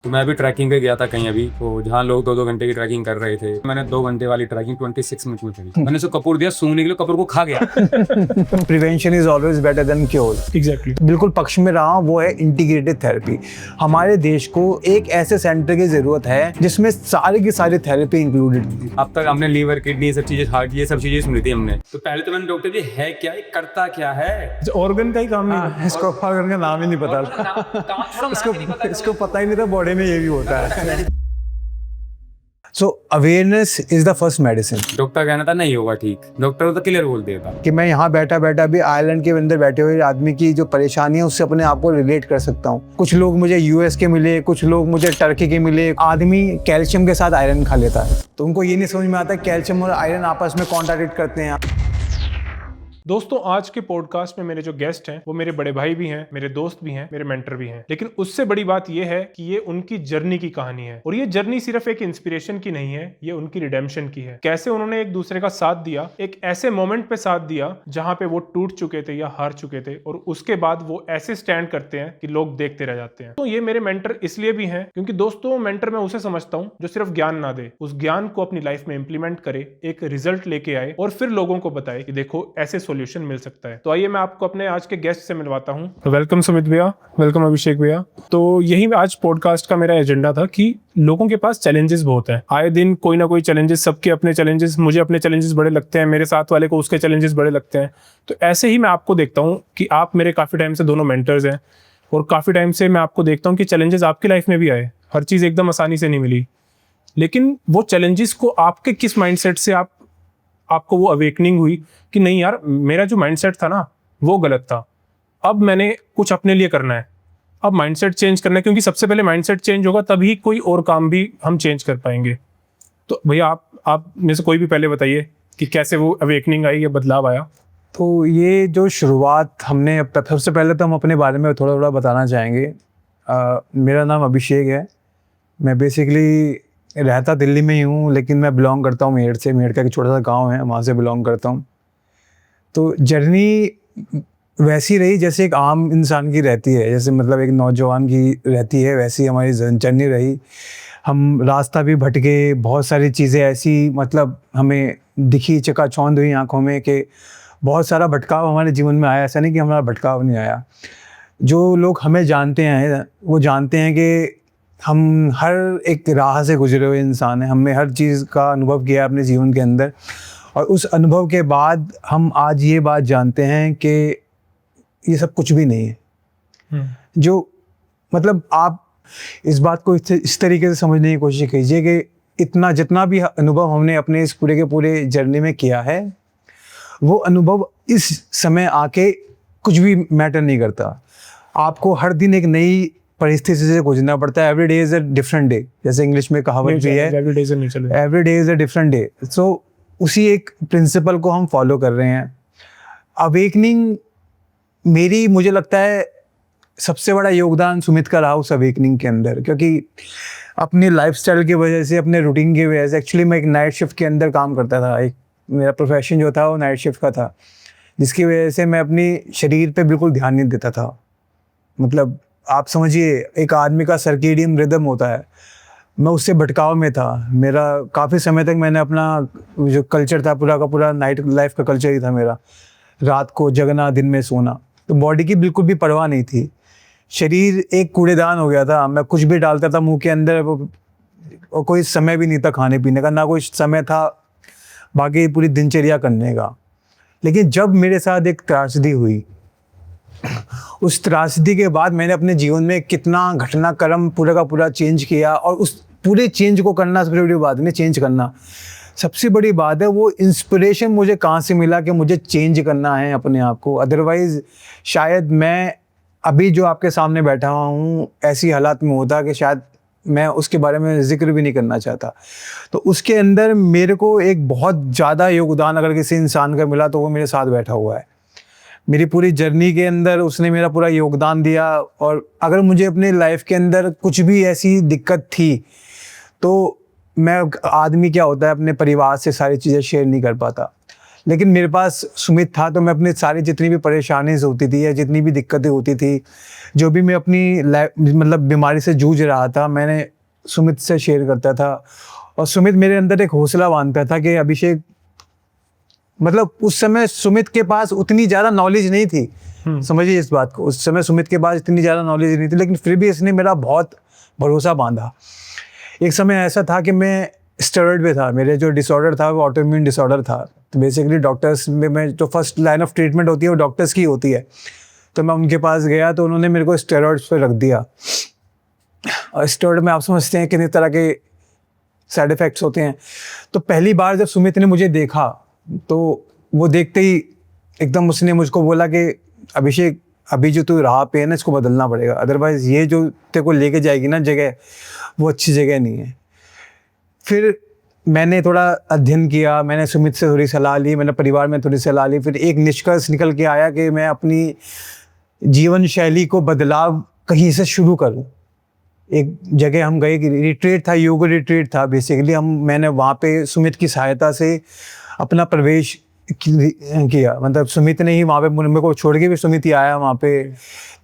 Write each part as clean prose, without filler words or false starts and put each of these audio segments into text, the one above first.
तो मैं अभी ट्रैकिंग पे गया था कहीं अभी, तो जहाँ लोग 2-2 घंटे की ट्रैकिंग कर रहे थे, मैंने 2 घंटे वाली ट्रैकिंग 26 मिनट में करी। मैंने उसको कपूर दिया, सूंघने के लिए कपूर को खा गया। Prevention is always better than cure. Exactly. बिल्कुल पक्ष में रहा हूं, वो है इंटीग्रेटेड थेरेपी। हमारे देश को एक ऐसे सेंटर की जरूरत है जिसमें सारी की सारी थेरेपी इंक्लूडेड थी। अब तक हमने लीवर, किडनी, ये सब चीजें, हार्ट, ये सब चीजें सुनी थी हमने। तो पहले तो मैंने डॉक्टर जी है क्या, ये करता क्या है, ऑर्गन का ही काम नहीं इसको ऑर्गन का नाम ही नहीं पता। इसको पता ही नहीं था बॉडी में ये भी होता है। So awareness is the first medicine. Doctor कहना था नहीं होगा ठीक, डॉक्टर तो क्लियर बोल देता कि मैं यहाँ बैठा बैठा भी आयरलैंड के अंदर बैठे हुए आदमी की जो परेशानी है उससे अपने आप को रिलेट कर सकता हूँ। कुछ लोग मुझे यूएस के मिले, कुछ लोग मुझे टर्की के मिले। आदमी कैल्शियम के साथ आयरन खा लेता है, तो उनको ये नहीं समझ में आता कैल्शियम और आयरन आपस में कॉन्ट्राडिक्ट करते हैं। दोस्तों, आज के पॉडकास्ट में मेरे जो गेस्ट हैं वो मेरे बड़े भाई भी हैं, मेरे दोस्त भी हैं, मेरे मेंटर भी हैं। लेकिन उससे बड़ी बात ये है कि ये उनकी जर्नी की कहानी है, और ये जर्नी सिर्फ एक इंस्पिरेशन की नहीं है, ये उनकी रिडेम्पशन की है। कैसे उन्होंने एक दूसरे का साथ दिया, एक ऐसे मोमेंट पे साथ दिया जहां पे वो टूट चुके थे या हार चुके थे, और उसके बाद वो ऐसे स्टैंड करते हैं कि लोग देखते रह जाते हैं। तो ये मेरे मेंटर इसलिए भी हैं क्योंकि दोस्तों, मेंटर मैं उसे समझता हूँ जो सिर्फ ज्ञान ना दे, उस ज्ञान को अपनी लाइफ में इंप्लीमेंट करे, एक रिजल्ट लेके आए और फिर लोगों को बताए कि देखो ऐसे सॉल्यूशन मिल सकता है। तो आइए मैं आपको अपने आज के गेस्ट से मिलवाता हूं। वेलकम सुमित भैया, वेलकम अभिषेक भैया। तो यही आज पॉडकास्ट का मेरा एजेंडा था कि लोगों के पास चैलेंजेस बहुत हैं, आए दिन कोई ना कोई चैलेंजेस, सबके अपने चैलेंजेस। मुझे अपने चैलेंजेस बड़े लगते हैं, मेरे साथ वाले को उसके चैलेंजेस बड़े लगते हैं। तो ऐसे ही मैं आपको देखता हूँ कि आप मेरे काफी टाइम से दोनों मेंटर्स हैं, और काफी टाइम से मैं आपको देखता हूँ कि चैलेंजेस आपकी लाइफ में भी आए। हर चीज एकदम आसानी से नहीं मिली, लेकिन वो चैलेंजेस को आपके किस माइंडसेट से आपको वो अवेकनिंग हुई कि नहीं यार, मेरा जो माइंडसेट था ना वो गलत था, अब मैंने कुछ अपने लिए करना है, अब माइंडसेट चेंज करना है, क्योंकि सबसे पहले माइंडसेट चेंज होगा तभी कोई और काम भी हम चेंज कर पाएंगे। तो भैया आप में से कोई भी पहले बताइए कि कैसे वो अवेकनिंग आई या बदलाव आया। तो ये जो शुरुआत हमने, सबसे पहले तो हम अपने बारे में थोड़ा थोड़ा बताना चाहेंगे। मेरा नाम अभिषेक है। मैं बेसिकली रहता दिल्ली में ही हूँ, लेकिन मैं बिलोंग करता हूँ मेरठ से। मेरठ का एक छोटा सा गांव है, वहाँ से बिलोंग करता हूँ। तो जर्नी वैसी रही जैसे एक आम इंसान की रहती है, जैसे मतलब एक नौजवान की रहती है, वैसी हमारी जर्नी रही। हम रास्ता भी भटके, बहुत सारी चीज़ें ऐसी मतलब हमें दिखी, चकाचौंध हुई आंखों में कि बहुत सारा भटकाव हमारे जीवन में आया। ऐसा नहीं कि हमारा भटकाव नहीं आया। जो लोग हमें जानते हैं वो जानते हैं कि हम हर एक राह से गुजरे हुए इंसान हैं। हमने हर चीज़ का अनुभव किया अपने जीवन के अंदर, और उस अनुभव के बाद हम आज ये बात जानते हैं कि ये सब कुछ भी नहीं है। जो मतलब आप इस बात को इस तरीके से समझने की कोशिश कीजिए कि इतना जितना भी अनुभव हमने अपने इस पूरे के पूरे जर्नी में किया है, वो अनुभव इस समय आके कुछ भी मैटर नहीं करता। आपको हर दिन एक नई परिस्थिति से गुजरना पड़ता है। Every day is a different day, जैसे इंग्लिश में कहावत भी है, every day is a different day. So उसी एक प्रिंसिपल को हम फॉलो कर रहे हैं। अवेकनिंग मुझे लगता है सबसे बड़ा योगदान सुमित का रहा उस अवेकनिंग के अंदर, क्योंकि अपनी लाइफस्टाइल की वजह से, अपने रूटीन की वजह से, एक्चुअली मैं एक नाइट शिफ्ट के अंदर काम करता था। एक मेरा प्रोफेशन जो था वो नाइट शिफ्ट का था, जिसकी वजह से मैं अपनी शरीर पे बिल्कुल ध्यान नहीं देता था। मतलब आप समझिए, एक आदमी का सर्केडियन रिदम होता है, मैं उससे भटकाव में था। मेरा काफ़ी समय तक मैंने अपना जो कल्चर था पूरा का पूरा नाइट लाइफ का कल्चर ही था मेरा, रात को जगना दिन में सोना। तो बॉडी की बिल्कुल भी परवाह नहीं थी। शरीर एक कूड़ेदान हो गया था, मैं कुछ भी डालता था मुंह के अंदर, और कोई समय भी नहीं था खाने पीने का, ना कोई समय था बाकी पूरी दिनचर्या करने का। लेकिन जब मेरे साथ एक त्रासदी हुई, उस त्रासदी के बाद मैंने अपने जीवन में कितना घटनाक्रम पूरा का पूरा चेंज किया, और उस पूरे चेंज को करना सबसे बड़ी बात नहीं, चेंज करना सबसे बड़ी बात है। वो इंस्पिरेशन मुझे कहाँ से मिला कि मुझे चेंज करना है अपने आप को। अदरवाइज शायद मैं अभी जो आपके सामने बैठा हुआ हूँ ऐसी हालात में होता कि शायद मैं उसके बारे में जिक्र भी नहीं करना चाहता। तो उसके अंदर मेरे को एक बहुत ज़्यादा योगदान अगर किसी इंसान का मिला तो वो मेरे साथ बैठा हुआ है। मेरी पूरी जर्नी के अंदर उसने मेरा पूरा योगदान दिया। और अगर मुझे अपने लाइफ के अंदर कुछ भी ऐसी दिक्कत थी, तो मैं आदमी क्या होता है अपने परिवार से सारी चीज़ें शेयर नहीं कर पाता, लेकिन मेरे पास सुमित था, तो मैं अपनी सारी जितनी भी परेशानी होती थी या जितनी भी दिक्कतें होती थी, जो भी मैं अपनी मतलब बीमारी से जूझ रहा था, मैंने सुमित से शेयर करता था। और सुमित मेरे अंदर एक हौसला बांधता था कि अभिषेक, मतलब उस समय सुमित के पास उतनी ज़्यादा नॉलेज नहीं थी, समझिए इस बात को, उस समय सुमित के पास इतनी ज़्यादा नॉलेज नहीं थी, लेकिन फिर भी इसने मेरा बहुत भरोसा बांधा। एक समय ऐसा था कि मैं स्टेरॉइड पे था, मेरे जो डिसऑर्डर था वो ऑटोइम्यून डिसऑर्डर था। तो बेसिकली डॉक्टर्स में मैं जो फर्स्ट लाइन ऑफ ट्रीटमेंट होती है वो डॉक्टर्स की होती है। तो मैं उनके पास गया तो उन्होंने मेरे को स्टेरॉइड्स पे रख दिया। और स्टेरॉइड में आप समझते हैं कितने तरह के साइड इफ़ेक्ट्स होते हैं। तो पहली बार जब सुमित ने मुझे देखा तो वो देखते ही एकदम उसने मुझको बोला कि अभिषेक, अभी जो तू राह पे है ना, इसको बदलना पड़ेगा, अदरवाइज़ ये जो तेरे को लेके जाएगी ना जगह, वो अच्छी जगह नहीं है। फिर मैंने थोड़ा अध्ययन किया, मैंने सुमित से थोड़ी सलाह ली, मैंने परिवार में थोड़ी सलाह ली, फिर एक निष्कर्ष निकल के आया कि मैं अपनी जीवन शैली को बदलाव कहीं से शुरू करूं। एक जगह हम गए, रिट्रीट था, योग रिट्रीट था बेसिकली। मैंने वहाँ पे सुमित की सहायता से अपना प्रवेश किया, मतलब सुमित ने ही वहाँ पे मेरे को छोड़ के भी सुमित ही आया वहाँ पे।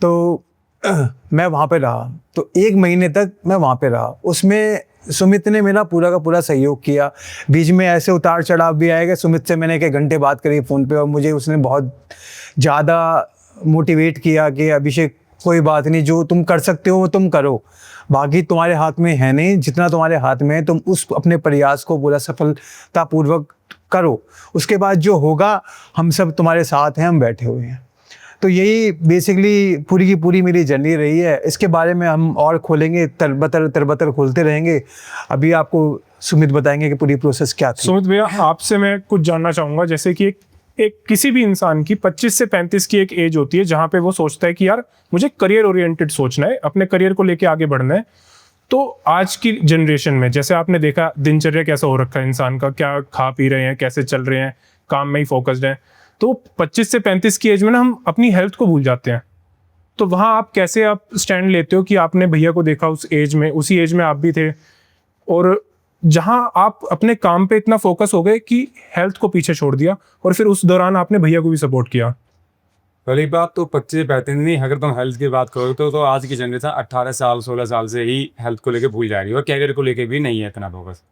तो मैं वहाँ पे रहा, तो 1 महीने तक मैं वहाँ पे रहा। उसमें सुमित ने मेरा पूरा का पूरा सहयोग किया। बीच में ऐसे उतार चढ़ाव भी आएगा। सुमित से मैंने 1 घंटे बात करी फ़ोन पे और मुझे उसने बहुत ज़्यादा मोटिवेट किया कि अभिषेक, कोई बात नहीं, जो तुम कर सकते हो वो तुम करो, बाकी तुम्हारे हाथ में है नहीं, जितना तुम्हारे हाथ में है तुम उस अपने प्रयास को पूरा सफलतापूर्वक करो, उसके बाद जो होगा हम सब तुम्हारे साथ हैं, हम बैठे हुए हैं। तो यही बेसिकली पूरी की पूरी मेरी जर्नी रही है। इसके बारे में हम और खोलेंगे, तरबतर खोलते रहेंगे। अभी आपको सुमित बताएंगे कि पूरी प्रोसेस क्या थी। सुमित भैया, आपसे मैं कुछ जानना चाहूँगा। जैसे कि एक किसी भी इंसान की 25 से 35 की एक एज होती है जहाँ पे वो सोचता है कि यार मुझे करियर ओरिएंटेड सोचना है, अपने करियर को लेके आगे बढ़ना है। तो आज की जनरेशन में जैसे आपने देखा दिनचर्या कैसा हो रखा है इंसान का, क्या खा पी रहे हैं, कैसे चल रहे हैं, काम में ही फोकस्ड हैं। तो 25 से 35 की एज में ना हम अपनी हेल्थ को भूल जाते हैं। तो वहाँ आप कैसे आप स्टैंड लेते हो कि आपने भैया को देखा उस एज में, उसी एज में आप भी थे, और जहां आप अपने काम पे इतना फोकस हो गए कि हेल्थ को पीछे छोड़ दिया, और फिर उस दौरान आपने भैया को भी सपोर्ट किया। पहली बात तो 25-35 नहीं, अगर तुम हेल्थ की बात करो तो आज की जनरेशन 18 साल 16 साल से ही हेल्थ को लेके भूल जा रही है, और कैरियर को लेके भी नहीं है इतना फोकस।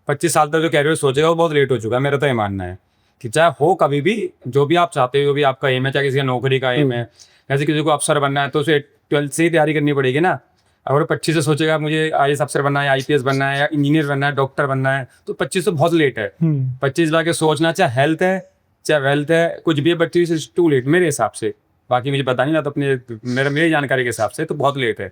25 साल तक जो कैरियर सोचेगा वो बहुत लेट हो चुका है। मेरा तो ये मानना है कि चाहे हो कभी भी, जो भी आप चाहते हो, जो भी आपका एम है, चाहे किसी का नौकरी का एम है, जैसे किसी को अफसर बनना है तो उसे 12th से ही तैयारी करनी पड़ेगी ना। अगर 25 से सोचेगा मुझे IAS अफसर बनना है, IPS बनना है, या इंजीनियर बनना है, डॉक्टर बनना है, तो 25 तो बहुत लेट है। 25 लाके सोचना, चाहे हेल्थ है चाहे वेल्थ है, कुछ भी है, 25 इज टू लेट मेरे हिसाब से। बाकी मुझे पता नहीं ना, तो मेरी जानकारी के हिसाब से तो बहुत लेट है।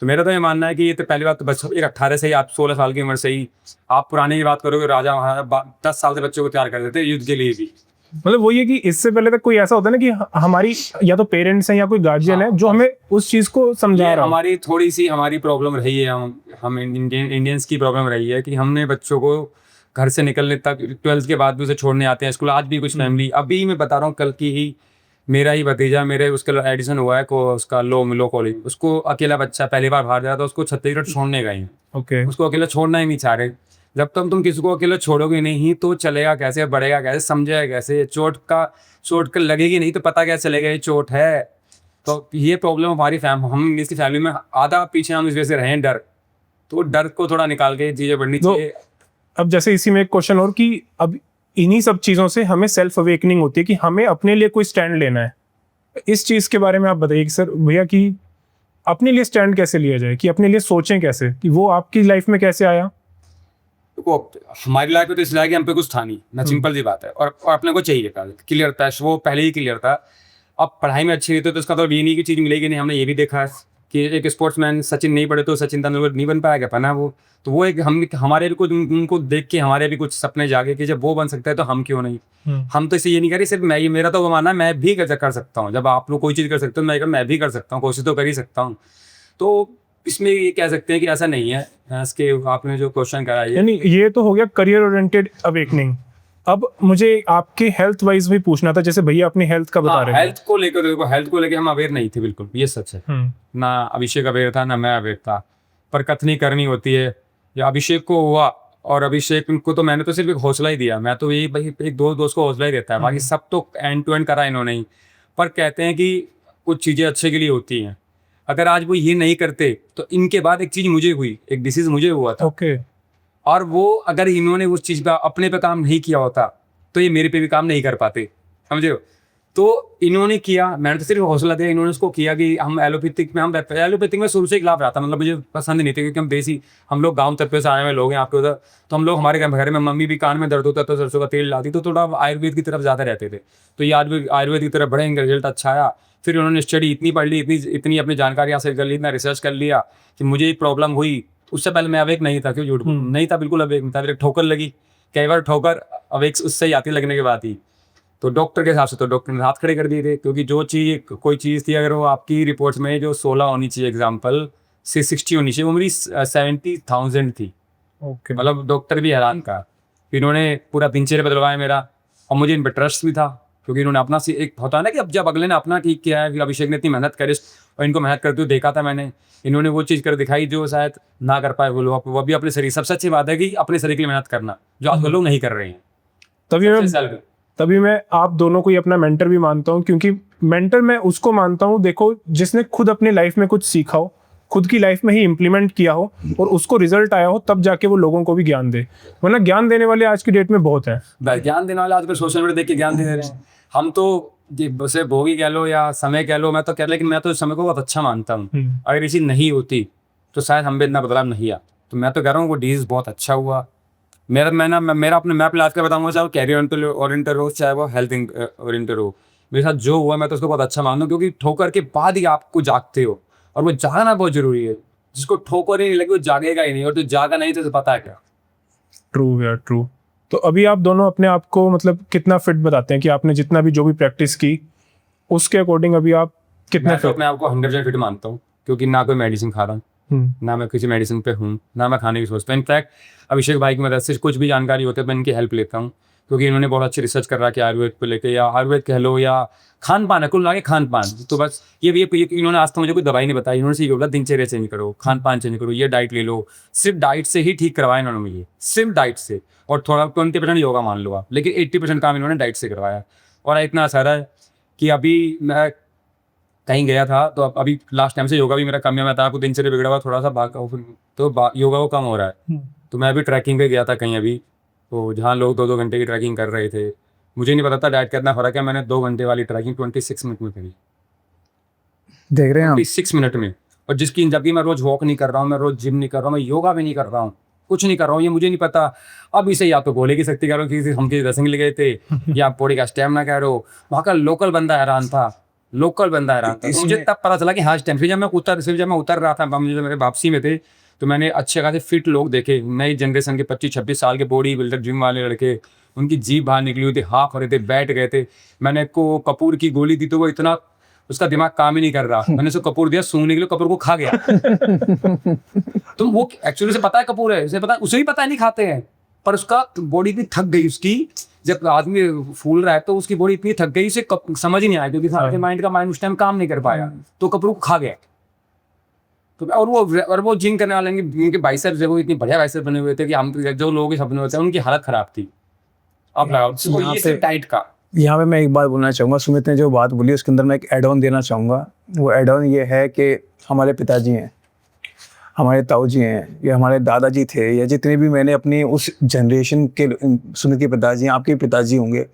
तो मेरा तो ये मानना है कि ये तो पहली बात तो बस एक 18 से ही, आप 16 साल की उम्र से ही, आप पुराने की बात करोगे, राजा महाराजा 10 साल से बच्चों को तैयार कर देते युद्ध के लिए भी। मतलब वो ये कि इससे पहले तक कोई ऐसा होता है ना कि हमारी या तो पेरेंट्स हैं या कोई गार्जियन है जो हमें उस चीज को समझा रहा है। हमारी थोड़ी सी हमारी प्रॉब्लम रही है, हम इंडियंस की प्रॉब्लम रही है कि हमने बच्चों को घर से निकलने तक 12th के बाद भी उसे छोड़ने आते हैं स्कूल। आज भी कुछ फैमिली, अभी मैं बता रहा हूँ, कल की ही मेरा ही भतीजा, मेरे उसका एडिशन हुआ है को उसका लो कॉलेज, उसको अकेला बच्चा पहली बार बाहर जा, तो उसको छत्तीसगढ़ छोड़ने गए। ओके, उसको अकेला छोड़ना ही नहीं चाह रहे। जब तक तुम किसी को अकेला छोड़ोगे नहीं तो चलेगा कैसे, बढ़ेगा कैसे, समझेगा कैसे? चोट लगेगी नहीं तो पता कैसे चलेगा ये चोट है। तो ये प्रॉब्लम हमारी हम इसकी फैमिली में आधा पीछे हम इस वजह से रहे, डर। तो डर को थोड़ा निकाल के चीजें बढ़नी चाहिए। अब जैसे इसी में एक क्वेश्चन और कि अब इन्हीं सब चीजों से हमें सेल्फ अवेकनिंग होती है कि हमें अपने लिए कोई स्टैंड लेना है। इस चीज के बारे में आप बताइए कि सर भैया कि अपने लिए स्टैंड कैसे लिया जाए, कि अपने लिए सोचें कैसे, कि वो आपकी लाइफ में कैसे आया? तो हमारी लाइफ में तो इसलिए कि हम पे कुछ था नहीं ना, सिंपल सी बात है। और अपने को चाहिए था, क्लियर था, वो पहले ही क्लियर था। अब पढ़ाई में अच्छी नहीं तो इसका तो ये नहीं की चीज़ मिलेगी नहीं। हमने ये भी देखा है कि एक स्पोर्ट्समैन सचिन नहीं पढ़े तो सचिन तेंदुलकर नहीं बन पाएगा, बना वो। तो वो एक हमारे भी कुछ उनको देख के हमारे भी कुछ सपने जागे कि जब वो बन सकता है तो हम क्यों नहीं। हम तो इसे ये नहीं करें सिर्फ मैं, मेरा तो वो मानना है मैं भी कर सकता हूँ। जब आप लोग कोई चीज़ कर सकते हो मैं भी कर सकता हूँ, कोशिश तो कर ही सकता हूँ। तो इसमें ये कह सकते हैं कि ऐसा नहीं है। इसके आपने जो क्वेश्चन करा है, यानी ये तो हो गया करियर ओरिएंटेड अवेकनिंग। अब मुझे आपके हेल्थ वाइज भी पूछना था, जैसे भैया अपनी हेल्थ का बता रहे हैं। हेल्थ को लेकर, देखो हेल्थ को लेकर हम अवेयर नहीं थे बिल्कुल, ये सच है। ना अभिषेक अवेयर था ना मैं अवेयर था, पर कथनी करनी होती है। या अभिषेक को हुआ और अभिषेक को तो मैंने तो सिर्फ एक हौसला ही दिया, मैं तो यही भाई एक दो दोस्त को हौसला ही देता है, बाकी सब तो एंड टू एंड करा इन्होंने ही। पर कहते हैं कि कुछ चीज़ें अच्छे के लिए होती हैं, अगर आज वो ये नहीं करते तो इनके बाद एक चीज़ मुझे हुई, एक डिसीज़ मुझे हुआ था, ओके और वो अगर इन्होंने उस चीज़ पे अपने पे काम नहीं किया होता तो ये मेरे पे भी काम नहीं कर पाते, समझे हो। तो इन्होंने किया, मैंने तो सिर्फ हौसला दिया, इन्होंने उसको किया कि हम एलोपैथिक में शुरू से खिलाफ रहा था, मतलब मुझे पसंद नहीं थे क्योंकि हम देसी, हम लोग गांव तबके से आए हुए लोग हैं आपके उधर, तो हम लोग हमारे घर में मम्मी भी कान में दर्द होता तो सरसों का तेल लाती, तो थोड़ा आयुर्वेद की तरफ ज़्यादा रहते थे, तो ये आयुर्वेद की तरफ बड़े, इनका रिजल्ट अच्छा आया। फिर उन्होंने स्टडी इतनी पढ़ ली, इतनी अपनी जानकारी हासिल कर ली, इतना रिसर्च कर लिया कि मुझे प्रॉब्लम हुई। उससे पहले मैं अवेक नहीं था, क्यों झूठ बोलूं, नहीं था, बिल्कुल अवेक नहीं था। फिर एक ठोकर लगी, कई बार ठोकर अवेक उससे ही आती लगने के बाद ही, तो डॉक्टर के हिसाब से तो डॉक्टर ने हाथ खड़े कर दिए थे, क्योंकि जो चीज़ कोई चीज़ थी अगर वो आपकी रिपोर्ट्स में जो 16 होनी चाहिए एग्जाम्पल से 60 होनी चाहिए, वो मेरी 70,000 थी। ओके मतलब डॉक्टर भी हैरान का। फिर इन्होंने पूरा दिनचर्या बदलवाया मेरा, और मुझे इन पर ट्रस्ट भी था, क्योंकि इन्होंने अपना एक होता है ना कि अब जब अगले ने अपना ठीक किया है, फिर अभिषेक ने इतनी मेहनत करी और इनको मेहनत करते हुए देखा था मैंने, इन्होंने वो चीज़ कर दिखाई जो शायद ना कर पाए वो लोग, वो भी अपने शरीर। सबसे अच्छी बात है कि अपने शरीर के लिए मेहनत करना, जो आजकल लोग नहीं कर रहे हैं। तभी मैं आप दोनों को ही अपना मेंटर भी मानता हूँ, क्योंकि मेंटर मैं उसको मानता हूँ, देखो, जिसने खुद अपनी लाइफ में कुछ सीखा हो, खुद की लाइफ में ही इम्प्लीमेंट किया हो और उसको रिजल्ट आया हो, तब जाके वो लोगों को भी ज्ञान दे। वरना ज्ञान देने वाले आज की डेट में बहुत हैं। ज्ञान देने वाले आजकल सोशल मीडिया देख के ज्ञान दे रहे हैं। हम तो उसे भोगी कह लो या समय कह लो, मैं तो कह, लेकिन मैं तो समय को बहुत अच्छा मानता हूँ। अगर ये चीज़ नहीं होती तो शायद हम भी इतना बदलाव नहीं आया। तो मैं तो कह रहा हूँ वो डिजीज बहुत अच्छा हुआ। मेरा अपने मैं इलाज का बताऊंगा, चाहे वो कैरियर ओरिएंटेड हो, चाहे वो हेल्थ ओरिएंटेड हो, मेरे साथ जो हुआ मैं तो उसको बहुत अच्छा मानता हूँ, क्योंकि ठोकर के बाद ही आपको जागते हो, और वो जागना बहुत जरूरी है। जिसको ठोकर ही नहीं लगी वो जागेगा ही नहीं, और जो जागा नहीं तो पता है क्या। ट्रू यार, ट्रू। तो अभी आप दोनों अपने आप को मतलब कितना फिट बताते हैं कि आपने जितना भी जो भी प्रैक्टिस की उसके अकॉर्डिंग अभी आप कितने मैं तो फिट? अपने आपको 100% फिट मानता हूँ, क्योंकि ना कोई मेडिसिन खा रहा हूँ, ना मैं किसी मेडिसिन पे हूँ, ना मैं खाने की सोचता हूँ। इनफैक्ट अभिषेक भाई की मदद से कुछ भी जानकारी होती है मैं इनकी हेल्प लेता हूँ, क्योंकि इन्होंने बहुत अच्छी रिसर्च कर रहा है कि आयुर्वेद को लेकर, या आयुर्वेद कह लो या खान पान है, कुल मिला के खान पान। तो बस ये इन्होंने आज तक मुझे कोई दवाई नहीं बताई, इन्होंने बोला दिनचर्या चेंज करो, खान पान चेंज करो, ये डाइट ले लो। सिर्फ डाइट से ही ठीक करवाया इन्होंने मुझे, सिर्फ डाइट से, और थोड़ा 20% योगा मान लो आप, लेकिन 80% काम इन्होंने डाइट से करवाया। और इतना असर है कि अभी मैं कहीं गया था, तो अभी लास्ट टाइम से योगा भी मेरा कम है। मैं था आपको दिनचर्या बिगड़ा हुआ थोड़ा सा तो योगा को कम हो रहा है। तो मैं अभी ट्रैकिंग पे गया था कहीं अभी, तो जहाँ लोग 2-2 घंटे की ट्रैकिंग कर रहे थे, मुझे नहीं पता था डाइट कितना फर्क है। मैंने 2 घंटे वाली ट्रैकिंग 26 मिनट में करी, देख रहे हैं आप? 26 मिनट में। और जबकि मैं रोज वॉक नहीं कर रहा हूँ, मैं रोज जिम नहीं कर रहा हूँ, मैं योगा भी नहीं कर रहा हूँ, कुछ नहीं कर रहा हूँ, ये मुझे नहीं पता। अब इसे या तो गोले की शक्ति कह रहा हूँ, हम किसी रसंग ले गए थे, या बॉडी का स्टेमिना कह रहे हो। वहाँ का लोकल बंदा हैरान था, तो मुझे तब पता चला कि हाँ टाइम। फिर जब मैं उतर रहा था, मेरे वापसी में थे, तो मैंने अच्छे खासे फिट लोग देखे, नई जनरेशन के 25-26 साल के बॉडी बिल्डर जिम वाले लड़के, उनकी जीभ बाहर निकली हुई थी, हाँफ हो रहे थे, बैठ गए थे। मैंने को कपूर की गोली दी तो वो इतना, उसका दिमाग काम ही नहीं कर रहा, मैंने उसको कपूर दिया सूंघने के लिए, कपूर को खा गया। तो वो एक्चुअली उसे पता है कपूर है, उसे भी पता है नहीं खाते हैं, पर उसका बॉडी इतनी थक गई उसकी, जब आदमी फूल रहा है तो उसकी बॉडी इतनी थक गई, उसे समझ ही नहीं आया, क्योंकि माइंड उस टाइम काम नहीं कर पाया, तो कपूर को खा गया। तो और वो जिम करने वाले जिनके बाइसेप्स है वो इतनी बढ़िया बाइसेप्स बने हुए थे कि हम जो लोगों के सपने होते हैं उनकी हालत खराब थी। अब लगाओ ये सिर्फ डाइट का। यहाँ पे मैं एक बात बोलना चाहूँगा, सुमित ने जो बात बोली उसके अंदर मैं एक एड ऑन देना चाहूँगा। वो एड ऑन ये है कि हमारे पिताजी हैं, हमारे ताऊ जी हैं, या हमारे दादाजी थे, या जितने भी मैंने अपनी उस जनरेशन के, सुमित के पिताजी, आपके पिताजी होंगे,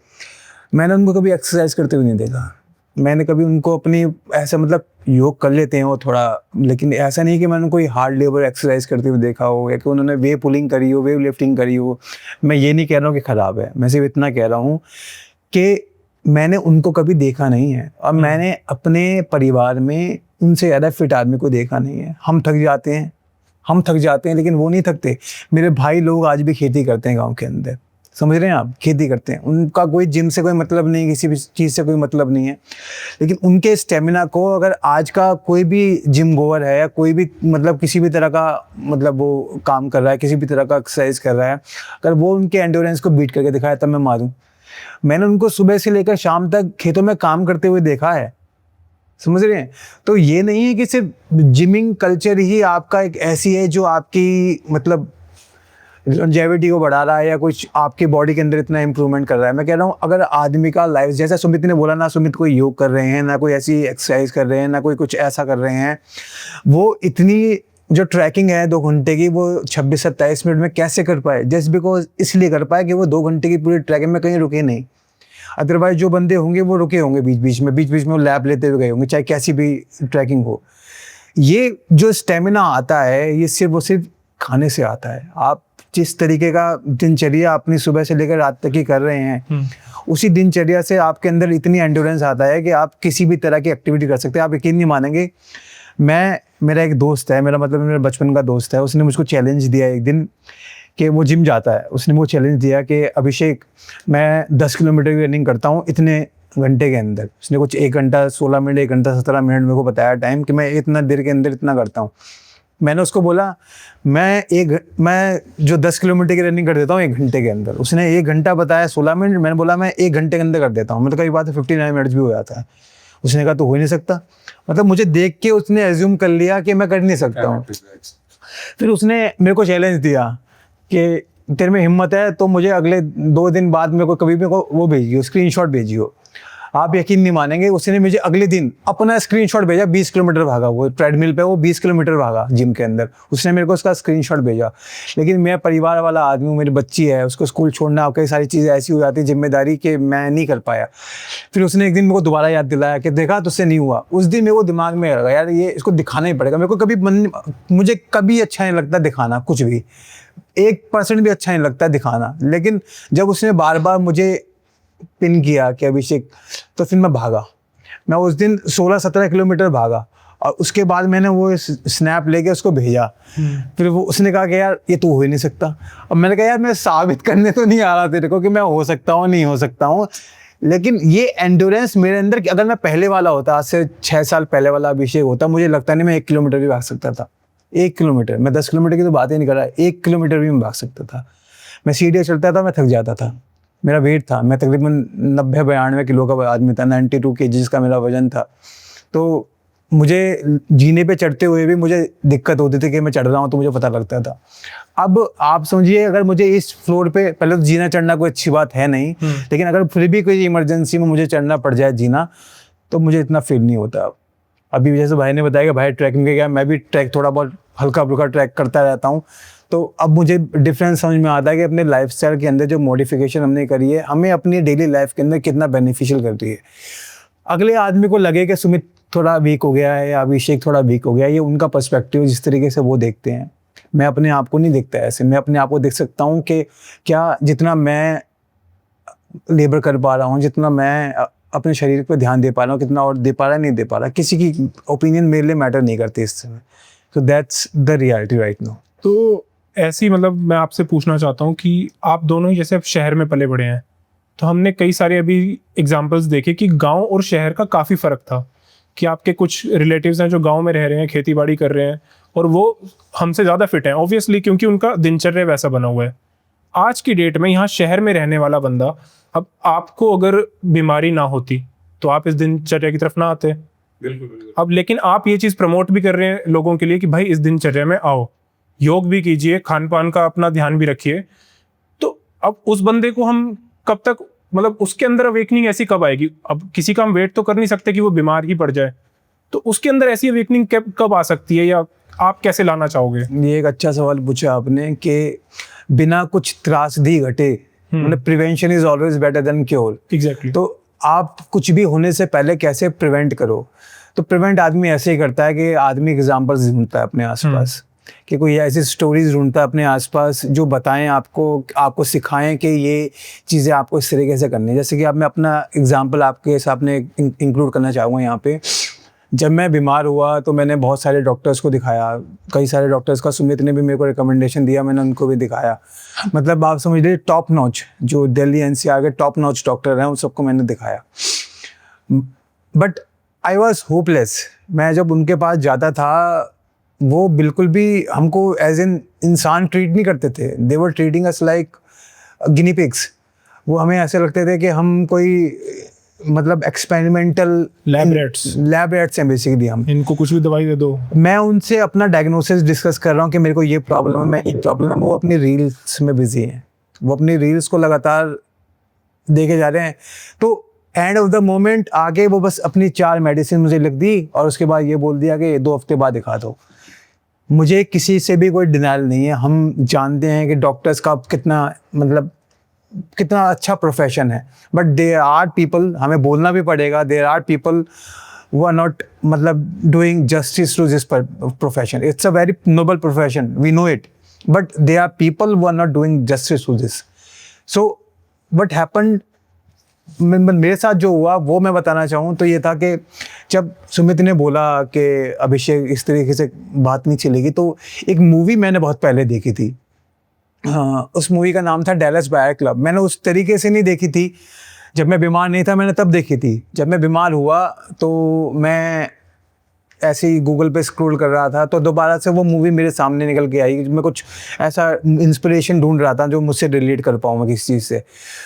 मैंने उनको कभी एक्सरसाइज करते हुए नहीं देखा। मैंने कभी उनको अपनी ऐसा, मतलब योग कर लेते हैं वो थोड़ा, लेकिन ऐसा नहीं कि मैंने कोई हार्ड लेबर एक्सरसाइज करते हुए देखा हो, या कि उन्होंने वे पुलिंग करी हो, वे लिफ्टिंग करी हो। मैं ये नहीं कह रहा हूँ कि ख़राब है, मैं सिर्फ इतना कह रहा हूँ कि मैंने उनको कभी देखा नहीं है, और मैंने अपने परिवार में उनसे ज़्यादा फिट आदमी को देखा नहीं है। हम थक जाते हैं, लेकिन वो नहीं थकते। मेरे भाई लोग आज भी खेती करते हैं गाँव के अंदर, समझ रहे हैं आप, खेती करते हैं। उनका कोई जिम से कोई मतलब नहीं, किसी भी चीज़ से कोई मतलब नहीं है, लेकिन उनके स्टेमिना को अगर आज का कोई भी जिम गोवर है, या कोई भी मतलब किसी भी तरह का मतलब वो काम कर रहा है, किसी भी तरह का एक्सरसाइज कर रहा है, अगर वो उनके एंड्योरेंस को बीट करके दिखाया तब मैं मारूं। मैंने उनको सुबह से लेकर शाम तक खेतों में काम करते हुए देखा है, समझ रहे हैं। तो ये नहीं है कि सिर्फ जिमिंग कल्चर ही आपका एक ऐसी है जो आपकी मतलब लॉन्जेविटी को बढ़ा रहा है या कुछ आपकी बॉडी के अंदर इतना इंप्रूवमेंट कर रहा है। मैं कह रहा हूँ अगर आदमी का लाइफ, जैसा सुमित ने बोला ना, सुमित कोई योग कर रहे हैं ना, कोई ऐसी एक्सरसाइज कर रहे हैं ना, कोई कुछ ऐसा कर रहे हैं, वो इतनी जो ट्रैकिंग है 2 घंटे की, वो 26-27 मिनट में कैसे कर पाए? जस्ट बिकॉज इसलिए कर पाए कि वो 2 घंटे की पूरी ट्रैकिंग में कहीं रुके नहीं। अदरवाइज जो बंदे होंगे वो रुके होंगे बीच बीच में वो लैब लेते हुए गए होंगे, चाहे कैसी भी ट्रैकिंग हो। ये जो स्टेमिना आता है ये सिर्फ खाने से आता है। आप जिस तरीके का दिनचर्या अपनी सुबह से लेकर रात तक ही कर रहे हैं, उसी दिनचर्या से आपके अंदर इतनी एंड्योरेंस आता है कि आप किसी भी तरह की एक्टिविटी कर सकते हैं। आप यकीन नहीं मानेंगे, मेरा एक दोस्त है, मेरा बचपन का दोस्त है, उसने मुझको चैलेंज दिया एक दिन कि वो जिम जाता है। उसने मुझे चैलेंज दिया कि अभिषेक, मैं 10 किलोमीटर की रनिंग करता हूँ इतने घंटे के अंदर। उसने कुछ 1 घंटा 16 मिनट, 1 घंटा 17 मिनट मेरे को बताया टाइम कि मैं इतना देर के अंदर इतना करता हूँ। मैंने उसको बोला मैं जो 10 किलोमीटर की रनिंग कर देता हूँ 1 घंटे के अंदर। उसने 1 घंटा बताया 16 मिनट, मैंने बोला मैं 1 घंटे के अंदर कर देता हूँ। मैं तो कई बात 59 मिनट्स भी हो जाता है। उसने कहा तो हो ही नहीं सकता। मतलब मुझे देख के उसने एज्यूम कर लिया कि मैं कर नहीं सकता हूँ। फिर उसने मेरे को चैलेंज दिया कि तेरे में हिम्मत है तो मुझे अगले 2 दिन बाद मेरे को कभी भी वो भेजियो, स्क्रीनशॉट भेजियो। आप यकीन नहीं मानेंगे, उसने मुझे अगले दिन अपना स्क्रीनशॉट भेजा। 20 किलोमीटर भागा वो ट्रेडमिल पे, वो 20 किलोमीटर भागा जिम के अंदर। उसने मेरे को उसका स्क्रीनशॉट भेजा। लेकिन मैं परिवार वाला आदमी हूँ, मेरी बच्ची है, उसको स्कूल छोड़ना, कई सारी चीज़ें ऐसी हो जाती जिम्मेदारी कि मैं नहीं कर पाया। फिर उसने एक दिन मेरे को दोबारा याद दिलाया कि देखा तुझसे नहीं हुआ। उस दिन मेरे को दिमाग में लगा यार ये इसको दिखाना ही पड़ेगा। मेरे को मुझे कभी अच्छा नहीं लगता दिखाना, कुछ भी 1% भी अच्छा नहीं लगता दिखाना। लेकिन जब उसने बार बार मुझे पिन किया कि अभिषेक, तो फिर मैं भागा। मैं उस दिन 16-17 किलोमीटर भागा और उसके बाद मैंने वो स्नैप लेके उसको भेजा। फिर वो उसने कहा कि यार ये तो हो ही नहीं सकता। और मैंने कहा यार मैं साबित करने तो नहीं आ रहा तेरे को कि मैं हो सकता हूँ, नहीं हो सकता हूँ। लेकिन ये एंड्योरेंस मेरे अंदर, कि अगर मैं पहले वाला होता, आज से 6 साल पहले वाला अभिषेक होता, मुझे लगता नहीं मैं 1 किलोमीटर भी भाग सकता था। 1 किलोमीटर, मैं 10 किलोमीटर की तो बात ही नहीं कर रहा, 1 किलोमीटर भी मैं भाग सकता था। मैं सीढ़ियाँ चलता था, मैं थक जाता था। मेरा वेट था, मैं तकरीबन 90-92 किलो का आदमी था, 92 kg का मेरा वजन था। तो मुझे जीने पे चढ़ते हुए भी मुझे दिक्कत होती थी कि मैं चढ़ रहा हूँ, तो मुझे पता लगता था। अब आप समझिए, अगर मुझे इस फ्लोर पे, पहले तो जीना चढ़ना कोई अच्छी बात है नहीं, लेकिन अगर फिर भी कोई इमरजेंसी में मुझे चढ़ना पड़ जाए जीना, तो मुझे इतना फील नहीं होता। अभी जैसे भाई ने बताया कि भाई ट्रैकिंग के, क्या मैं भी ट्रैक थोड़ा बहुत हल्का फुल्का ट्रैक करता रहता हूँ। तो अब मुझे डिफरेंस समझ में आता है कि अपने लाइफस्टाइल के अंदर जो मॉडिफिकेशन हमने करी है, हमें अपनी डेली लाइफ के अंदर कितना बेनिफिशियल करती है। अगले आदमी को लगे कि सुमित थोड़ा वीक हो गया है या अभिषेक थोड़ा वीक हो गया है, ये उनका पर्सपेक्टिव, जिस तरीके से वो देखते हैं। मैं अपने आप को नहीं देखता ऐसे। मैं अपने आप को देख सकता हूँ कि क्या जितना मैं लेबर कर पा रहा हूँ, जितना मैं अपने शरीर पर ध्यान दे पा रहा हूँ, कितना और दे पा रहा है, नहीं दे पा रहा, किसी की ओपिनियन मेरे लिए मैटर नहीं करती इस समय। So that's the reality right now. तो ऐसी, मतलब मैं आपसे पूछना चाहता हूँ कि आप दोनों ही जैसे अब शहर में पले बड़े हैं, तो हमने कई सारे अभी एग्जांपल्स देखे कि गांव और शहर का काफ़ी फ़र्क था। कि आपके कुछ रिलेटिव्स हैं जो गांव में रह रहे हैं, खेती बाड़ी कर रहे हैं, और वो हमसे ज़्यादा फिट हैं ऑब्वियसली, क्योंकि उनका दिनचर्या वैसा बना हुआ है। आज की डेट में यहाँ शहर में रहने वाला बंदा, अब आपको अगर बीमारी ना होती तो आप इस दिनचर्या की तरफ ना आते। बिल्कुल। अब लेकिन आप ये चीज़ प्रमोट भी कर रहे हैं लोगों के लिए कि भाई इस दिनचर्या में आओ, योग भी कीजिए, खान पान का अपना ध्यान भी रखिए। तो अब उस बंदे को हम कब तक, मतलब उसके अंदर अवेकनिंग ऐसी कब आएगी? अब किसी का हम वेट तो कर नहीं सकते कि वो बीमार ही पड़ जाए, तो उसके अंदर ऐसी अवेकनिंग कब आ सकती है, या आप कैसे लाना चाहोगे? ये एक अच्छा सवाल पूछा आपने कि बिना कुछ त्रासदी घटे, मतलब prevention is always better than cure. Exactly. तो आप कुछ भी होने से पहले कैसे प्रिवेंट करो? तो प्रिवेंट आदमी ऐसे ही करता है कि आदमी एग्जाम्पल्स ढूंढता है अपने आसपास, कि कोई ऐसी स्टोरीज ढूंढता है अपने आसपास जो बताएं आपको सिखाएं कि ये चीज़ें आपको इस तरीके से करनी है। जैसे कि मैं अपना एग्जांपल आपके सामने इंक्लूड करना चाहूँगा यहाँ पे। जब मैं बीमार हुआ तो मैंने बहुत सारे डॉक्टर्स को दिखाया, कई सारे डॉक्टर्स का सुमित ने भी मेरे को रिकमेंडेशन दिया, मैंने उनको भी दिखाया। मतलब आप समझ लीजिए टॉप नॉच, जो दिल्ली एनसीआर के टॉप नॉच डॉक्टर हैं, उन सबको मैंने दिखाया। But I was hopeless. मैं जब उनके पास जाता था, वो बिल्कुल भी हमको एज एन इंसान ट्रीट नहीं करते थे। They were treating us like guinea pigs. वो हमें ऐसे लगते थे कि हम कोई मतलब एक्सपेरिमेंटल लैब रेट्स हैं बेसिकली हम। इनको कुछ भी दवाई दे दो। मैं उनसे अपना डायग्नोसिस डिस्कस कर रहा हूँ कि मेरे को ये प्रॉब्लम है, मैं ये प्रॉब्लम है। वो अपनी रील्स में बिजी हैं, वो अपनी रील्स को लगातार देखे जा रहे हैं। तो एंड ऑफ द मोमेंट आके वो बस अपनी 4 मेडिसिन मुझे लिख दी और उसके बाद ये बोल दिया कि 2 हफ्ते बाद दिखा दो। मुझे किसी से भी कोई डिनाइल नहीं है, हम जानते हैं कि डॉक्टर्स का कितना मतलब कितना अच्छा प्रोफेशन है, बट देयर आर पीपल, हमें बोलना भी पड़ेगा, there are people who are not मतलब doing justice to this profession. It's a very noble profession, we know it, but there are people who are not doing justice to this. So what happened, मेरे साथ जो हुआ वो मैं बताना चाहूँ तो ये था कि जब सुमित ने बोला कि अभिषेक इस तरीके से बात नहीं चलेगी, तो एक मूवी मैंने बहुत पहले देखी थी। उस मूवी का नाम था डैलस बायर क्लब। मैंने उस तरीके से नहीं देखी थी जब मैं बीमार नहीं था, मैंने तब देखी थी। जब मैं बीमार हुआ तो मैं ऐसे ही गूगल पे स्क्रॉल कर रहा था तो दोबारा से वो मूवी मेरे सामने निकल के आई। मैं कुछ ऐसा इंस्पिरेशन ढूंढ रहा था जो मुझसे रिलेट कर पाऊँ मैं किसी चीज़ से,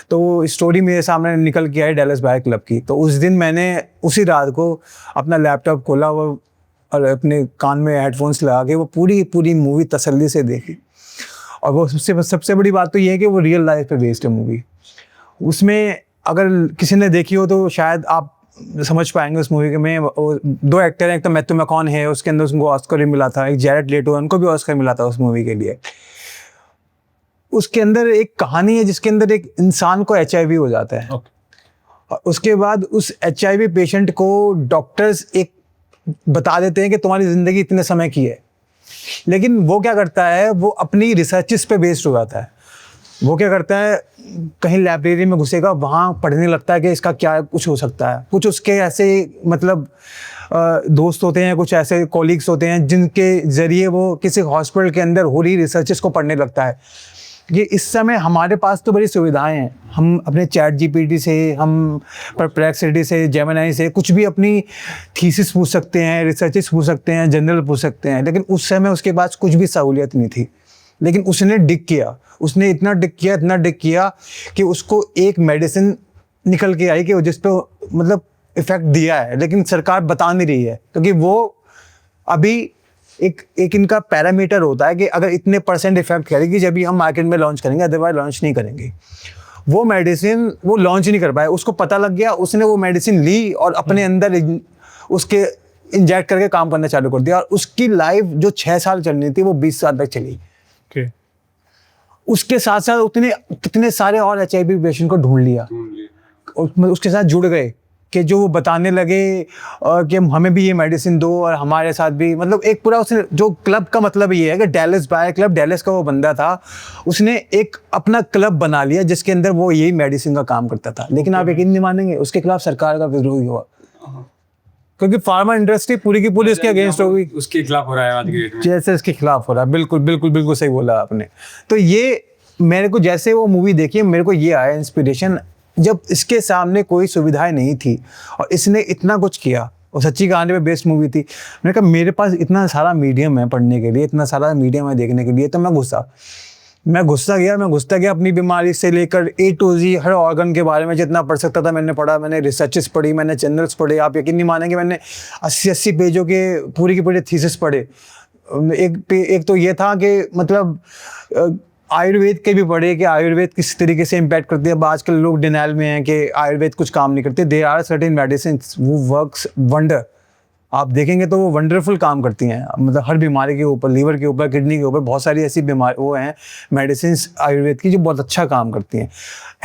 तो स्टोरी मेरे सामने निकल के आई डैलस बायर क्लब की। तो उस दिन मैंने उसी रात को अपना लैपटॉप खोला और अपने कान में हेडफोन्स लगा के वो पूरी मूवी तसल्ली से देखी। और वो सबसे बड़ी बात तो ये है कि वो रियल लाइफ पे बेस्ड है मूवी। उसमें अगर किसी ने देखी हो तो शायद आप समझ पाएंगे उस मूवी में 2 एक्टर हैं, एक तो मैथ्यू मैकॉन है, उसके अंदर उसको ऑस्कर भी मिला था, एक जैरेड लेटो, उनको भी ऑस्कर मिला था उस मूवी के लिए। उसके अंदर एक कहानी है जिसके अंदर एक इंसान को HIV हो जाता है। और उसके बाद उस HIV पेशेंट को डॉक्टर्स एक बता देते हैं कि तुम्हारी ज़िंदगी इतने समय की है, लेकिन वो क्या करता है, वो अपनी रिसर्चेस पे बेस्ड हो जाता है। वो क्या करता है, कहीं लाइब्रेरी में घुसेगा, वहाँ पढ़ने लगता है कि इसका क्या कुछ हो सकता है। कुछ उसके ऐसे मतलब दोस्त होते हैं, कुछ ऐसे कॉलीग्स होते हैं जिनके ज़रिए वो किसी हॉस्पिटल के अंदर हो रही रिसर्चेस को पढ़ने लगता है। ये इस समय हमारे पास तो बड़ी सुविधाएं हैं, हम अपने ChatGPT से, हम परप्लेक्सिटी से, जेमिनी से कुछ भी अपनी थीसिस पूछ सकते हैं, रिसर्चेस पूछ सकते हैं, जर्नल पूछ सकते हैं। लेकिन उस समय उसके पास कुछ भी सहूलियत नहीं थी। लेकिन उसने डिग किया, उसने इतना डिग किया कि उसको एक मेडिसिन निकल के आई कि जिस पे मतलब इफेक्ट दिया है, लेकिन सरकार बता नहीं रही है, क्योंकि वो अभी एक इनका पैरामीटर होता है कि अगर इतने % इफेक्ट करेगी जब भी हम मार्केट में लॉन्च करेंगे, अदरवाइज लॉन्च नहीं करेंगे। वो मेडिसिन वो लॉन्च नहीं कर पाए, उसको पता लग गया, उसने वो मेडिसिन ली और अपने अंदर उसके इंजेक्ट करके काम करना चालू कर दिया। और उसकी लाइफ जो 6 साल चलनी थी वो 20 साल तक चली। उसके साथ साथ कितने सारे और HIV पेशेंट को ढूंढ लिया, उसके साथ जुड़ गए कि जो वो बताने लगे कि हमें भी ये मेडिसिन दो और हमारे साथ भी, मतलब एक पूरा उसने जो क्लब का मतलब ये है कि डैलस बायर क्लब, डैलस का वो बंदा था, उसने एक अपना क्लब बना लिया जिसके अंदर वो यही मेडिसिन का काम करता था। लेकिन आप यकीन नहीं मानेंगे, उसके खिलाफ सरकार का विद्रोह हुआ, क्योंकि फार्मा इंडस्ट्री पूरी की पूरी उसके अगेंस्ट हो गई, उसके खिलाफ हो रहा है आज की डेट में, जैसे इसके खिलाफ हो रहा है। बिल्कुल सही बोला आपने। तो ये मेरे को जैसे वो मूवी देखी मेरे को ये आया इंस्पिरेशन, जब इसके सामने कोई सुविधाएं नहीं थी और इसने इतना कुछ किया और सच्ची कहानी पे बेस्ड मूवी थी। मैंने कहा मेरे पास इतना सारा मीडियम है पढ़ने के लिए, इतना सारा मीडियम है देखने के लिए, तो मैं घुसता गया अपनी बीमारी से लेकर A to Z her organ के बारे में जितना पढ़ सकता था मैंने पढ़ा। मैंने रिसर्चेस पढ़ी, मैंने जर्नल्स पढ़े, आप यकीन नहीं मानेंगे मैंने 80 पेजों के पूरी के पूरे थीसिस पढ़े। एक तो ये था कि मतलब आयुर्वेद के भी पढ़े कि आयुर्वेद किस तरीके से इम्पैक्ट करती है। अब आजकल लोग डिनाइल में हैं कि आयुर्वेद कुछ काम नहीं करते। देयर आर सर्टेन मेडिसिन्स वो वर्क्स वंडर, आप देखेंगे तो वो वंडरफुल काम करती हैं, मतलब हर बीमारी के ऊपर, लीवर के ऊपर, किडनी के ऊपर, बहुत सारी ऐसी बीमारी वो हैं मेडिसिन आयुर्वेद की जो बहुत अच्छा काम करती हैं।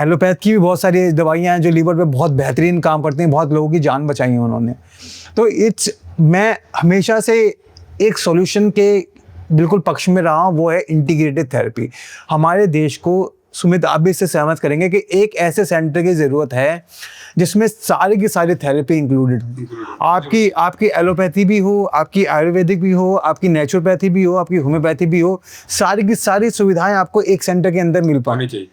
एलोपैथ की भी बहुत सारी दवाइयाँ हैं जो लीवर पे बहुत बेहतरीन काम करती हैं, बहुत लोगों की जान बचाई है उन्होंने। तो मैं हमेशा से एक सॉल्यूशन के बिल्कुल पक्ष में रहा हूँ, वो है इंटीग्रेटेड थेरेपी। हमारे देश को, सुमित आप भी इससे सहमत करेंगे कि एक ऐसे सेंटर की ज़रूरत है जिसमें सारी की सारी थेरेपी इंक्लूडेड हो। आपकी एलोपैथी भी हो, आपकी आयुर्वेदिक भी हो, आपकी नेचुरोपैथी भी हो, आपकी होम्योपैथी भी हो, सारी की सारी सुविधाएं आपको एक सेंटर के अंदर मिल पानी चाहिए।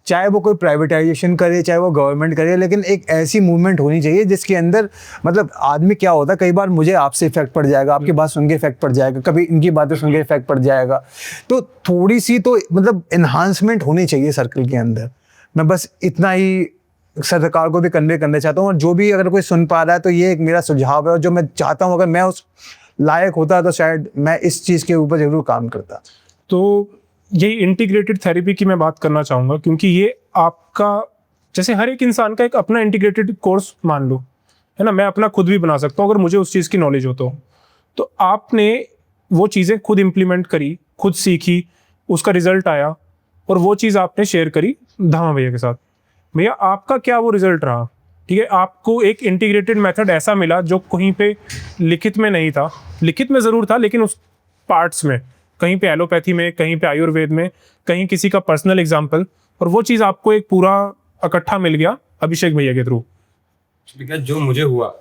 चाहे वो कोई प्राइवेटाइजेशन करे, चाहे वो गवर्नमेंट करे, लेकिन एक ऐसी मूवमेंट होनी चाहिए जिसके अंदर मतलब आदमी क्या होता है, कई बार मुझे आपसे इफेक्ट पड़ जाएगा, आपकी बात सुन के इफेक्ट पड़ जाएगा, कभी इनकी बातें सुन के इफेक्ट पड़ जाएगा, तो थोड़ी सी तो मतलब एनहांसमेंट होनी चाहिए सर्कल के अंदर। मैं बस इतना ही सरकार को भी कन्वे करना चाहता हूँ, और जो भी अगर कोई सुन पा रहा है तो ये एक मेरा सुझाव है, और जो मैं चाहता हूँ अगर मैं उस लायक होता तो शायद मैं इस चीज़ के ऊपर ज़रूर काम करता। तो ये इंटीग्रेटेड थेरेपी की मैं बात करना चाहूँगा, क्योंकि ये आपका, जैसे हर एक इंसान का एक अपना इंटीग्रेटेड कोर्स मान लो, है ना, मैं अपना खुद भी बना सकता हूँ अगर मुझे उस चीज़ की नॉलेज हो तो आपने वो चीज़ें खुद इम्प्लीमेंट करी, खुद सीखी, उसका रिजल्ट आया, और वो चीज़ आपने शेयर करी धामा भैया के साथ। भैया आपका क्या वो रिजल्ट रहा? ठीक है, आपको एक इंटीग्रेटेड मेथड ऐसा मिला जो कहीं पे लिखित में नहीं था, लिखित में ज़रूर था लेकिन उस पार्ट्स में, कहीं पे एलोपैथी में, कहीं पे आयुर्वेद में, कहीं किसी का पर्सनल एग्जाम्पल, और वो चीज़ आपको एक पूरा इकट्ठा मिल गया अभिषेक भैया के थ्रू। जो मुझे हुआ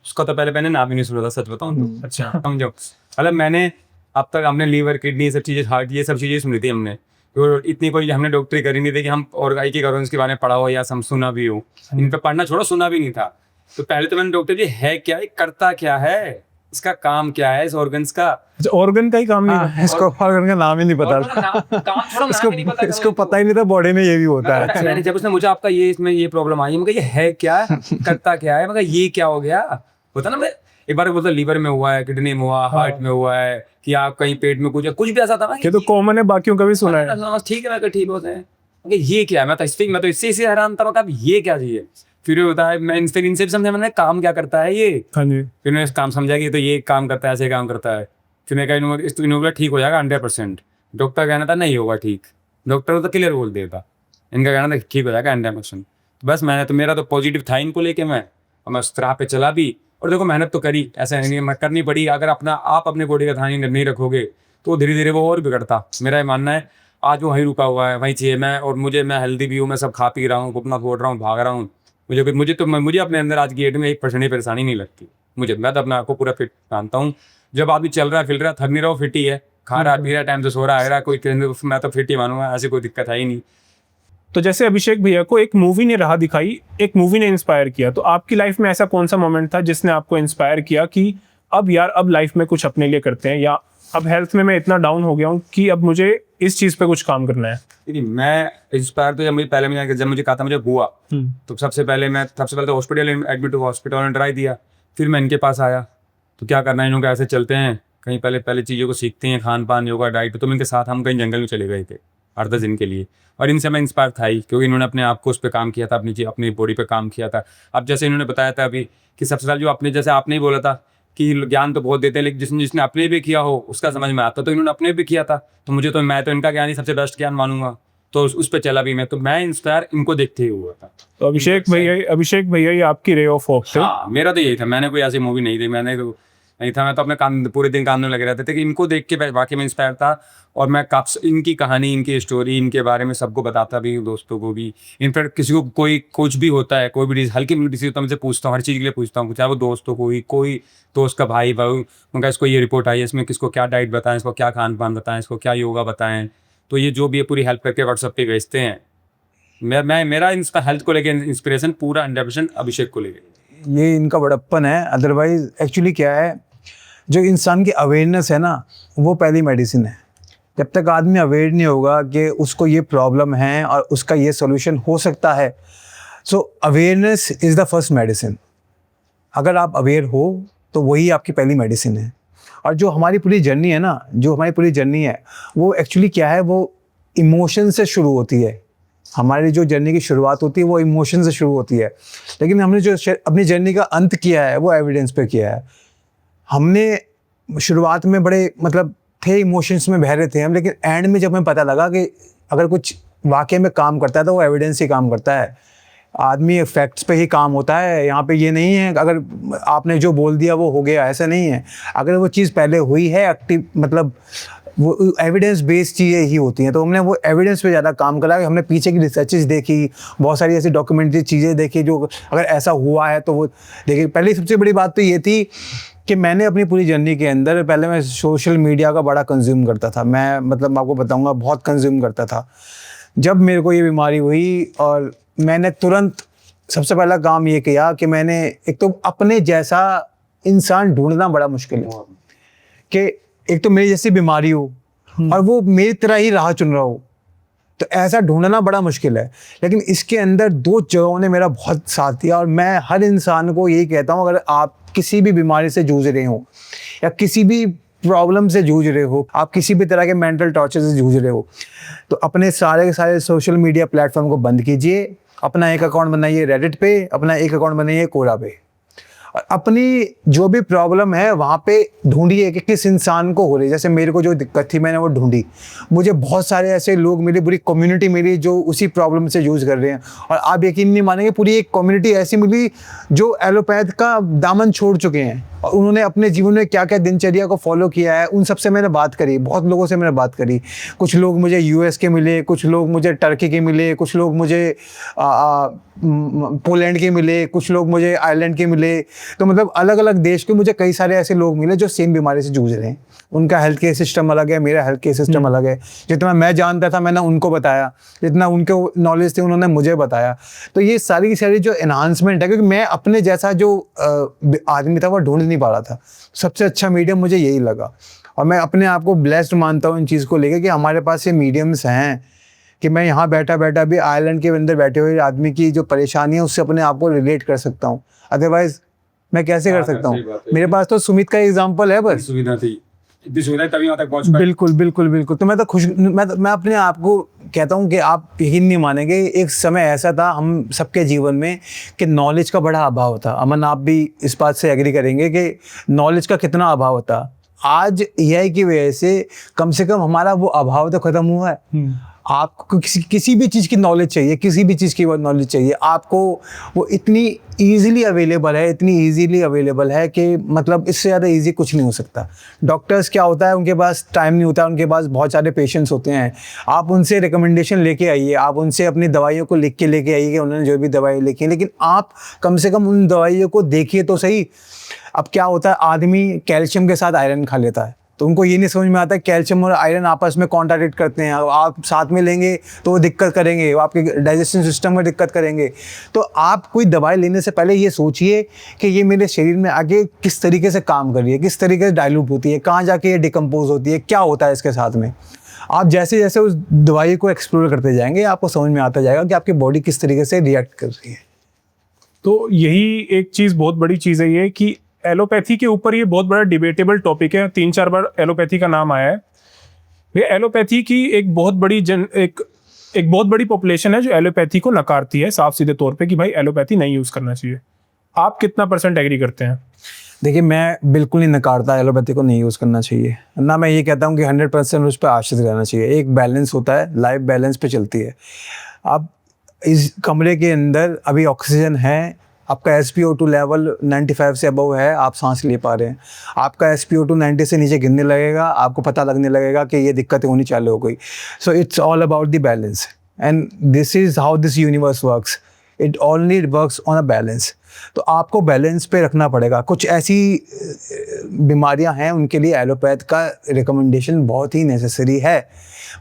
उसका तो पहले मैंने नाम ही नहीं सुना था, सच बताऊं तो। अच्छा। समझो, मतलब मैंने अब तक हमने लीवर, किडनी, ये सब चीज़ें, हार्ट, ये सब चीज़ें सुनी थी हमने, तो इतनी कोई हमने डॉक्टरी करी नहीं थी कि हम ऑर्गेनिक ऑर्गन्स के बारे में पढ़ा हो या हम सुना भी हो। इन पे पढ़ना छोड़ो, सुना भी नहीं था। तो पहले तो मैंने डॉक्टर जी है क्या, ये करता क्या है, इसका काम क्या है इस ऑर्गन्स का। ऑर्गन का ही काम नहीं था। इसको ऑर्गन का नाम ही नहीं पता था, इसको पता ही नहीं था बॉडी में ये भी होता है। मैंने जब उसने मुझे आपका ये, इसमें ये प्रॉब्लम आई, मैं ये है क्या, करता क्या है, मैं ये क्या हो गया होता ना। मैं एक बार बोलता लीवर में हुआ है, किडनी में हुआ, हार्ट में हुआ है, कि आप कहीं पेट में कुछ भी ऐसा था ना, ये तो कॉमन है, बाकियों का भी सुना है। ठीक है, मैं ठीक होते हैं, ये क्या है, मैं तो इससे हैरान था, मैं ये क्या चाहिए। फिर होता है, मैं इनसे भी समझा मैंने काम क्या करता है ये। हाँ जी। फिर मैंने काम समझा कि तो ये काम करता है, ऐसे काम करता है। फिर मैं कहा इनोवेला ठीक हो जाएगा 100%। डॉक्टर कहना था नहीं होगा ठीक, डॉक्टर तो क्लियर बोल देता, इनका कहना था ठीक हो जाएगा 100%। बस मैंने तो, मेरा तो पॉजिटिव था इनको लेके, मैं उस राह पे चला भी, और देखो मेहनत तो करी, ऐसा नहीं मैं करनी पड़ी। अगर आप अपने बॉडी का ध्यान नहीं रखोगे तो धीरे धीरे वो और बिगड़ता। मेरा ये मानना है, आज वो वहीं रुका हुआ है, वहीं चाहिए मैं, और मैं हेल्दी भी हूँ, मैं सब खा पी रहा हूँ, घुटना फोड़ रहा हूँ, भाग रहा हूँ। मुझे अपने अंदर आज की डेट में 1% परेशानी नहीं लगती। मैं तो अपने आप को पूरा फिट मानता हूँ। जब आदमी चल रहा है, फिर रहा, थक नहीं रहा, फिट ही है, खा रहा पी रहा, टाइम से सो रहा है, कोई मैं तो फिट ही मानूंगा, ऐसी कोई दिक्कत है ही नहीं। तो जैसे अभिषेक भैया को एक मूवी ने राह दिखाई, एक मूवी ने इंस्पायर किया, तो आपकी लाइफ में ऐसा कौन सा मोमेंट था जिसने आपको इंस्पायर किया कि अब यार, अब लाइफ में कुछ अपने लिए करते हैं, या अब हेल्थ में मैं इतना डाउन हो गया हूँ कि अब मुझे इस चीज पे कुछ काम करना है? मैं इंस्पायर तो जब मुझे कहा था मुझे हुआ, तो सबसे पहले तो हॉस्पिटल एडमिट हुआ, हॉस्पिटल ने ट्राई दिया, फिर मैं इनके पास आया। तो क्या करना है, इन लोग ऐसे चलते हैं कहीं, पहले चीज़ों को सीखते हैं, खान पान, योगा, डाइट। तो इनके साथ हम कहीं जंगल में चले गए थे 8-10 दिन के लिए, और इनसे मैं इंस्पायर था ही, क्योंकि इन्होंने अपने आप को उस पर काम किया था, अपनी बॉडी पे काम किया था। अब जैसे इन्होंने बताया था अभी कि सबसे पहले जो अपने, जैसे आपने ही बोला था कि ज्ञान तो बहुत देते हैं, लेकिन जिसने अपने भी किया हो उसका समझ में आता, तो इन्होंने अपने भी किया था। तो मैं तो इनका ज्ञान ही सबसे बेस्ट ज्ञान मानूंगा, तो उस पर चला भी मैं। तो मैं इंस्पायर इनको देखते ही हुआ था। तो अभिषेक भैया ये आपकी रे ऑफ होप थे। हाँ, मेरा तो यही था, मैंने कोई ऐसी मूवी नहीं देखी, मैंने तो नहीं था, मैं तो अपने काम पूरे दिन काम में लगे रहते थे, कि इनको देख के वाकई में इंस्पायर था। और मैं इनकी कहानी, इनकी स्टोरी, इनके बारे में सबको बताता भी हूँ, दोस्तों को भी। इनफैक्ट किसी को कोई कुछ भी होता है, कोई भी हल्की डिसीज होता है, मुझसे पूछता हूँ, हर चीज़ के लिए पूछता हूँ, चाहे वो दोस्तों को ही, कोई दोस्त का भाई बहू, उनका इसको ये रिपोर्ट आई है, इसमें किसको क्या डाइट बताएं, इसको क्या खान पान बताएं, इसको क्या योगा बताएं। तो ये जो भी है पूरी हेल्प करके व्हाट्सएप पे भेजते हैं। मेरा हेल्थ को लेकर इंस्पिरेशन पूरा 100% अभिषेक को लेकर। ये इनका बड़प्पन है। अदरवाइज एक्चुअली क्या है, जो इंसान की अवेयरनेस है ना, वो पहली मेडिसिन है। जब तक आदमी अवेयर नहीं होगा कि उसको ये प्रॉब्लम है और उसका ये सॉल्यूशन हो सकता है, so awareness is the first medicine. अगर आप अवेयर हो तो वही आपकी पहली मेडिसिन है। और जो हमारी पूरी जर्नी है ना, वो एक्चुअली क्या है, वो इमोशन से शुरू होती है। हमारी जो जर्नी की शुरुआत होती है वो इमोशन से शुरू होती है, लेकिन हमने जो अपनी जर्नी का अंत किया है वो एविडेंस पे किया है। हमने शुरुआत में बड़े थे, इमोशंस में बह रहे थे हम, लेकिन एंड में जब हमें पता लगा कि अगर कुछ वाकई में काम करता है तो वो एविडेंस ही काम करता है। आदमी फैक्ट्स पे ही काम होता है। यहाँ पे ये नहीं है अगर आपने जो बोल दिया वो हो गया, ऐसा नहीं है। अगर वो चीज़ पहले हुई है, एक्टिव वो एविडेंस बेस्ड चीज़ें ही होती हैं। तो हमने वो एविडेंस पे ज़्यादा काम करा। हमने पीछे की रिसर्चेस देखी, बहुत सारी ऐसी डॉक्यूमेंट्री चीज़ें देखी जो अगर ऐसा हुआ है तो वो देखिए। पहली सबसे बड़ी बात तो ये थी कि मैंने अपनी पूरी जर्नी के अंदर, पहले मैं सोशल मीडिया का बड़ा कंज्यूम करता था। मैं आपको बताऊंगा, बहुत कंज्यूम करता था। जब मेरे को ये बीमारी हुई और मैंने तुरंत सबसे पहला काम ये किया कि मैंने, एक तो अपने जैसा इंसान ढूंढना बड़ा मुश्किल है, कि एक तो मेरी जैसी बीमारी हो और वो मेरी तरह ही राह चुन रहा हो। तो ऐसा ढूंढना बड़ा मुश्किल है, लेकिन इसके अंदर 2 जगहों ने मेरा बहुत साथ दिया। और मैं हर इंसान को यही कहता हूँ, अगर आप किसी भी बीमारी से जूझ रहे हो या किसी भी प्रॉब्लम से जूझ रहे हो, आप किसी भी तरह के मेंटल टॉर्चर से जूझ रहे हो, तो अपने सारे के सारे सोशल मीडिया प्लेटफॉर्म को बंद कीजिए, अपना एक अकाउंट बनाइए रेडिट पे, अपना एक अकाउंट बनाइए कोरा पे, और अपनी जो भी प्रॉब्लम है वहाँ पे ढूंढिए कि किस इंसान को हो रही है। जैसे मेरे को जो दिक्कत थी मैंने वो ढूंढी, मुझे बहुत सारे ऐसे लोग मिले, पूरी कम्युनिटी मिली जो उसी प्रॉब्लम से यूज़ कर रहे हैं। और आप यकीन नहीं मानेंगे, पूरी एक कम्युनिटी ऐसी मिली जो एलोपैथ का दामन छोड़ चुके हैं और उन्होंने अपने जीवन में क्या क्या दिनचर्या को फॉलो किया है, उन सबसे मैंने बात करी, बहुत लोगों से मैंने बात करी। कुछ लोग मुझे यूएस के मिले, कुछ लोग मुझे टर्की के मिले, कुछ लोग मुझे पोलैंड के मिले, कुछ लोग मुझे आयरलैंड के मिले। तो मतलब अलग अलग देश के मुझे कई सारे ऐसे लोग मिले जो सेम बीमारी से जूझ रहे हैं। उनका हेल्थ केयर सिस्टम अलग है, मेरा हेल्थ केयर सिस्टम अलग है। जितना मैं जानता था मैंने उनको बताया, जितना उनके नॉलेज थी उन्होंने मुझे बताया। तो ये सारी की सारी जो एनहांसमेंट है, क्योंकि मैं अपने जैसा जो आदमी था वो ढूंढ नहीं पा रहा था, सबसे अच्छा मीडियम मुझे यही लगा। और मैं अपने आप को ब्लेस्ड मानता हूँ इन चीज़ को लेकर कि हमारे पास ये मीडियम्स हैं कि मैं यहाँ बैठा बैठा भी आयरलैंड के अंदर बैठे हुए आदमी की जो परेशानी है उससे अपने आप को रिलेट कर सकता हूँ। अदरवाइज मैं कैसे कर सकता हूँ? मेरे पास तो सुमित का एग्जांपल है बस। सुविधा थी, इतनी सुविधा तभी यहाँ तक पहुँच पाए। बिल्कुल बिल्कुल बिल्कुल। तो मैं तो खुश, मैं अपने आप को कहता हूँ कि आप यकीन नहीं मानेंगे, एक समय ऐसा था हम सबके जीवन में कि नॉलेज का बड़ा अभाव था। अमन आप भी इस बात से एग्री करेंगे कि नॉलेज का कितना अभाव था। आज एआई की वजह से कम हमारा वो अभाव तो खत्म हुआ है। आपको किसी भी चीज़ की नॉलेज चाहिए, किसी भी चीज़ की नॉलेज चाहिए आपको, वो इतनी ईजीली अवेलेबल है कि मतलब इससे ज़्यादा ईजी कुछ नहीं हो सकता। डॉक्टर्स क्या होता है, उनके पास टाइम नहीं होता, उनके पास बहुत सारे पेशेंट्स होते हैं। आप उनसे रिकमेंडेशन लेके आइए, आप उनसे अपनी दवाइयों को लिख के लेके आइए कि उन्होंने जो भी दवाई लिखी है, लेकिन आप कम से कम उन दवाइयों को देखिए तो सही। अब क्या होता है, आदमी कैल्शियम के साथ आयरन खा लेता है, तो उनको ये नहीं समझ में आता कैल्शियम और आयरन आपस में कॉन्ट्राडिक्ट करते हैं। आप साथ में लेंगे तो वो दिक्कत करेंगे, वो आपके डाइजेशन सिस्टम में दिक्कत करेंगे। तो आप कोई दवाई लेने से पहले ये सोचिए कि ये मेरे शरीर में आगे किस तरीके से काम कर रही है, किस तरीके से डाइल्यूट होती है, कहाँ जाके ये डिकम्पोज होती है, क्या होता है इसके साथ में। आप जैसे जैसे उस दवाई को एक्सप्लोर करते जाएंगे आपको समझ में आता जाएगा कि आपकी बॉडी किस तरीके से रिएक्ट कर रही है। तो यही एक चीज़, बहुत बड़ी चीज़ है ये कि एलोपैथी के ऊपर ये बहुत बड़ा डिबेटेबल टॉपिक है। 3-4 बार एलोपैथी का नाम आया है। ये एलोपैथी की एक बहुत बड़ी पॉपुलेशन है जो एलोपैथी को नकारती है साफ सीधे तौर पे कि भाई एलोपैथी नहीं यूज़ करना चाहिए। आप कितना % एग्री करते हैं? देखिए, मैं बिल्कुल नहीं नकारता एलोपैथी को नहीं यूज़ करना चाहिए ना। मैं ये कहता हूँ कि 100% उस पर आश्रित रहना चाहिए। एक बैलेंस होता है, लाइफ बैलेंस पे चलती है। अब इस कमरे के अंदर अभी ऑक्सीजन है, आपका SpO2 लेवल 95 से अबव है, आप सांस ले पा रहे हैं। आपका SpO2 90 से नीचे गिरने लगेगा, आपको पता लगने लगेगा कि ये दिक्कतें होनी चालू हो गई। So it's all about the balance and this is how this universe works. It only works on a balance. तो आपको बैलेंस पे रखना पड़ेगा। कुछ ऐसी बीमारियां हैं उनके लिए एलोपैथ का रिकमेंडेशन बहुत ही नेसेसरी है,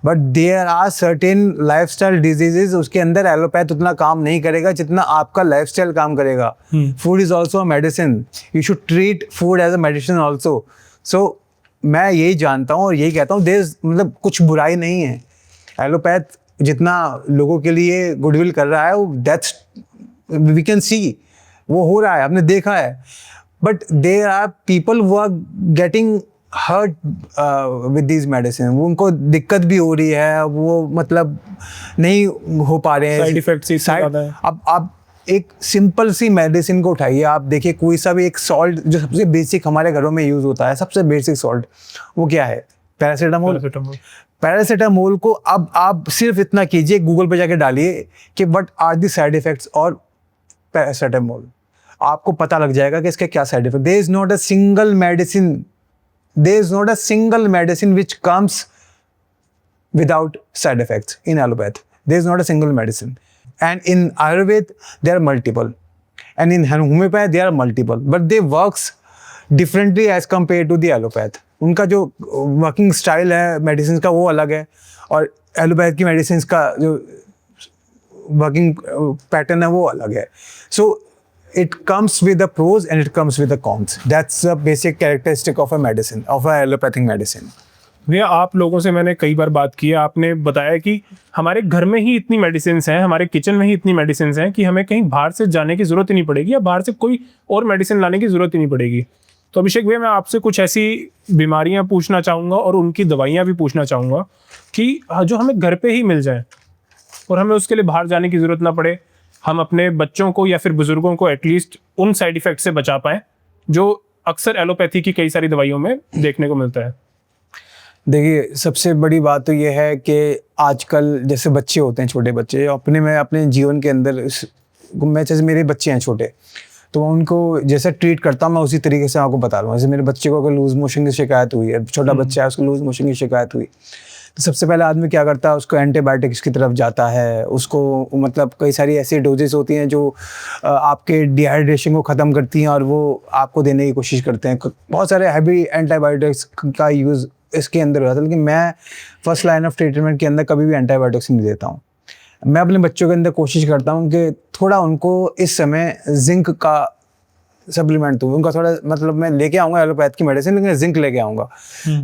but there are certain lifestyle diseases, उसके अंदर एलोपैथ उतना काम नहीं करेगा जितना आपका लाइफस्टाइल काम करेगा। Food is also a medicine, you should treat food as a medicine also. So मैं यही जानता हूँ और यही कहता हूँ, देयर मतलब कुछ बुराई नहीं है। एलोपैथ जितना लोगों के लिए गुडविल कर रहा है, वो दैट्स वी कैन सी, वो हो रहा है, हमने देखा है। But there are people who are getting hurt with these medicine, वो उनको दिक्कत भी हो रही है, वो मतलब नहीं हो पा रहे हैं, साइड इफेक्ट्स इससे ज़्यादा है। अब आप एक सिंपल सी मेडिसिन को उठाइए, आप देखिए कोई सा भी एक सॉल्ट जो सबसे बेसिक हमारे घरों में यूज़ होता है, सबसे बेसिक सॉल्ट वो क्या है? पैरासीटामोल को अब आप सिर्फ इतना कीजिए, गूगल पे जाके डालिए कि what are the side effects और पैरासीटामोल, आपको पता लग जाएगा कि इसके क्या side effect. There is not a single medicine which comes without side effects in allopath. There is not a single medicine, and in Ayurveda there are multiple, and in homeopath there are multiple, but they works differently as compare to the allopath. उनका जो working style है medicine का वो अलग है, और allopath की medicine का जो वर्किंग पैटर्न है वो अलग है। सो it comes with the pros and it comes with the cons. That's the basic characteristic of a medicine, of a allopathic medicine. भैया आप लोगों से मैंने कई बार बात की है, आपने बताया कि हमारे घर में ही इतनी मेडिसिन हैं, हमारे किचन में ही इतनी मेडिसिन हैं कि हमें कहीं बाहर से जाने की ज़रूरत ही नहीं पड़ेगी या बाहर से कोई और मेडिसिन लाने की ज़रूरत ही नहीं पड़ेगी। तो अभिषेक भैया मैं आपसे कुछ ऐसी बीमारियां पूछना चाहूँगा और उनकी दवाइयाँ भी पूछना चाहूँगा कि जो हमें घर पे ही मिल जाए और हमें उसके लिए बाहर जाने की ज़रूरत ना पड़े, हम अपने बच्चों को या फिर बुजुर्गों को एटलीस्ट उन साइड इफ़ेक्ट से बचा पाएँ जो अक्सर एलोपैथी की कई सारी दवाइयों में देखने को मिलता है। देखिए, सबसे बड़ी बात तो ये है कि आजकल जैसे बच्चे होते हैं, छोटे बच्चे, मैं अपने जीवन के अंदर मैं जैसे मेरे बच्चे हैं छोटे, तो मैं उनको जैसे ट्रीट करता हूँ मैं उसी तरीके से आपको बता रहा हूँ। जैसे मेरे बच्चे को अगर लूज मोशन की शिकायत हुई है, छोटा बच्चा है उसको लूज मोशन की शिकायत हुई, तो सबसे पहले आदमी क्या करता है, उसको एंटीबायोटिक्स की तरफ जाता है। उसको मतलब कई सारी ऐसी डोजेस होती हैं जो आपके डिहाइड्रेशन को ख़त्म करती हैं और वो आपको देने की कोशिश करते हैं। बहुत सारे हैवी एंटीबायोटिक्स का यूज़ इसके अंदर हो जाता है, लेकिन मैं फर्स्ट लाइन ऑफ ट्रीटमेंट के अंदर कभी भी एंटीबायोटिक्स नहीं देता हूँ। मैं अपने बच्चों के अंदर कोशिश करता हूँ कि थोड़ा उनको इस समय जिंक का सप्लीमेंट दूँ। उनका थोड़ा मतलब मैं लेके आऊँगा एलोपैथ की मेडिसिन, लेकिन जिंक लेके आऊँगा।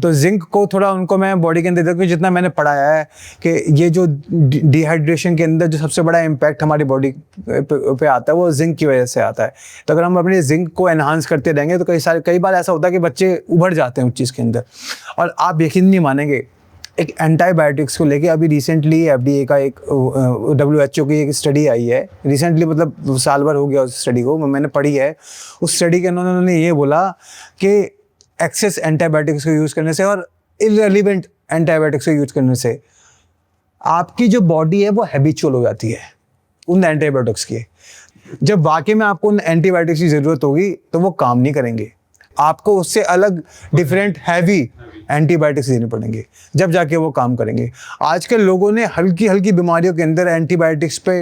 तो जिंक को थोड़ा उनको मैं बॉडी के अंदर देखूँ, जितना मैंने पढ़ाया है कि ये जो डिहाइड्रेशन के अंदर जो सबसे बड़ा इम्पैक्ट हमारी बॉडी पे आता है वो जिंक की वजह से आता है। तो अगर हम अपने जिंक को एनहांस करते रहेंगे तो कई बार ऐसा होता है कि बच्चे उभर जाते हैं उस चीज़ के अंदर। और आप यकीन नहीं मानेंगे, एक एंटीबायोटिक्स को लेके अभी रिसेंटली FDA का एक WHO की एक स्टडी आई है। रिसेंटली मतलब साल भर हो गया उस स्टडी को, मैंने पढ़ी है। उस स्टडी के अंदर उन्होंने ये बोला कि एक्सेस एंटीबायोटिक्स को यूज़ करने से और इररिलेवेंट एंटीबायोटिक्स को यूज़ करने से आपकी जो बॉडी है वो हैबिचुअल हो जाती है उन एंटीबायोटिक्स की। जब वाकई में आपको उन एंटीबायोटिक्स की ज़रूरत होगी तो वो काम नहीं करेंगे, आपको उससे अलग डिफरेंट हैवी एंटीबायोटिक्स देने पड़ेंगे, जब जाके वो काम करेंगे। आजकल लोगों ने हल्की हल्की बीमारियों के अंदर एंटीबायोटिक्स पे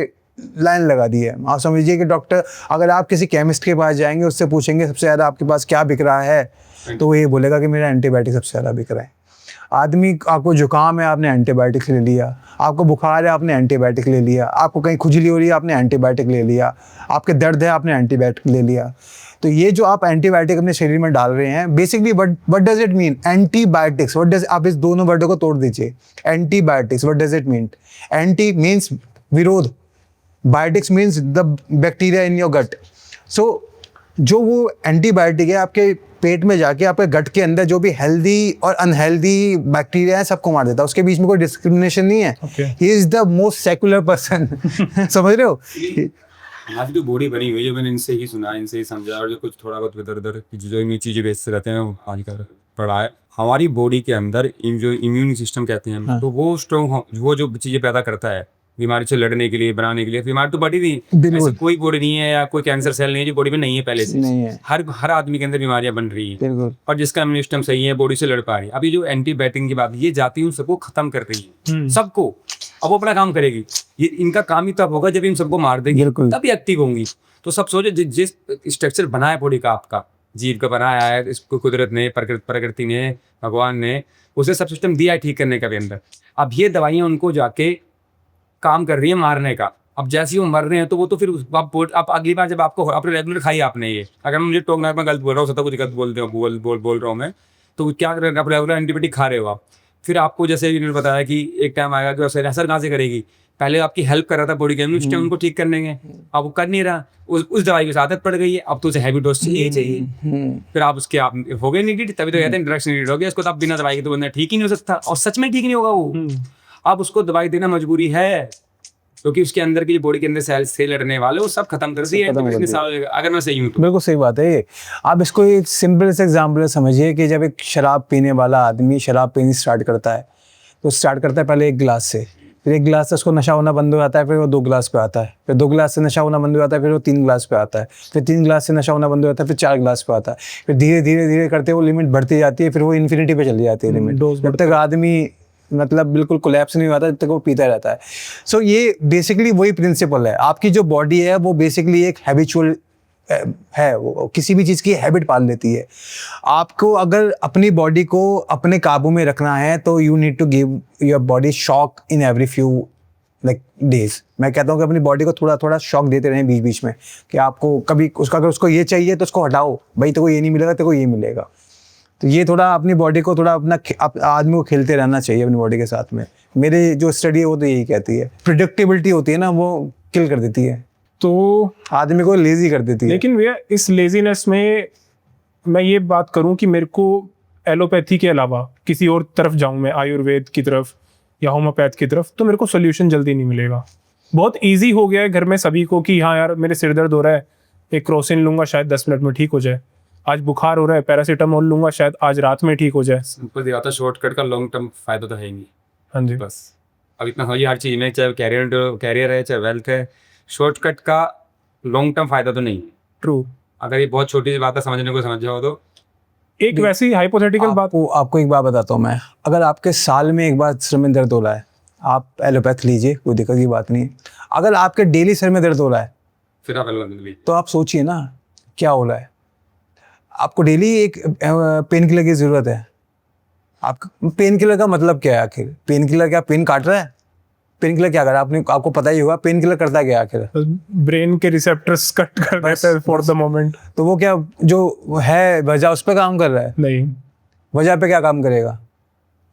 लाइन लगा दी है। आप समझिए कि डॉक्टर, अगर आप किसी केमिस्ट के पास जाएंगे, उससे पूछेंगे सबसे ज़्यादा आपके पास क्या बिक रहा है, तो वो ये बोलेगा कि मेरा एंटीबायोटिक सबसे ज़्यादा बिक रहा है। आदमी, आपको जुकाम है आपने एंटीबायोटिक ले लिया, आपको बुखार है आपने एंटीबायोटिक ले लिया, आपको कहीं खुजली हो रही है आपने एंटीबायोटिक ले लिया, आपके दर्द है आपने एंटीबायोटिक ले लिया। तो ये जो आप एंटीबायोटिक अपने शरीर में डाल रहे हैं, basically what does it mean antibiotics? What does, आप इस दोनों वर्डों को तोड़ दीजिए। Antibiotics, what does it mean? Anti means विरोध, biotics means the bacteria in your gut. So जो वो एंटीबायोटिक है आपके पेट में जाके आपके गट के अंदर जो भी हेल्दी और अनहेल्दी बैक्टीरिया है सबको मार देता है। उसके बीच में कोई डिस्क्रिमिनेशन नहीं है। He is the most secular person. समझ रहे हो? हमारी जो बॉडी बनी हुई है, मैंने इनसे ही सुना, इनसे ही समझा, और जो कुछ थोड़ा बहुत इधर उधर की जो इन्हीं चीज़ें बेचते रहते हैं वो आजकल पढ़ा है। हमारी बॉडी के अंदर जो इम्यून सिस्टम कहते हैं तो वो स्ट्रॉन्ग, वो जो चीज़ें पैदा करता है बीमारी से लड़ने के लिए, बनाने के लिए। बीमारी तो बड़ी नहीं, ऐसी कोई बॉडी नहीं है या कोई कैंसर सेल नहीं है जो बॉडी में नहीं है पहले से। नहीं है। हर आदमी के अंदर बीमारियां बन रही है बिल्कुल। और जिसका इम्यून सिस्टम सही है, बॉडी से लड़ पा रही है। अभी जो एंटीबायोटिक की बात, ये जाती उन सबको खत्म कर रही है, सबको। अब वो अपना काम करेगी, ये इनका काम ही तब होगा जब इन सबको मार देगी, तभी एक्टिव होंगी। तो सब सोचे जिस स्ट्रक्चर बनाया बॉडी का, आपका जीव का बनाया है, इसको कुदरत ने, प्रकृति ने, भगवान ने उसे सब सिस्टम दिया है ठीक करने का भी अंदर। अब ये दवाइयाँ उनको जाके काम कर रही है मारने का। अब जैसे ही वो मर रहे हैं तो वो तो फिर आप अगली बार जब आपको आपने रेगुलर खाई आपने ये, अगर मुझे टोकना में गलत बोल रहा हूँ, सकता कुछ गलत बोल रहा हूँ मैं, तो क्या कर रहे हैं, आप रेगुलर एंटीबायोटिक खा रहे हो आप, फिर आपको जैसे इन्होंने बताया कि एक टाइम आएगा कि असर कहाँ से करेगी। पहले आपकी हेल्प कर रहा था बॉडी के इम्यून सिस्टम उनको ठीक करने के, अब वो कर नहीं रहा, उस दवाई की आदत पड़ गई है, अब तो उसे हैवी डोज चाहिए। फिर आप उसके आप हो गए नीड, तभी तो कहते हैं ड्रग्स नीड हो गया इसको, तो आप बिना दवाई के तो बंदा ठीक ही नहीं हो सकता, और सच में ठीक नहीं होगा वो। अब उसको दवाई देना मजबूरी है, क्योंकि उसके अंदर की बॉडी के अंदर सेल से लड़ने वाले वो सब खत्म कर दिए। अगर मैं सही हूँ तो बिल्कुल सही बात है ये। आप इसको एक सिंपल से एग्जाम्पल समझिए कि जब एक शराब पीने वाला आदमी शराब पीनी स्टार्ट करता है, तो स्टार्ट करता है पहले एक गिलास से, फिर एक गिलास से उसको नशा होना बंद हो जाता है, फिर वो 2 गिलास पे आता है, फिर 2 गिलास से नशा होना बंद हो जाता है, फिर वो 3 गिलास पे आता है, फिर 3 गिलास से नशा होना बंद हो जाता है, फिर 4 गिलास पे आता है, फिर धीरे धीरे धीरे करते वो लिमिट बढ़ती जाती है, फिर वो इन्फिनिटी पे चली जाती है लिमिट, जब तक आदमी मतलब बिल्कुल कोलैप्स नहीं होता, जब तक वो पीता रहता है। सो ये बेसिकली वही प्रिंसिपल है। आपकी जो बॉडी है वो बेसिकली एक हैबिचुअल है, वो किसी भी चीज़ की हैबिट पाल लेती है। आपको अगर अपनी बॉडी को अपने काबू में रखना है तो you need to give your body shock in every few like days. मैं कहता हूँ कि अपनी बॉडी को थोड़ा थोड़ा शॉक देते रहें बीच बीच में, कि आपको कभी उसका अगर उसको ये चाहिए तो उसको हटाओ, भाई तेरे को ये नहीं मिलेगा, तेरे को ये मिलेगा। तो ये थोड़ा अपनी बॉडी को थोड़ा आदमी को खेलते रहना चाहिए अपनी बॉडी के साथ में। मेरे जो स्टडी है वो तो यही कहती है, प्रिडिक्टेबिलिटी होती है ना, वो किल कर देती है, तो आदमी को लेजी कर देती है। लेकिन भैया इस लेजीनेस में मैं ये बात करूं कि मेरे को एलोपैथी के अलावा किसी और तरफ जाऊं, मैं आयुर्वेद की तरफ या होम्योपैथ की तरफ, तो मेरे को सोल्यूशन जल्दी नहीं मिलेगा। बहुत इजी हो गया है घर में सभी को कि हाँ यार मेरे सिर दर्द हो रहा है, एक क्रोसिन लूंगा शायद 10 मिनट में ठीक हो जाए, आज बुखार हो रहा है पैरासीटामोल लूंगा शायद आज रात में ठीक हो जाए। सिंपल दिया था, शॉर्टकट का लॉन्ग टर्म फायदा तो है ही नहीं। हाँ जी, बस अब इतना हो हर चीज में, चाहे कैरियर है, चाहे वेल्थ है, शॉर्टकट का लॉन्ग टर्म फायदा तो नहीं है। ट्रू। अगर ये बहुत छोटी सी बात है, समझने को समझ जाओ तो। एक वैसी हाइपोथेटिकल बात, आपको एक बात बताता हूँ मैं, अगर आपके साल में एक बार सिर में दर्द हो रहा है, आप एलोपैथ लीजिए, कोई दिक्कत की बात नहीं है। अगर आपके डेली सिर में दर्द हो रहा है, फिर आप एलोपैथ लीजिए। तो आप सोचिए ना क्या हो रहा है। आपको डेली एक पेन किलर की जरूरत है। आपका पेन किलर का मतलब क्या है आखिर? पेन किलर क्या पेन काट रहा है? पेन किलर क्या कर रहा है? आपको पता ही होगा पेन किलर करता क्या आखिर? ब्रेन के रिसेप्टर्स कट कर देता है फॉर द मोमेंट। तो वो क्या जो है वजह उस पर काम कर रहा है? नहीं, वजह पे क्या काम करेगा?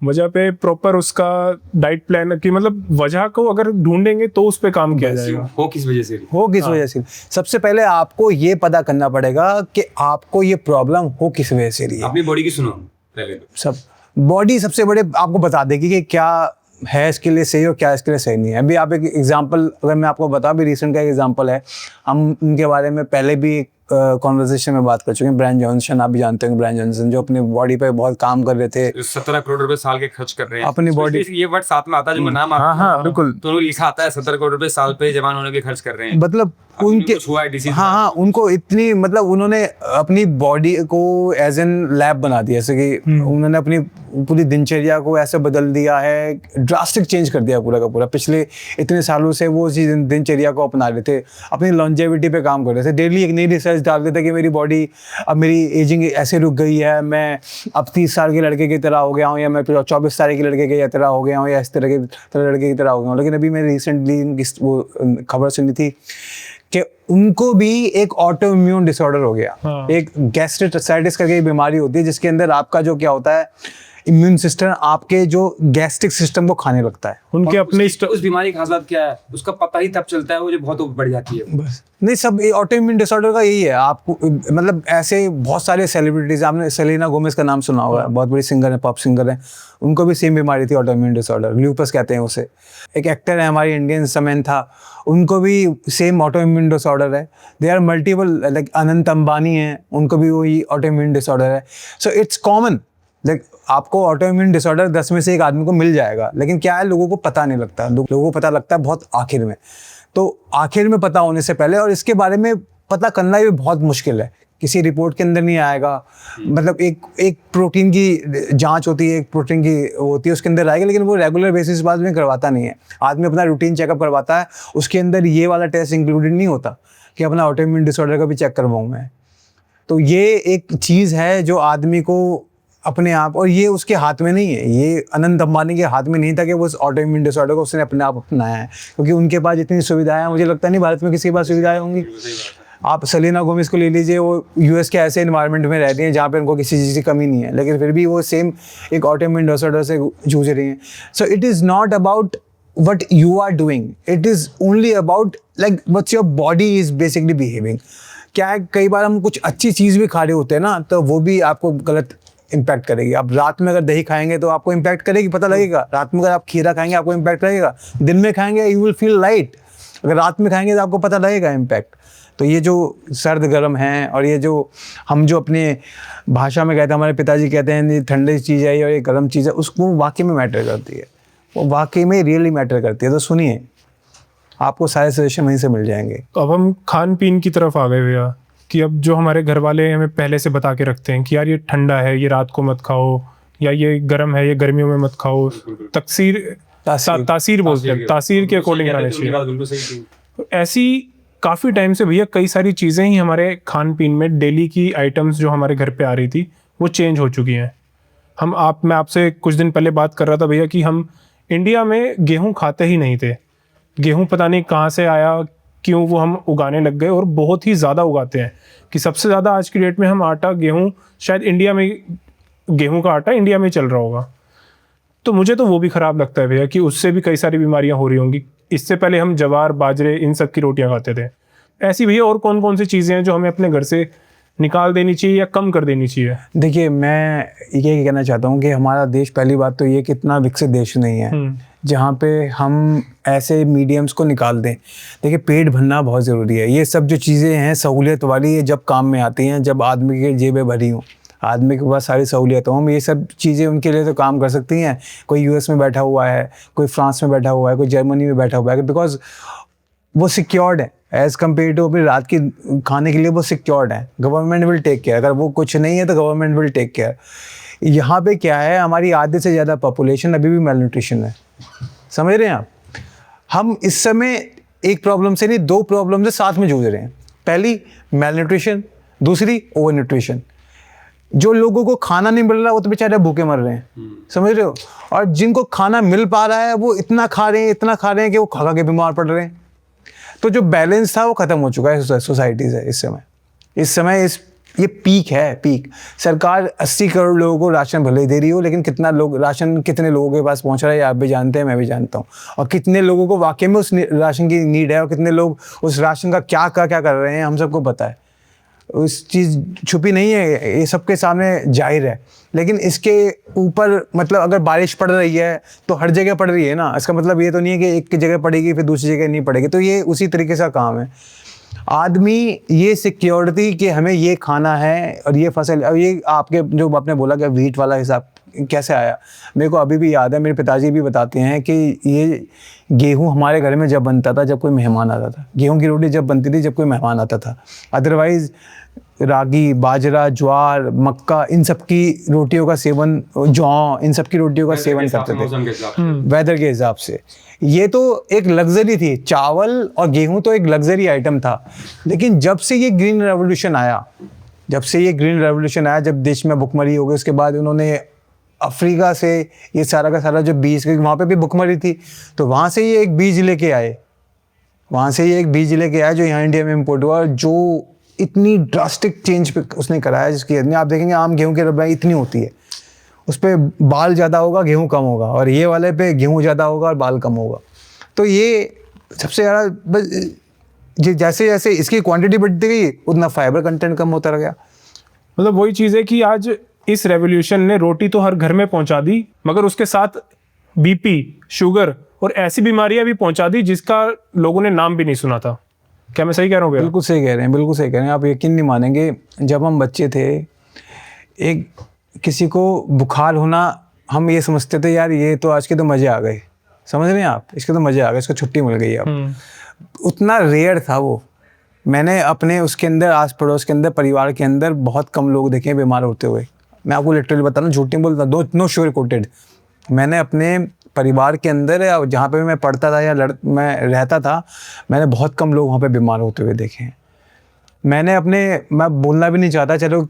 वजह पे प्रॉपर उसका डाइट प्लान की, मतलब वजह को अगर ढूंढेंगे तो उस पे काम किया जाएगा। हो किस वजह से? हो किस वजह से? सबसे पहले आपको ये पता करना पड़ेगा कि आपको ये प्रॉब्लम हो किस वजह से रही है। अपनी बॉडी की सुनो पहले तो। सब बॉडी सबसे बड़े आपको बता देगी कि क्या है इसके लिए सही और क्या इसके लिए सही नहीं है। अभी आप एक एग्जांपल अगर मैं आपको बताऊं, भी रिसेंट का एक एग्जांपल है, हम उनके बारे में पहले भी कॉन्वर्सेशन में बात कर चुके हैं। ब्रायन जॉनसन, आप भी जानते होंगे ब्रायन जॉनसन, जो अपनी बॉडी पे बहुत काम कर रहे थे। 17 करोड़ रुपए साल के खर्च कर रहे हैं अपनी body- ये वर्ड साथ में आता है जो नाम हाँ हाँ बिल्कुल, तो लिखा आता है 17 करोड़ रुपए साल पे जवान होने के खर्च कर रहे हैं। मतलब उनके हुआ है डिसीज। हाँ हाँ, उनको इतनी मतलब उन्होंने अपनी बॉडी को एज एन लैब बना दिया, जैसे कि उन्होंने अपनी पूरी दिनचर्या को ऐसे बदल दिया है, ड्रास्टिक चेंज कर दिया पूरा का पूरा। पिछले इतने सालों से वो उसी दिनचर्या को अपना रहे थे, अपनी लॉन्जेविटी पे काम कर रहे थे। डेली एक नई रिसर्च डालते थे कि मेरी बॉडी, अब मेरी एजिंग ऐसे रुक गई है, मैं अब 30 साल के लड़के की तरह हो गया हूँ, या मैं 24 साल के लड़के की तरह हो गया हूँ, या इस तरह के लड़के की तरह हो गया हूँ। लेकिन अभी मैंने रिसेंटली वो खबर सुनी थी कि उनको भी एक ऑटो इम्यून डिसऑर्डर हो गया। हाँ। एक गैस्ट्रिटिसाइटिस करके एक बीमारी होती है जिसके अंदर आपका जो क्या होता है, इम्यून सिस्टम आपके जो गैस्ट्रिक सिस्टम को खाने लगता है। उनके अपने उस बीमारी की खासियत क्या है उसका पता ही तब चलता है वो जो बहुत बढ़ जाती है। बस नहीं, सब ऑटो इम्यून डिसऑर्डर का यही है। आपको मतलब ऐसे बहुत सारे सेलिब्रिटीज, आपने सेलेना गोमेज का नाम सुना होगा, बहुत बड़ी सिंगर है, पॉप सिंगर है, उनको भी सेम बीमारी थी, ऑटो इम्यून डिसऑर्डर, ल्यूपस कहते हैं उसे। एक एक्टर है हमारी इंडियन, समंथा, उनको भी सेम ऑटो इम्यून डिसऑर्डर है। They are multiple, like Anant Ambani हैं, उनको भी वही ऑटो इम्यून डिसऑर्डर है। सो इट्स कॉमन, लाइक आपको ऑटो इम्यून डिसऑर्डर 10 में से एक आदमी को मिल जाएगा। लेकिन क्या है, लोगों को पता नहीं लगता, लोगों को पता लगता है बहुत आखिर में। तो आखिर में पता होने से पहले, और इसके बारे में पता करना भी बहुत मुश्किल है, किसी रिपोर्ट के अंदर नहीं आएगा। मतलब एक प्रोटीन की जांच होती है, एक प्रोटीन की होती है, उसके अंदर आएगा, लेकिन वो रेगुलर बेसिस बाद में करवाता नहीं है। आदमी अपना रूटीन चेकअप करवाता है, उसके अंदर ये वाला टेस्ट इंक्लूडेड नहीं होता कि अपना ऑटो इम्यून डिसऑर्डर का भी चेक करवाऊँ मैं। तो ये एक चीज़ है जो आदमी को अपने आप, और ये उसके हाथ में नहीं है, ये अनंत अंबानी के हाथ में नहीं था कि वो उस ऑटो इम्यून डिसऑर्डर को उसने अपने आप अपनाया है, क्योंकि उनके पास इतनी सुविधाएं हैं। मुझे लगता नहीं भारत में किसी के पास सुविधाएं होंगी। आप सेलेना गोमेज को ले लीजिए, वो यूएस के ऐसे इन्वायरमेंट में रहती हैं जहाँ पे उनको किसी चीज़ की कमी नहीं है, लेकिन फिर भी वो सेम एक ऑटो इम्यून डिसऑर्डर से जूझ रही हैं। So it is not about what you are doing, it is only about like what your body is basically behaving। क्या है, कई बार हम कुछ अच्छी चीज़ भी खा रहे होते हैं ना, तो वो भी आपको गलत इम्पैक्ट करेगी। आप रात में अगर दही खाएंगे तो आपको इम्पैक्ट करेगी, पता लगेगा। रात में अगर आप खीरा खाएंगे आपको इम्पैक्ट लगेगा। दिन में खाएंगे यू विल फील लाइट, अगर रात में खाएंगे तो आपको पता लगेगा इम्पैक्ट। तो ये जो सर्द गर्म है, और ये जो हम जो अपने भाषा में कहते हैं, हमारे पिताजी कहते हैं ये ठंडी चीज़ है और ये गर्म चीज़ है, उसको वाकई में मैटर करती है, वो वाकई में रियली मैटर करती है। तो सुनिए, आपको सारे सजेशन वहीं से मिल जाएंगे। तो अब हम खान पीन की तरफ आ गए भैया, कि अब जो हमारे घर वाले हमें पहले से बता के रखते हैं कि यार ये ठंडा है, ये रात को मत खाओ, या ये गर्म है, ये गर्मियों में मत खाओ, तासीर बोलते हैं, तासीर के अकॉर्डिंग खाने चाहिए। ऐसी काफ़ी टाइम से भैया कई सारी चीज़ें ही हमारे खान पीन में, डेली की आइटम्स जो हमारे घर पे आ रही थी वो चेंज हो चुकी हैं। मैं आपसे कुछ दिन पहले बात कर रहा था भैया कि हम इंडिया में गेहूं खाते ही नहीं थे। गेहूं पता नहीं कहाँ से आया, क्यों वो हम उगाने लग गए, और बहुत ही ज़्यादा उगाते हैं कि सबसे ज़्यादा आज की डेट में हम आटा गेहूं शायद इंडिया में गेहूं का आटा इंडिया में चल रहा होगा, तो मुझे तो वो भी ख़राब लगता है भैया कि उससे भी कई सारी बीमारियां हो रही होंगी। इससे पहले हम जवार बाजरे इन सब की रोटियां खाते थे। ऐसी भैया और कौन कौन सी चीज़ें हैं जो हमें अपने घर से निकाल देनी चाहिए या कम कर देनी चाहिए? देखिए, मैं ये कहना चाहता हूँ कि हमारा देश, पहली बात तो ये कितना विकसित देश नहीं है जहाँ पे हम ऐसे मीडियम्स को निकाल दें। देखिए, पेट भरना बहुत ज़रूरी है। ये सब जो चीज़ें हैं सहूलियत वाली, ये जब काम में आती हैं, जब आदमी की जेबें भरी हों, आदमी के पास सारी सहूलियत हों, ये सब चीज़ें उनके लिए तो काम कर सकती हैं। कोई यूएस में बैठा हुआ है, कोई फ्रांस में बैठा हुआ है, कोई जर्मनी में बैठा हुआ है, बिकॉज वो सिक्योर्ड है एज़ कम्पेयर टू अपनी रात की खाने के लिए। वो सिक्योर्ड है, गवर्नमेंट विल टेक केयर। अगर वो कुछ नहीं है तो गवर्नमेंट विल टेक केयर। यहाँ पे क्या है, हमारी आधे से ज़्यादा पॉपुलेशन अभी भी मेल न्यूट्रिशन है। समझ रहे हैं आप? हम इस समय एक प्रॉब्लम से नहीं, दो प्रॉब्लम से साथ में जूझ रहे हैं। पहली मेल न्यूट्रिशन, दूसरी ओवर न्यूट्रिशन। जो लोगों को खाना नहीं मिल रहा वो तो बेचारे भूखे मर रहे हैं, समझ रहे हो? और जिनको खाना मिल पा रहा है वो इतना खा रहे हैं कि वो खा के बीमार पड़ रहे हैं। तो जो बैलेंस था वो ख़त्म हो चुका है सोसाइटी से इस समय ये पीक है, पीक। सरकार 80 करोड़ लोगों को राशन भले ही दे रही हो, लेकिन कितने लोगों के पास पहुंच रहा है आप भी जानते हैं, मैं भी जानता हूं। और कितने लोगों को वाकई में उस राशन की नीड है और कितने लोग उस राशन का क्या कर रहे हैं, हम सबको पता है। उस चीज़ छुपी नहीं है, ये सबके सामने जाहिर है। लेकिन इसके ऊपर मतलब अगर बारिश पड़ रही है तो हर जगह पड़ रही है ना, इसका मतलब ये तो नहीं है कि एक जगह पड़ेगी फिर दूसरी जगह नहीं पड़ेगी। तो ये उसी तरीके से काम है। आदमी ये सिक्योरिटी कि हमें ये खाना है और ये फसल, और ये आपके जो आपने बोला कि वीट वाला हिसाब कैसे आया, मेरे को अभी भी याद है। मेरे पिताजी भी बताते हैं कि ये गेहूं हमारे घर में जब बनता था जब कोई मेहमान आता था, गेहूं की रोटी जब बनती थी जब कोई मेहमान आता था। अदरवाइज़ रागी, बाजरा, ज्वार, मक्का, इन सब की रोटियों का सेवन, जौ, इन सब की रोटियों का सेवन करते थे वेदर के हिसाब से। ये तो एक लग्जरी थी, चावल और गेहूं तो एक लग्जरी आइटम था। लेकिन जब से ये ग्रीन रेवोल्यूशन आया, जब देश में भुखमरी हो गई, उसके बाद उन्होंने अफ्रीका से ये सारा का सारा जो बीज, क्योंकि वहाँ पे भी भुखमरी थी, तो वहाँ से ये एक बीज लेके आए जो यहाँ इंडिया में इम्पोर्ट हुआ, जो इतनी ड्रास्टिक चेंज पे उसने कराया जिसकी आप देखेंगे आम गेहूं की रबाई इतनी होती है, उस पर बाल ज़्यादा होगा गेहूं कम होगा, और ये वाले पे गेहूं ज़्यादा होगा और बाल कम होगा। तो ये सबसे ज़्यादा बस जैसे जैसे इसकी क्वांटिटी बढ़ती गई उतना फाइबर कंटेंट कम होता रह गया। मतलब वही चीज़ है कि आज इस रेवोल्यूशन ने रोटी तो हर घर में पहुंचा दी, मगर उसके साथ बीपी, शुगर और ऐसी बीमारियां भी पहुंचा दी जिसका लोगों ने नाम भी नहीं सुना था। क्या मैं सही कह रहा हूँ भैया? बिल्कुल सही कह रहे हैं। आप यकीन नहीं मानेंगे, जब हम बच्चे थे, एक किसी को बुखार होना, हम ये समझते थे यार ये तो आज के तो मज़े आ गए, समझ रहे हैं आप, इसके तो मज़े आ गए, इसको छुट्टी मिल गई अब। उतना रेयर था वो। मैंने अपने उसके अंदर आस पड़ोस के अंदर परिवार के अंदर बहुत कम लोग देखे बीमार होते हुए। मैं आपको लिटरली बता रहा हूँ, झूठ नहीं बोलता, नो शुगर कोटेड। मैंने अपने परिवार के अंदर या जहाँ पे मैं पढ़ता था या मैं रहता था, मैंने बहुत कम लोग वहाँ पे बीमार होते हुए देखे हैं। मैं बोलना भी नहीं चाहता, चलो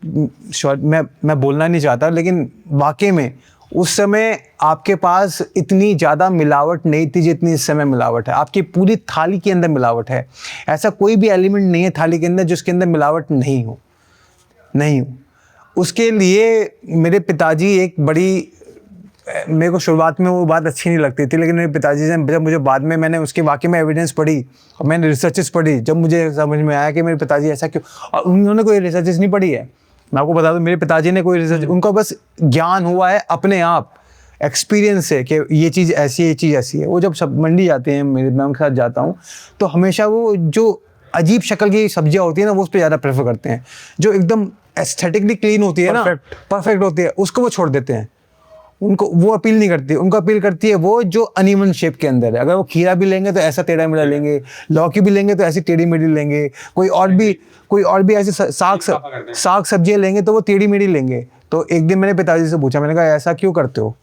मैं बोलना नहीं चाहता, लेकिन वाकई में उस समय आपके पास इतनी ज़्यादा मिलावट नहीं थी जितनी इस समय मिलावट है। आपकी पूरी थाली के अंदर मिलावट है। ऐसा कोई भी एलिमेंट नहीं है थाली के अंदर जिसके अंदर मिलावट नहीं हो। उसके लिए मेरे पिताजी एक बड़ी, मेरे को शुरुआत में वो बात अच्छी नहीं लगती थी, लेकिन मेरे पिताजी से जब मुझे बाद में मैंने उसके वाकई में एविडेंस पढ़ी और मैंने रिसर्चेस पढ़ी, जब मुझे समझ में आया कि मेरे पिताजी ऐसा क्यों, और उन्होंने कोई रिसर्चेस नहीं पढ़ी है, मैं आपको बता दूं, मेरे पिताजी ने कोई रिसर्च, उनको बस ज्ञान हुआ है अपने आप एक्सपीरियंस से कि ये चीज़ ऐसी है, ये चीज़ ऐसी है। वो जब सब मंडी जाते हैं, मैं उनके साथ जाता हूँ, तो हमेशा वो जो अजीब शक्ल की सब्जियाँ होती है ना, वो उस पर ज़्यादा प्रेफर करते हैं। जो एकदम एस्थेटिकली क्लीन होती है ना, परफेक्ट होती है, उसको वो छोड़ देते हैं। उनको वो अपील नहीं करती, उनको अपील करती है वो जो अनइवन शेप के अंदर है। अगर वो खीरा भी लेंगे तो ऐसा टेढ़ा मेढ़ा लेंगे, लौकी भी लेंगे तो ऐसी टेढ़ी मेढ़ी लेंगे, कोई और भी ऐसे साग सब्जियाँ लेंगे तो वो टेढ़ी मेढ़ी लेंगे। तो एक दिन मैंने पिताजी से पूछा, मैंने कहा ऐसा क्यों करते हो,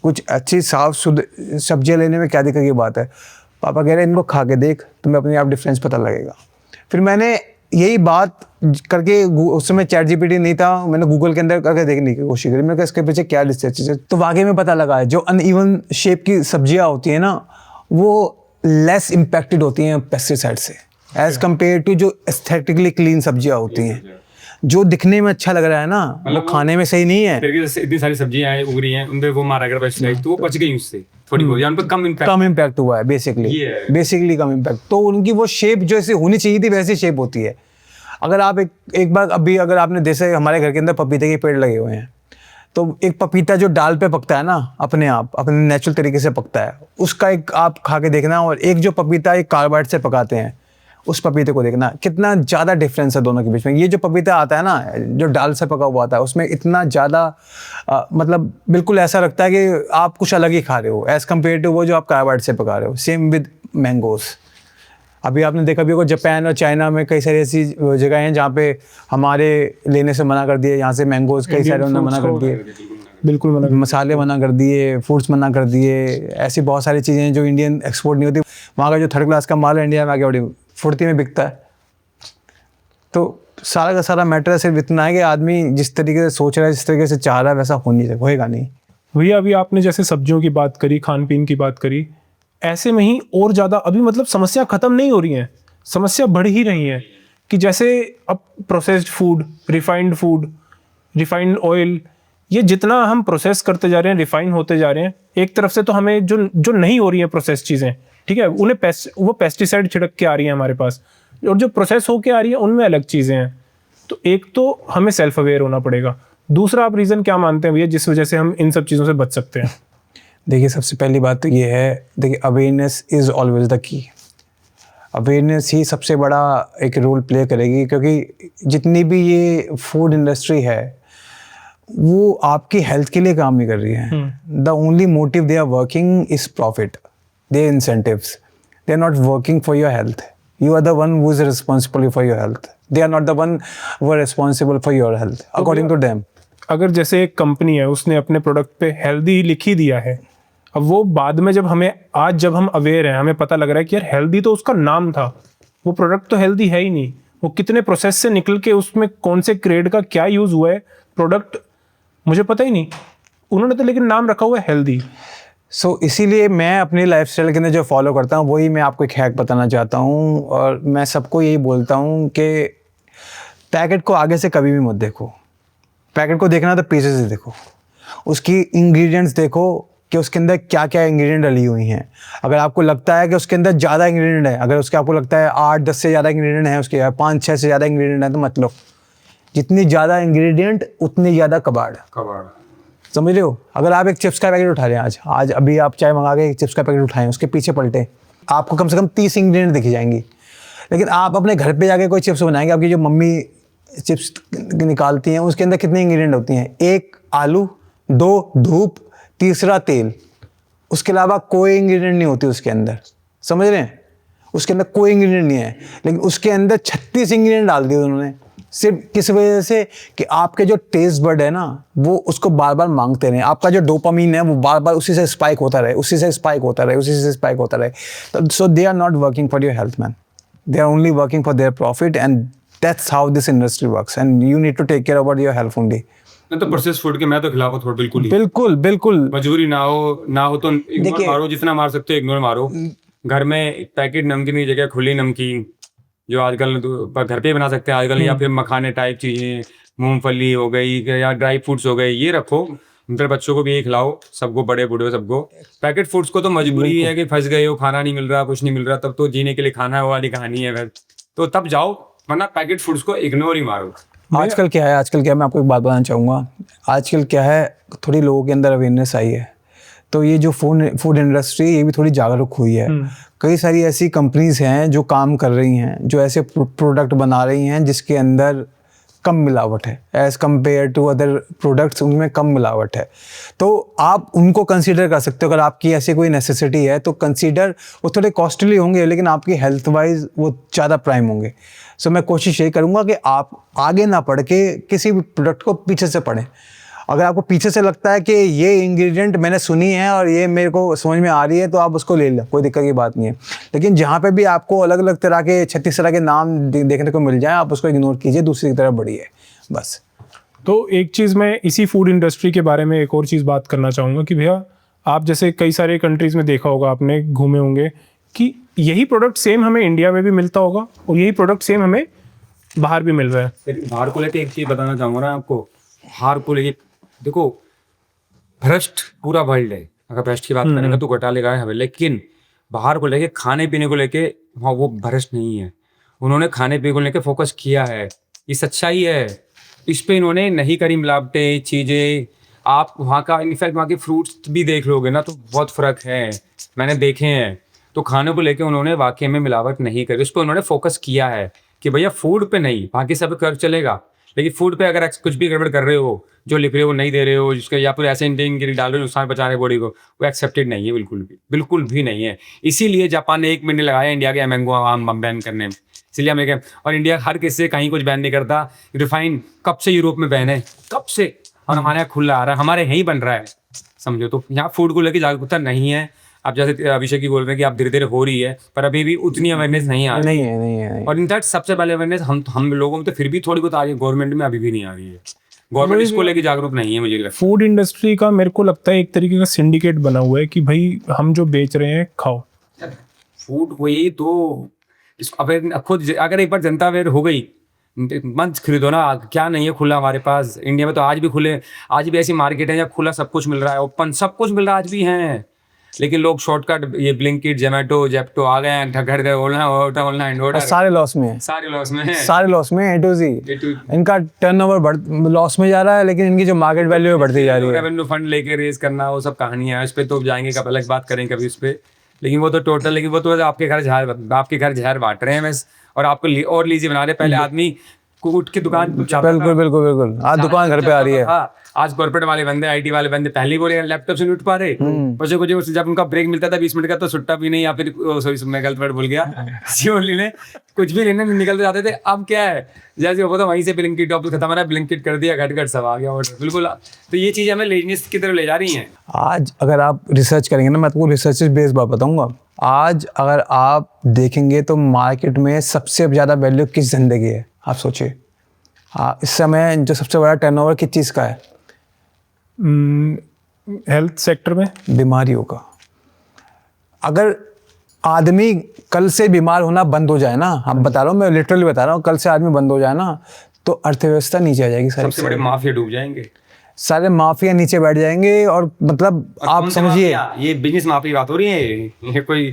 कुछ अच्छी साफ शुद्ध सब्जियाँ लेने में क्या दिक्कत की बात है? पापा कह रहे हैं इनको खा के देख, तुम्हें अपने आप डिफरेंस पता लगेगा। फिर मैंने यही बात करके, उस समय चैट जीपीटी नहीं था, मैंने गूगल के अंदर करके देखने की कोशिश करी, मैंने कहा इसके पीछे क्या रिसर्च है। तो वाकई में पता लगा है जो अनइवन शेप की सब्जियां होती हैं ना, वो लेस इम्पैक्टेड होती हैं पेस्टिसाइड से एज कम्पेयर टू जो एस्थेटिकली क्लीन सब्जियां होती हैं। जो दिखने में अच्छा लग रहा है ना वो खाने में सही नहीं है। तरीके से इतनी सारी सब्जियां हैं उग रही हैं, उन पे वो मारा गया पेस्टिसाइड, तो वो बच गई उससे थोड़ी बहुत, या उन पे कम इम्पैक्ट। कम इम्पैक्ट हुआ है बेसिकली कम इम्पैक्ट। तो उनकी वो शेप जो ऐसे होनी चाहिए थी वैसी शेप होती है। अगर आप एक बार अभी अगर आपने जैसे हमारे घर के अंदर पपीते के पेड़ लगे हुए हैं, तो एक पपीता जो डाल पे पकता है ना अपने आप अपने नेचुरल तरीके से पकता है, उसका एक आप खा के देखना, और एक जो पपीता एक कार्बाइड से पकाते हैं उस पपीते को देखना, कितना ज़्यादा डिफरेंस है दोनों के बीच में। ये जो पपीता आता है ना जो डाल से पका हुआ आता है उसमें इतना ज़्यादा मतलब बिल्कुल ऐसा लगता है कि आप कुछ अलग ही खा रहे हो एज़ कम्पेयर टू वो जो आप कार्बाइड से पका रहे हो। Same with mangoes. अभी आपने देखा भी होगा जापान और चाइना में कई सारी ऐसी जगह हैं जहाँ पे हमारे लेने से मना कर दिए, यहाँ से मैंगोज़ कई सारे उन्होंने मना कर दिए, बिल्कुल मना, मसाले मना कर दिए, फ्रूट्स मना कर दिए। ऐसी बहुत सारी चीज़ें हैं जो इंडियन एक्सपोर्ट नहीं होती। वहाँ का जो थर्ड क्लास का माल है इंडिया में आके बड़ी फुर्ती में बिकता है। तो सारा का सारा मैटर सिर्फ इतना है कि आदमी जिस तरीके से सोच रहा है, जिस तरीके से चाह रहा है, वैसा होएगा नहीं। भैया अभी आपने जैसे सब्जियों की बात करी, खान पीन की बात करी, ऐसे में ही और ज़्यादा अभी मतलब समस्या ख़त्म नहीं हो रही है, समस्या बढ़ ही रही है। कि जैसे अब प्रोसेस्ड फूड, रिफाइंड ऑयल, ये जितना हम प्रोसेस करते जा रहे हैं, रिफाइन होते जा रहे हैं, एक तरफ से तो हमें जो नहीं हो रही हैं प्रोसेस चीज़ें, ठीक है, उन्हें वो पेस्टिसाइड छिड़क के आ रही हैं हमारे पास, और जो प्रोसेस होके आ रही है उनमें अलग चीज़ें हैं। तो एक तो हमें सेल्फ अवेयर होना पड़ेगा। दूसरा आप रीज़न क्या मानते हैं भैया जिस वजह से हम इन सब चीज़ों से बच सकते हैं? देखिए सबसे पहली बात तो ये है, देखिए awareness is always the key. Awareness ही सबसे बड़ा एक रोल प्ले करेगी, क्योंकि जितनी भी ये फूड इंडस्ट्री है वो आपकी हेल्थ के लिए काम नहीं कर रही है। The only motive they are working is profit, they incentives, they are not working for your health. You are the one who is responsible for your health, they are not the one who are responsible for your health according to them. अगर जैसे एक company है उसने अपने product पे healthy लिख ही दिया है, अब वो बाद में जब हम अवेयर हैं, हमें पता लग रहा है कि यार हेल्दी तो उसका नाम था, वो प्रोडक्ट तो हेल्दी है ही नहीं, वो कितने प्रोसेस से निकल के उसमें कौन से ग्रेड का क्या यूज़ हुआ है प्रोडक्ट मुझे पता ही नहीं, उन्होंने तो लेकिन नाम रखा हुआ है हेल्दी। सो इसीलिए मैं अपनी लाइफस्टाइल के अंदर जो फॉलो करता हूँ वही मैं आपको एक हैक बताना चाहता हूँ, और मैं सबको यही बोलता हूँ कि पैकेट को आगे से कभी भी मत देखो। पैकेट को देखना तो पीछे से देखो, उसकी इंग्रेडिएंट्स देखो कि उसके अंदर क्या क्या इंग्रेडिएंट डली हुई हैं। अगर आपको लगता है कि उसके अंदर ज़्यादा इंग्रेडिएंट है, अगर उसके आपको लगता है 8-10 से ज़्यादा इंग्रेडिएंट है, उसके 5-6 से ज़्यादा इंग्रेडिएंट है, तो मत लो। जितनी ज़्यादा इंग्रेडिएंट उतनी ज़्यादा कबाड़, समझ रहे हो। अगर आप एक चिप्स का पैकेट उठा रहे हैं, आज अभी आप चाय मंगा के एक चिप्स का पैकेट उठाएं, उसके पीछे पलटे, आपको कम से कम 30 इंग्रेडिएंट दिखी जाएंगी। लेकिन आप अपने घर पे जाके कोई चिप्स बनाएंगे, आपकी जो मम्मी चिप्स निकालती हैं उसके अंदर कितने इंग्रेडिएंट होती हैं? 1 आलू, 2 धूप, तीसरा तेल, उसके अलावा कोई इंग्रेडिएंट नहीं होती उसके अंदर, समझ रहे हैं। उसके अंदर कोई इंग्रेडिएंट नहीं है, लेकिन उसके अंदर 36 इंग्रेडिएंट डाल दिए उन्होंने, सिर्फ किस वजह से कि आपके जो टेस्ट बर्ड है ना वो उसको बार बार मांगते रहे, आपका जो डोपामीन है वो बार बार उसी से स्पाइक होता रहे, उसी से स्पाइक होता रहे, उसी से स्पाइक होता रहे। So they are not working for your health man, they are only working for their profit, and that's how this industry works, and you need to take care about your health only. मैं तो process food के मैं तो खिलाफ हूँ थोड़ा, बिल्कुल ही। बिल्कुल मजबूरी ना हो तो इग्नोर मारो, जितना मार सकते हो इग्नोर मारो। घर में पैकेट नमकीन की जगह खुली नमकीन जो आजकल घर पे बना सकते हैं आजकल, या फिर मखाने टाइप चीजें, मूंगफली हो गई या ड्राई फ्रूट्स हो गए, ये रखो। फिर बच्चों को भी ये खिलाओ, सबको, बड़े बूढ़े सबको। पैकेट फूड्स को तो मजबूरी है कि फंस गए हो, खाना नहीं मिल रहा, कुछ नहीं मिल रहा, तब तो जीने के लिए खाना है वाली कहानी है फिर तो तब जाओ, वरना पैकेट फूड्स को इग्नोर ही मारो। आजकल क्या है, मैं आपको एक बात बताना चाहूँगा। आजकल क्या है, थोड़ी लोगों के अंदर अवेयरनेस आई है, तो ये जो फूड इंडस्ट्री ये भी थोड़ी जागरूक हुई है। कई सारी ऐसी कंपनीज हैं जो काम कर रही हैं, जो ऐसे प्रोडक्ट बना रही हैं जिसके अंदर कम मिलावट है as compare to other products, उनमें कम मिलावट है। तो आप उनको कंसीडर कर सकते हो, अगर आपकी ऐसी कोई नेसेसिटी है तो कंसीडर। वो थोड़े कॉस्टली होंगे लेकिन आपकी हेल्थ वाइज वो ज़्यादा प्राइम होंगे। सो मैं कोशिश ये करूँगा कि आप आगे ना पढ़ के किसी भी प्रोडक्ट को पीछे से पढ़ें। अगर आपको पीछे से लगता है कि ये इंग्रेडिएंट मैंने सुनी है और ये मेरे को समझ में आ रही है तो आप उसको ले लें, कोई दिक्कत की बात नहीं है। लेकिन जहाँ पे भी आपको अलग अलग तरह के 36 तरह के नाम देखने को मिल जाए, आप उसको इग्नोर कीजिए, दूसरी तरफ बढ़िए बस। तो एक चीज़ मैं इसी फूड इंडस्ट्री के बारे में एक और चीज़ बात करना चाहूँगा कि भैया आप जैसे कई सारे कंट्रीज़ में देखा होगा, आपने घूमे होंगे कि यही प्रोडक्ट सेम हमें इंडिया में भी मिलता होगा और यही प्रोडक्ट सेम हमें बाहर भी मिल रहा है। फिर बाहर को लेके एक चीज बताना चाहूंगा ना आपको, बाहर को लेके देखो, भ्रष्ट पूरा वर्ल्ड है, अगर भ्रष्ट की बात करेंगे तो घोटाले का है, लेकिन बाहर को लेके खाने पीने को लेके वहाँ वो भ्रष्ट नहीं है। उन्होंने खाने पीने को लेके फोकस किया है, ये सच्चाई है। इस पे इन्होंने नहीं करी मिलावटें चीजें। आप वहाँ का इनफैक्ट वहाँ के फ्रूट्स भी देख लोगे ना तो बहुत फर्क है, मैंने देखे हैं। तो खाने को लेके उन्होंने वाकई में मिलावट नहीं करी, उस पर उन्होंने फोकस किया है कि भैया फूड पे नहीं, बाकी सब कर चलेगा, लेकिन फूड पे अगर कुछ भी गड़बड़ कर रहे हो, जो लिख रहे हो नहीं दे रहे हो जिसके, या फिर ऐसे इंग्रेडिएंट डाल रहे हो नुकसान बचा रहे बॉडी को, वो एक्सेप्टेड नहीं है, बिल्कुल भी नहीं है। इसीलिए जापान ने 1 महीने लगाया इंडिया के मैंगो आम बैन करने में, इसलिए अमेरिका और इंडिया हर किसी से कहीं कुछ बैन नहीं करता। रिफाइन कब से यूरोप में बैन है, कब से, और हमारे यहाँ खुला आ रहा है, हमारे यहीं बन रहा है, समझो। तो यहाँ फूड को लेकर जागरूकता नहीं है। आप जैसे अभिषेक की बोल रहे हैं कि आप धीरे धीरे हो रही है, पर अभी भी उतनी अवेयरनेस नहीं आ रही है। नहीं है। और इनफैक्ट सबसे पहले अवेयरनेस हम लोगों में तो फिर भी थोड़ी बहुत आ रही है, गवर्नमेंट में अभी भी नहीं आ रही है। गवर्नमेंट इसको लेके जागरूक नहीं है, मुझे लगता है। फूड इंडस्ट्री का मेरे को लगता है एक तरीके का सिंडिकेट बना हुआ है कि भाई हम जो बेच रहे हैं खाओ। फूड वही तो अवेयर खुद, अगर एक बार जनता अवेयर हो गई, मत खरीदो ना, क्या नहीं है खुला हमारे पास। इंडिया में तो आज भी खुले, आज भी ऐसी मार्केट है जहाँ खुला सब कुछ मिल रहा है, ओपन सब कुछ मिल रहा है, आज भी है। लेकिन लोग शॉर्टकट, ये ब्लिंकिट, जोमेटो, जेप्टो आ गए हैं, घर गए ऑनलाइन ऑर्डर, सारे लॉस में है, सारे लॉस में है, सारे लॉस में A to Z। इनका टर्नओवर लॉस में जा रहा है, लेकिन इनकी जो मार्केट वैल्यू है बढ़ती जा रही है। रेवेन्यू फंड लेके रेज करना, वो सब कहानियां है, उस पर तो जाएंगे, कब अलग बात करेंगे कभी उस पर। लेकिन वो तो टोटल, लेकिन वो तो आपके घर जहर बांट रहे हैं बस, और आपको और लीजी बना रहे। पहले आदमी कूट की दुकान, बिल्कुल आज दुकान घर पे आ रही है। आज कॉर्पोरेट वाले बंदे, आईटी वाले बंदे पहले ही बोले लैपटॉप से नहीं उठ पा रहे, कुछ जब उनका ब्रेक मिलता था 20 मिनट का तो सुट्टा भी नहीं, या फिर सॉरी मैं गलत वर्ड बोल गया, लेने कुछ भी लेने निकल जाते थे। अब क्या है, जैसे वो तो वहीं से ब्लिंकिट टॉप खत्म हो रहा है, ब्लिंकिट कर दिया, घट सब आ गया ऑर्डर, बिल्कुल। तो ये चीजें हमें लेजनेस की तरफ ले जा रही हैं। आज अगर आप रिसर्च करेंगे ना, मैं आपको रिसर्च बेस्ड बात बताऊंगा। आज अगर आप देखेंगे तो मार्केट में सबसे ज़्यादा वैल्यू किस धंधे की है, आप सोचिए। इस समय जो सबसे बड़ा टर्नओवर किस चीज़ का है? हेल्थ सेक्टर में, बीमारियों का। अगर आदमी कल से बीमार होना बंद हो जाए ना, हम बता रहा हूँ, मैं लिटरली बता रहा हूँ, कल से आदमी बंद हो जाए ना तो अर्थव्यवस्था नीचे आ जाएगी। सबसे बड़े माफिया डूब जाएंगे, सारे माफिया नीचे बैठ जाएंगे। और मतलब आप समझिए, ये बिजनेस माफिया बात हो रही है, ये कोई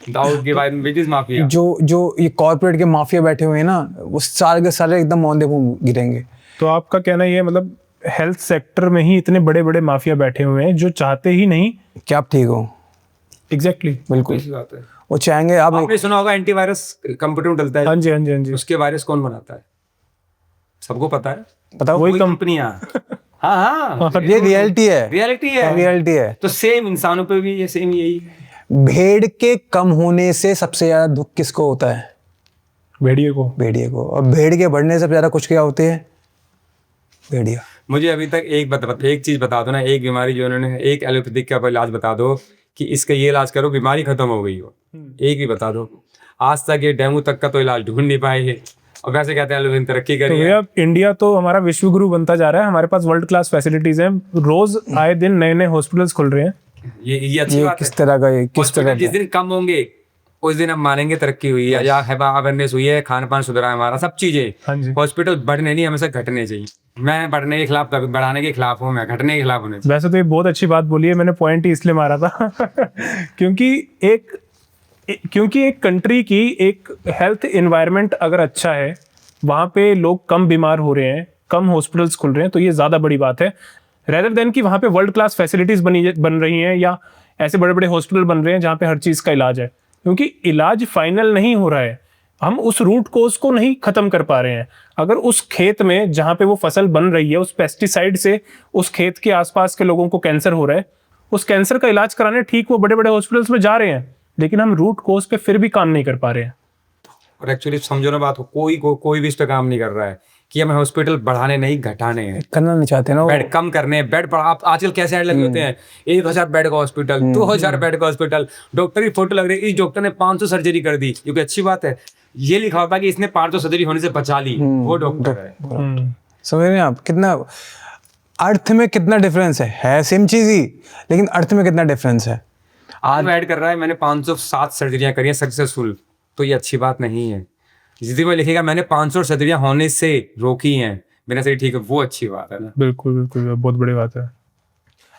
दाऊद के बाद बिजनेस माफिया, जो ये कॉर्पोरेट के माफिया बैठे हुए हैं ना, वो सारे के सारे एकदम औंधे मुंह गिरेंगे। तो आपका कहना ये मतलब हेल्थ सेक्टर में ही इतने बड़े बड़े माफिया बैठे हुए हैं जो चाहते ही नहीं कि आप ठीक हो। एग्जैक्टली, बिल्कुल बात है। वो चाहेंगे आपने सुना होगा एंटीवायरस कंप्यूटर में डलता है। हाँ जी। उसके वायरस कौन बनाता है, सबको पता है, बताओ। वही कंपनियां। हाँ, ये रियलिटी है। तो सेम इंसानों पे भी ये सेम यही है। भेड़ के कम होने से सबसे ज्यादा दुख किसको होता है? भेड़िए को। और भेड़ के बढ़ने से ज्यादा कुछ क्या होते हैं? भेड़िया। मुझे अभी तक एक चीज बता दो ना, एक बीमारी जो उन्होंने, एक एलोपैथिक का इलाज बता दो कि इसका ये इलाज करो बीमारी खत्म हो गई हो, एक ही बता दो। आज तक ये डेंगू तक का तो इलाज ढूंढ नहीं पाए है, और वैसे कहते हैं एलोपैथी तरक्की करी है। तो इंडिया तो हमारा विश्व गुरु बनता जा रहा है, हमारे पास वर्ल्ड क्लास फैसिलिटीज हैं, रोज आए दिन नए नए हॉस्पिटल्स खुल रहे हैं। ये अच्छी बात है। किस तरह का जिस दिन कम होंगे उस दिन हम मानेंगे तरक्की हुई है, या अवेयरनेस हुई है, खान पान सुधरा है हमारा, सब चीजें। हॉस्पिटल बढ़ने नहीं, हमेशा घटने चाहिए। मैं बढ़ने के खिलाफ, कभी बढ़ाने के खिलाफ हूँ, मैं घटने के खिलाफ होने। वैसे तो ये बहुत अच्छी बात बोली है, मैंने पॉइंट ही इसलिए मारा था क्योंकि एक कंट्री की एक हेल्थ एनवायरनमेंट अगर अच्छा है, वहाँ पे लोग कम बीमार हो रहे हैं, कम हॉस्पिटल्स खुल रहे हैं, तो ये ज़्यादा बड़ी बात है, रेदर देन कि वहाँ पे वर्ल्ड क्लास फैसिलिटीज़ बन रही हैं या ऐसे बड़े बड़े हॉस्पिटल बन रहे हैं जहाँ पे हर चीज़ का इलाज है। क्योंकि इलाज फाइनल नहीं हो रहा है, हम उस रूट कोज को नहीं खत्म कर पा रहे हैं। अगर उस खेत में जहाँ पे वो फसल बन रही है, उस पेस्टिसाइड से उस खेत के आसपास के लोगों को कैंसर हो रहा है, उस कैंसर का इलाज कराने ठीक वो बड़े बड़े हॉस्पिटल्स में जा रहे हैं, लेकिन हम रूट कोज पे फिर भी काम नहीं कर पा रहे हैं। और एक्चुअली समझो ना बात, कोई भी इस पे काम नहीं कर रहा है कि हमें हॉस्पिटल बढ़ाने नहीं घटाने हैं, करना नहीं चाहते ना, बेड कम करने हैं। बेड आप आजकल कैसे ऐड लगे होते हैं, 1000 बेड का हॉस्पिटल, 2000 बेड का हॉस्पिटल, डॉक्टर की फोटो लग रही है, इस डॉक्टर ने 500 सर्जरी कर दी, क्योंकि अच्छी बात है, ये लिखा होता है कि इसने 500 सर्जरी होने से बचा ली, वो डॉक्टर है। समझ रहे हैं आप? कितना अर्थ में कितना डिफरेंस है सेम चीज ही, लेकिन अर्थ में कितना डिफरेंस है। आज ऐड कर रहा है, मैंने 507 सर्जरियां करी हैं सक्सेसफुल, तो ये अच्छी बात नहीं है। जिंदगी में लिखेगा मैंने 500 सर्जरियां होने से रोकी हैं, मेरा शरीर ठीक है, वो अच्छी बात है ना। बिल्कुल बिल्कुल, बहुत बड़ी बात है।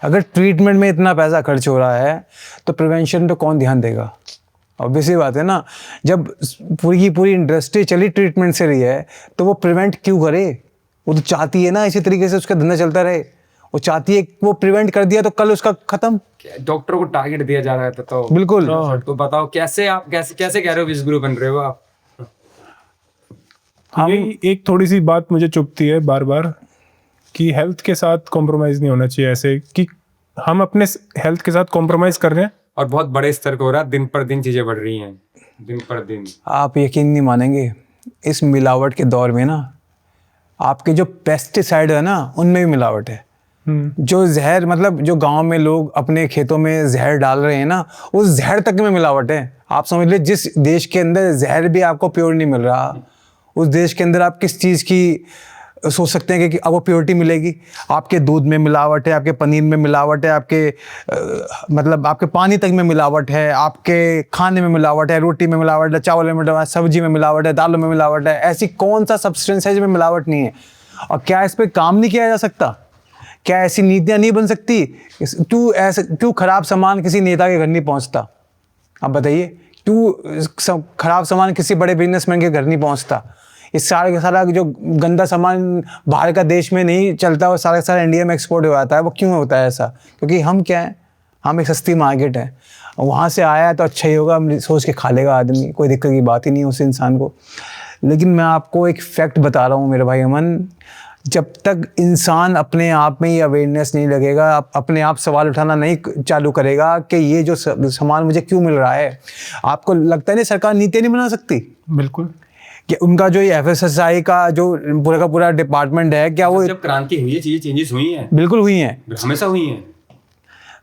अगर ट्रीटमेंट में इतना पैसा खर्च हो रहा है तो प्रिवेंशन तो कौन ध्यान देगा? ऑब्वियसली बात है ना। जब पूरी की पूरी इंडस्ट्री चली ट्रीटमेंट से रही है तो वो प्रिवेंट क्यों करे? वो तो चाहती है ना इसी तरीके से उसका धंधा चलता रहे। वो चाहती है वो प्रिवेंट कर दिया तो कल उसका खत्म। डॉक्टरों को टारगेट दिया जा रहा है तो बिल्कुल। तो बताओ कैसे आप कैसे कह रहे हो विश्व गुरु बन रहे हो आप? हम ये एक थोड़ी सी बात मुझे चुभती है बार बार कि हेल्थ के साथ कॉम्प्रोमाइज नहीं होना चाहिए, ऐसे कि हम अपने हेल्थ के साथ कॉम्प्रोमाइज कर रहे हैं। और बहुत बड़े स्तर पे हो रहा है, दिन पर दिन चीजें बढ़ रही हैं, दिन पर दिन। आप यकीन नहीं मानेंगे, इस मिलावट के दौर में ना आपके जो पेस्टिसाइड है ना उनमें भी मिलावट है। जो जहर, मतलब जो गांव में लोग अपने खेतों में जहर डाल रहे हैं ना, उस जहर तक में मिलावट है। आप समझ लीजिए जिस देश के अंदर जहर भी आपको प्योर नहीं मिल रहा, उस देश के अंदर आप किस चीज़ की सोच सकते हैं कि आपको प्योरिटी मिलेगी? आपके दूध में मिलावट है, आपके पनीर में मिलावट है, आपके मतलब आपके पानी तक में मिलावट है, आपके खाने में मिलावट है, रोटी में मिलावट है, चावल में मिलावट है, सब्जी में मिलावट है, दालों में मिलावट है। ऐसी कौन सा सब्सटेंस है जिसमें मिलावट नहीं है? और क्या इस पर काम नहीं किया जा सकता? क्या ऐसी नीतियाँ नहीं बन सकती? क्यों खराब सामान किसी नेता के घर नहीं पहुँचता? आप बताइए, क्यों खराब सामान किसी बड़े बिजनेसमैन के घर नहीं पहुँचता? इस सारा जो गंदा सामान बाहर का देश में नहीं चलता, वो सारा इंडिया में एक्सपोर्ट हो जाता है। वो क्यों होता है ऐसा? क्योंकि हम क्या है, हम एक सस्ती मार्केट है, वहाँ से आया है तो अच्छा ही होगा सोच के खा लेगा आदमी, कोई दिक्कत की बात ही नहीं उस इंसान को। लेकिन मैं आपको एक फैक्ट बता रहा हूँ मेरे भाई अमन, जब तक इंसान अपने आप में ये अवेयरनेस नहीं लगेगा, अपने आप सवाल उठाना नहीं चालू करेगा कि ये जो सामान मुझे क्यों मिल रहा है, आपको लगता है नहीं सरकार नीतियाँ नहीं बना सकती? बिल्कुल। कि उनका जो ये FSSAI का जो पूरा का पूरा डिपार्टमेंट है, क्या वो जब क्रांति हुई है, चीजें चेंजेस हुई हैं, बिल्कुल हुई हैं, हमेशा हुई हैं।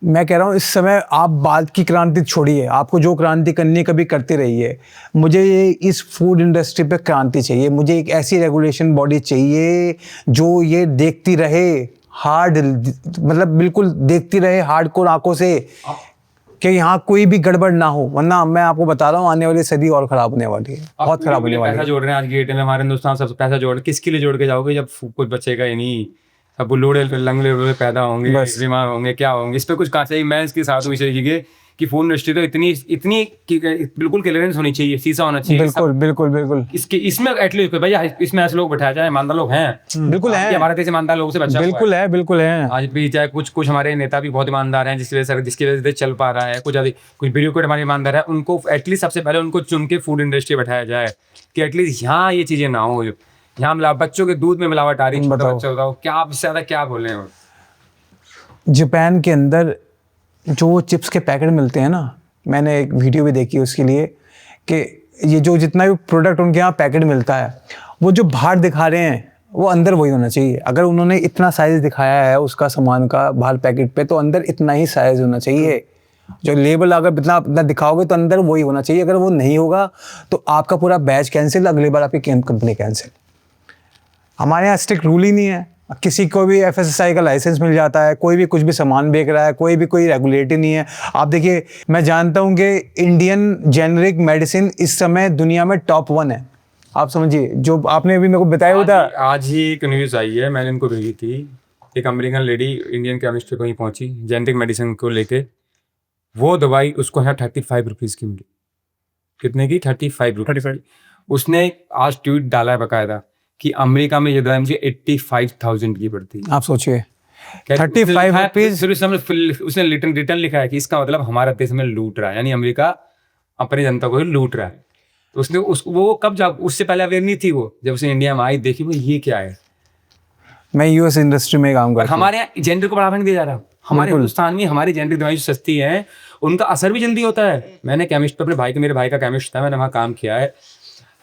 मैं कह रहा हूँ इस समय आप बात की क्रांति छोड़िए, आपको जो क्रांति करनी है कभी करते रहिए। मुझे ये इस फूड इंडस्ट्री पे क्रांति चाहिए। मुझे एक ऐसी रेगुलेशन बॉडी चाहिए जो ये देखती रहे हार्ड, मतलब बिल्कुल देखती रहे हार्डकोर आंखों से कि यहाँ कोई भी गड़बड़ ना हो, वरना मैं आपको बता रहा हूँ आने वाली सदी और खराब होने वाली है, बहुत खराब होने वाली है। पैसा जोड़ रहे हैं आज की डेट में हमारे हिंदुस्तान, सबसे पैसा जोड़, किसके लिए जोड़ के जाओगे जब कुछ बचेगा ही नहीं? अब लोड़े लंगड़े पैदा होंगे, बीमार होंगे, क्या होंगे? इस पे कुछ कहा चाहिए। मैं इसके साथ हूँ इस कि फूड इंडस्ट्री तो इतनी बिल्कुल क्लियरेंस होनी चाहिए, शीशा होना चाहिए। बिल्कुल बिल्कुल बिल्कुल। इसमें एटलीस्ट भैया इसमें ऐसे लोग बैठाया जाए, ईमानदार लोग हैं, बिल्कुल है, हमारे देश ईमानदार लोगों से बचा हुआ बिल्कुल है, बिल्कुल है। आज भी चाहे कुछ हमारे नेता भी बहुत ईमानदार हैं, जिसकी वजह से चल पा रहा है। कुछ ब्यूरोक्रेट हमारे ईमानदार है, उनको एटलीस्ट सबसे पहले उनको चुन के फूड इंडस्ट्री बैठाया जाए कि एटलीस्ट यहाँ ये चीजें ना हो। यहाँ बच्चों के दूध में मिलावट आ रही है, बताओ क्या आप इससे ज्यादा क्या बोल रहे हो? जापान के अंदर जो चिप्स के पैकेट मिलते हैं ना, मैंने एक वीडियो भी देखी उसके लिए, कि ये जो जितना भी प्रोडक्ट उनके यहाँ पैकेट मिलता है, वो जो बाहर दिखा रहे हैं वो अंदर वही होना चाहिए। अगर उन्होंने इतना साइज दिखाया है उसका सामान का बाहर पैकेट पे, तो अंदर इतना ही साइज होना चाहिए। जो लेबल अगर इतना दिखाओगे तो अंदर वही होना चाहिए। अगर वो नहीं होगा तो आपका पूरा बैच कैंसिल, अगली बार आपकी कंपनी कैंसिल। हमारे यहाँ स्ट्रिक्ट रूल ही नहीं है, किसी को भी FSSAI का लाइसेंस मिल जाता है, कोई भी कुछ भी सामान बेच रहा है, कोई रेगुलेट ही नहीं है। आप देखिए, मैं जानता हूँ कि इंडियन जेनरिक मेडिसिन इस समय दुनिया में टॉप 1 है। आप समझिए, जो आपने अभी मेरे को बताया हुआ था, आज ही एक न्यूज़ आई है, मैंने इनको भेजी थी। एक अमेरिकन लेडी इंडियन केमिस्ट को ही पहुंची जेनरिक मेडिसिन को लेके, वो दवाई उसको है 35 रुपीज़ की मिली। कितने की? 35 रुपीज़। उसने आज ट्वीट डाला है बाकायदा कि अमेरिका में ये दवाई मुझे 85,000 की पड़ती है। आप सोचिए 35 रुपीज़। उसने रिटर्न लिखा है कि इसका मतलब हमारा देश में लूट रहा है, यानी अमेरिका अपनी जनता को लूट रहा है। तो उसने वो कब, जब उससे पहले अवेयर नहीं थी वो, जब उसने इंडिया में आई देखी वो ये क्या है। मैं US इंडस्ट्री में काम करता हूँ। हमारे यहाँ जेनरिक को बढ़ावा नहीं दिया जा रहा। हमारे हिंदुस्तान में हमारी जेनरिक दवाई जो सस्ती है उनका असर भी जल्दी होता है। मैंने केमिस्ट पे मेरे भाई का केमिस्ट था, मैंने वहाँ काम किया है।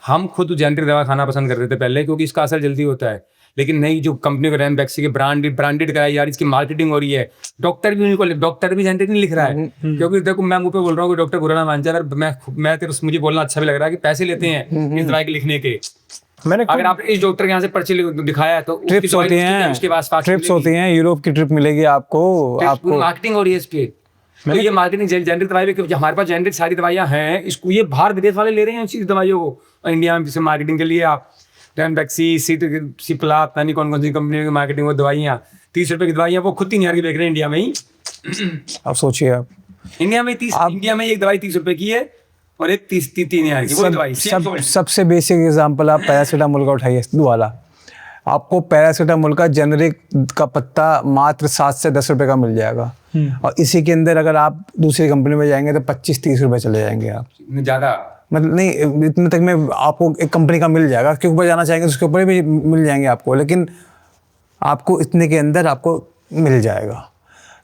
हम खुद जेनरिक दवा खाना पसंद करते थे पहले, क्योंकि इसका असर जल्दी होता है। लेकिन नहीं, जो कंपनी को रैमबैक्सी के ब्रांडेड कराई यार, इसकी मार्केटिंग हो रही है। डॉक्टर भी जेनरिक नहीं लिख रहा है, क्योंकि देखो मैं मुंह पे बोल रहा हूँ कि डॉक्टर बुरा ना मान जाए, मैं तेरे मुझे बोलना अच्छा भी लग रहा है कि पैसे लेते हैं इस दवाई के लिखने के। अगर आप इस डॉक्टर के यहाँ से पर्ची दिखाया है तो ट्रिप्स होती हैं, उसके पास ट्रिप्स होती हैं, यूरोप की ट्रिप मिलेगी आपको मार्केटिंग हो रही है इस पे। तो ये मार्केटिंग जेनरिक दवाई भी, क्योंकि हमारे पास जेनरिक सारी दवाइयाँ हैं, इसको ये बाहर विदेश वाले ले रहे हैं इस दवाइयों को, और इंडिया में जैसे मार्केटिंग के लिए आप टेनबैक्सी, सिप्ला, पता नहीं कौन कौन सी कंपनी की मार्केटिंग वो दवाइयाँ 30 रुपए की दवाइयाँ वो खुद 3,000 की बेच रहे हैं इंडिया में ही। अब सोचिए आप, इंडिया में एक दवाई 30 रुपए की है और एक 3,000 की वो दवाई। सबसे बेसिक एग्जांपल आप पैरासीटामोल का उठाइए वाला, आपको पैरासीटामोल का जेनरिक का पत्ता मात्र 7 से 10 रुपए का मिल जाएगा, और इसी के अंदर अगर आप दूसरी कंपनी में जाएंगे तो 25-30 रुपए चले जाएंगे आप, ज़्यादा मतलब नहीं, इतने तक में आपको एक कंपनी का मिल जाएगा, उसके ऊपर जाना चाहेंगे उसके ऊपर भी मिल जाएंगे आपको, लेकिन आपको इतने के अंदर आपको मिल जाएगा।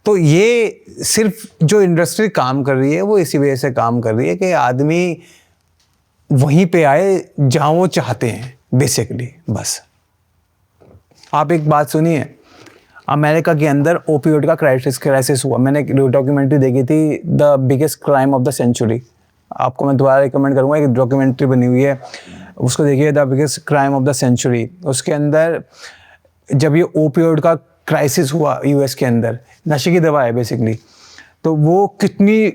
तो ये सिर्फ जो इंडस्ट्री काम कर रही है वो इसी वजह से काम कर रही है कि आदमी वहीं पे आए जहाँ वो चाहते हैं बेसिकली, बस। आप एक बात सुनिए, अमेरिका के अंदर ओपियोइड का क्राइसिस हुआ। मैंने एक डॉक्यूमेंट्री देखी थी, the biggest crime of the century. आपको मैं दोबारा रिकमेंड करूँगा, एक डॉक्यूमेंट्री बनी हुई है, उसको देखिए, the biggest crime of the century. उसके अंदर जब ये ओपियोइड का क्राइसिस हुआ यूएस के अंदर, नशे की दवा है बेसिकली, तो वो कितनी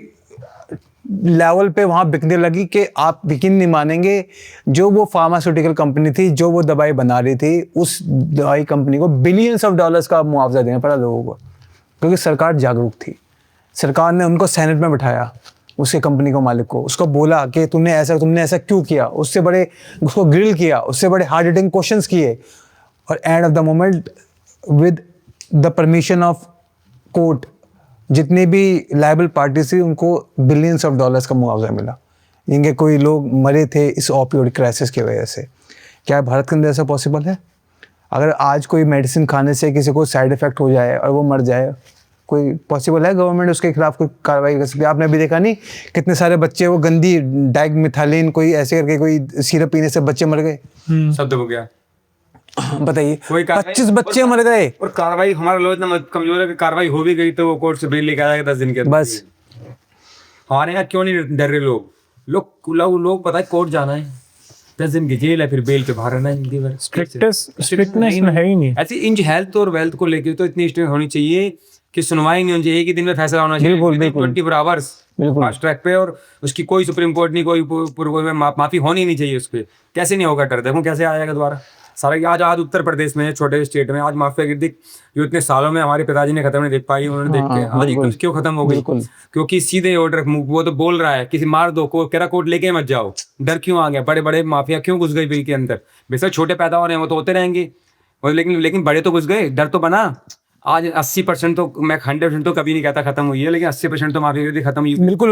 लेवल पे वहाँ बिकने लगी कि आप यकीन नहीं मानेंगे, जो वो फार्मास्यूटिकल कंपनी थी जो वो दवाई बना रही थी, उस दवाई कंपनी को बिलियंस ऑफ डॉलर्स का मुआवजा देना पड़ा लोगों को, क्योंकि सरकार जागरूक थी। सरकार ने उनको सेनेट में बिठाया, उसके कंपनी को, मालिक को, उसको बोला कि तुमने ऐसा क्यों किया, उसको ग्रिल किया, उससे बड़े हार्ड हिटिंग क्वेश्चंस किए, और end of the moment with the permission of court जितनी भी लायबल पार्टी थी उनको बिलियंस ऑफ डॉलर्स का मुआवजा मिला। इनके कोई लोग मरे थे इस ओपियोइड क्राइसिस की वजह से। क्या भारत के अंदर ऐसा पॉसिबल है? अगर आज कोई मेडिसिन खाने से किसी को साइड इफेक्ट हो जाए और वो मर जाए, कोई पॉसिबल है गवर्नमेंट उसके खिलाफ कोई कार्रवाई कर सकती है? आपने अभी देखा नहीं, कितने सारे बच्चे वो गंदी डाइमिथाइलिन कोई ऐसे करके कोई सिरप पीने से बच्चे मर गए, शब्द हो गया। बताइए, 25 बच्चे मर गए। और कार्रवाई, हमारा लोग इतना कमजोर है कि कार्रवाई हो भी गई तो वो कोर्ट से बेल लेके आएगा 10 दिन के अंदर। बस हमारे यहाँ क्यों नहीं डर रहे लोग पता है कोर्ट जाना है, 10 दिन की जेल है, फिर बेल पे बाहर रहना है। स्ट्रिक्टनेस है ही नहीं। ऐसी इन हेल्थ और वेल्थ को लेकर तो इतनी स्ट्रिक्ट होनी चाहिए कि सुनवाई नहीं होनी चाहिए, एक ही दिन में फैसला होना चाहिए, 24 आवर्स फास्ट ट्रैक पे, और उसकी कोई सुप्रीम कोर्ट नहीं, कोई माफी होनी नहीं चाहिए उस पर। कैसे नहीं होगा डर? देखो कैसे आएगा दोबारा सारा। आज उत्तर प्रदेश में, छोटे स्टेट में, आज माफिया गिरदी जो इतने सालों में हमारे पिताजी ने खत्म नहीं देख पाई, उन्होंने देख के आज क्यों खत्म हो गई? क्योंकि सीधे ऑर्डर, वो तो बोल रहा है किसी मार दो, कह रहा कोर्ट लेके मत जाओ। डर क्यों आ गया? बड़े बड़े माफिया क्यों घुस गए बिल के अंदर? बेशक छोटे पैदा हो रहे हैं वो तो होते रहेंगे, लेकिन बड़े तो घुस गए, डर तो बना। आज 80% तो, मैं 100% तो कभी नहीं कहता खत्म हुई है, लेकिन 80% तो माफिया गिरदी खत्म हुई, बिल्कुल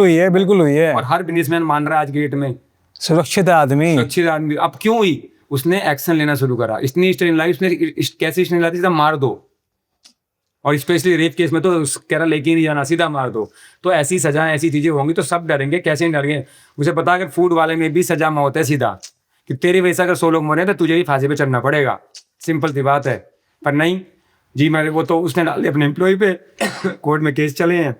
हुई है। और हर बिजनेसमैन मान रहा है आज की डेट में सुरक्षित आदमी। अब क्यों हुई? उसने एक्शन लेना शुरू करा, इतनी स्ट्रेन लाई उसने। कैसे स्ट्रेन लाती? सीधा मार दो, और स्पेशली रेप केस में तो कह रहा लेके नहीं जाना, सीधा मार दो। तो ऐसी सजाएं, ऐसी चीजें होंगी तो सब डरेंगे। कैसे नहीं डरेंगे? मुझे पता है, अगर फूड वाले में भी सजा मौत है सीधा, कि तेरी वजह से अगर 100 लोग मरे तो तुझे भी फांसी पे चढ़ना पड़ेगा, सिंपल सी बात है। पर नहीं जी, मैंने वो तो उसने डाल दिया अपने एम्प्लॉय पे, कोर्ट में केस चले हैं,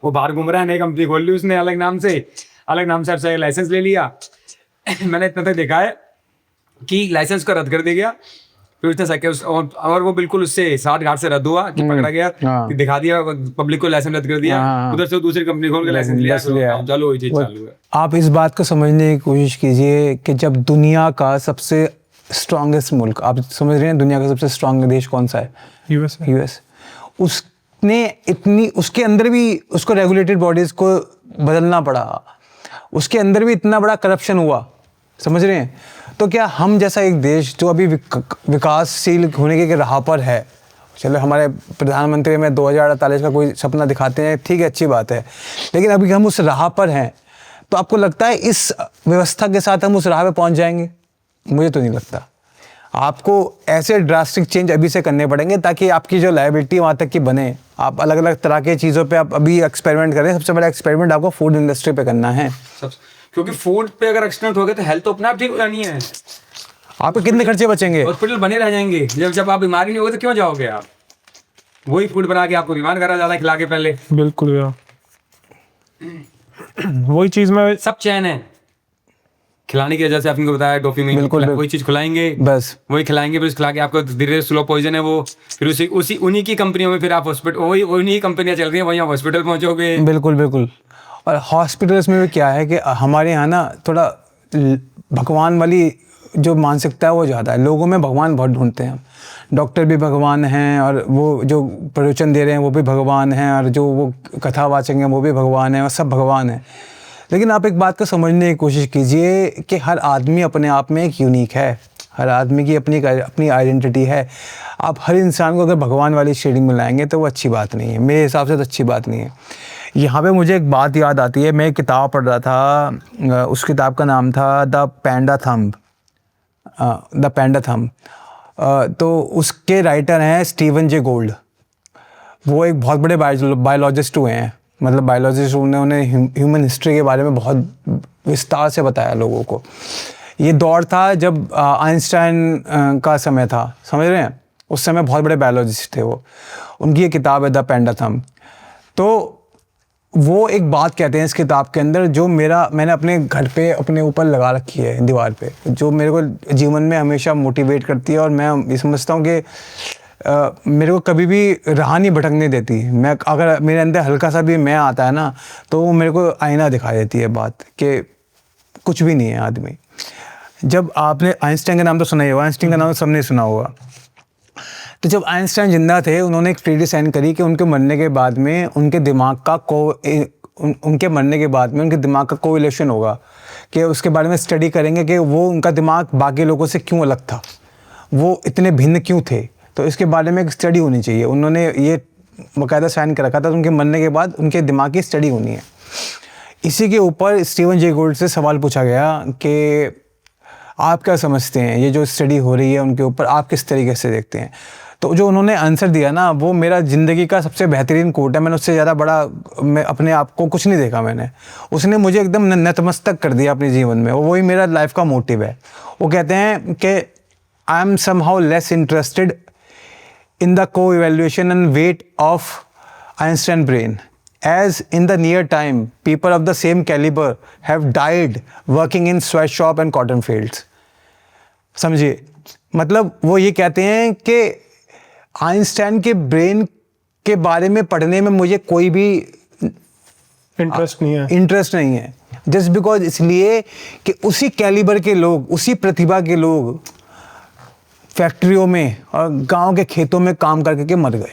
वो बाहर घूम रहा है, नई कंपनी खोल ली उसने अलग नाम से लाइसेंस ले लिया। मैंने इतना तक देखा है कि लाइसेंस को रद्द कर दिया गया, फिर उसने और वो बिल्कुल उससे 60 घाट से रद्द हुआ कि पकड़ा गया, कि दिखा दिया पब्लिक को, लाइसेंस रद्द कर दिया, उधर से दूसरी कंपनी खोल के लाइसेंस लिया, चलो ये चीज चालू है। आप इस बात को समझने की कोशिश कीजिए कि जब दुनिया का सबसे स्ट्रॉन्गेस्ट मुल्क, आप समझ रहे हैं दुनिया का सबसे स्ट्रॉन्ग देश कौन सा है? यूएस। उसने इतनी, उसके अंदर भी उसको रेगुलेटेड बॉडीज को बदलना पड़ा, उसके अंदर भी इतना बड़ा करप्शन हुआ, समझ रहे हैं? तो क्या हम जैसा एक देश जो अभी विकासशील होने के राह पर है, चलो हमारे प्रधानमंत्री में 2048 का कोई सपना दिखाते हैं, ठीक है, अच्छी बात है, लेकिन अभी हम उस राह पर हैं, तो आपको लगता है इस व्यवस्था के साथ हम उस राह पे पहुंच जाएंगे? मुझे तो नहीं लगता। आपको ऐसे ड्रास्टिक चेंज अभी से करने पड़ेंगे ताकि आपकी जो लायबिलिटी वहाँ तक की बने। आप अलग अलग तरह के चीज़ों पे आप अभी एक्सपेरिमेंट करें। सबसे बड़ा एक्सपेरिमेंट आपको फूड इंडस्ट्री पे करना है, क्योंकि फूड पे अगर एक्सटेंट हो गए तो हेल्थ तो अपने आप ठीक हो जानी है। आपके कितने खर्चे बचेंगे? हॉस्पिटल बने रह जाएंगे। जब आप बीमारी नहीं होगे तो क्यों जाओगे आप? वही फूड बना के आपको बीमार करा ज्यादा खिला के पहले। बिल्कुल भैया, वही चीज में सब चैन है। खिलाने की वजह से आपने बताया डोपामिन, बिल्कुल। कोई चीज़ खिलाएंगे बस वही खिलाएंगे, फिर खिला के आपको धीरे धीरे स्लो पॉइजन है वो, फिर उसी उन्हीं की कंपनियों में फिर आप हॉस्पिटल, वही उन्हीं कंपनियां चल रही हैं, वहीं आप हॉस्पिटल पहुंचोगे। बिल्कुल बिल्कुल। और हॉस्पिटल्स में भी क्या है कि हमारे यहाँ ना थोड़ा भगवान वाली जो मानसिकता है वो ज़्यादा है, लोगों में भगवान बहुत ढूंढते हैं। डॉक्टर भी भगवान हैं, और वो जो प्रवचन दे रहे हैं वो भी भगवान हैं, और जो वो कथावाचक हैं वो भी भगवान हैं, और सब भगवान हैं। लेकिन आप एक बात को समझने की कोशिश कीजिए कि हर आदमी अपने आप में एक यूनिक है, हर आदमी की अपनी आइडेंटिटी है। आप हर इंसान को अगर भगवान वाली श्रेणी में लाएंगे तो वो अच्छी बात नहीं है, मेरे हिसाब से तो अच्छी बात नहीं है। यहाँ पे मुझे एक बात याद आती है, मैं एक किताब पढ़ रहा था, उस किताब का नाम था द पैंडा थंब। तो उसके राइटर हैं स्टीवन जे गोल्ड। वो एक बहुत बड़े बायोलॉजिस्ट हुए हैं, मतलब बायोलॉजिस्ट, उन्होंने ह्यूमन हिस्ट्री के बारे में बहुत विस्तार से बताया लोगों को। ये दौर था जब आइंस्टाइन का समय था, समझ रहे हैं, उस समय बहुत बड़े बायोलॉजिस्ट थे वो। उनकी ये किताब है द पैंडा थंब। तो वो एक बात कहते हैं इस किताब के अंदर, जो मैंने अपने घर पे अपने ऊपर लगा रखी है दीवार पे, जो मेरे को जीवन में हमेशा मोटिवेट करती है, और मैं ये समझता हूँ कि मेरे को कभी भी राह नहीं भटकने देती। मैं अगर मेरे अंदर हल्का सा भी मैं आता है ना, तो वो मेरे को आईना दिखा देती है बात कि कुछ भी नहीं है आदमी। जब आपने आइंस्टाइन का नाम तो सुना ही होगा, आइंस्टाइन का नाम तो सबने सुना होगा। तो जब आइंस्टाइन जिंदा थे, उन्होंने एक ट्रीटी साइन करी कि उनके मरने के बाद में उनके दिमाग का कोरिलेशन होगा, कि उसके बारे में स्टडी करेंगे कि वो उनका दिमाग बाकी लोगों से क्यों अलग था, वो इतने भिन्न क्यों थे। तो इसके बारे में एक स्टडी होनी चाहिए। उन्होंने ये बाकायदा साइन कर रखा था, तो उनके मरने के बाद उनके दिमाग की स्टडी होनी है। इसी के ऊपर स्टीवन जे गोल्ड से सवाल पूछा गया कि आप क्या समझते हैं, ये जो स्टडी हो रही है उनके ऊपर आप किस तरीके से देखते हैं। तो जो उन्होंने आंसर दिया ना, वो मेरा ज़िंदगी का सबसे बेहतरीन कोट है। मैंने उससे ज़्यादा बड़ा मैं अपने आप को कुछ नहीं देखा मैंने। उसने मुझे एकदम नतमस्तक कर दिया अपने जीवन में, वही मेरा लाइफ का मोटिव है। वो कहते हैं कि I am somehow less interested in the co evaluation and weight of Einstein brain, as in the near time people of the same caliber have died working in sweatshop and cotton fields। समझिए, मतलब वो ये कहते हैं कि Einstein के brain के बारे में पढ़ने में मुझे कोई भी इंटरेस्ट नहीं है, जस्ट बिकॉज इसलिए कि उसी कैलिबर के लोग, उसी प्रतिभा के लोग फैक्ट्रियों में और गांव के खेतों में काम करके मर गए।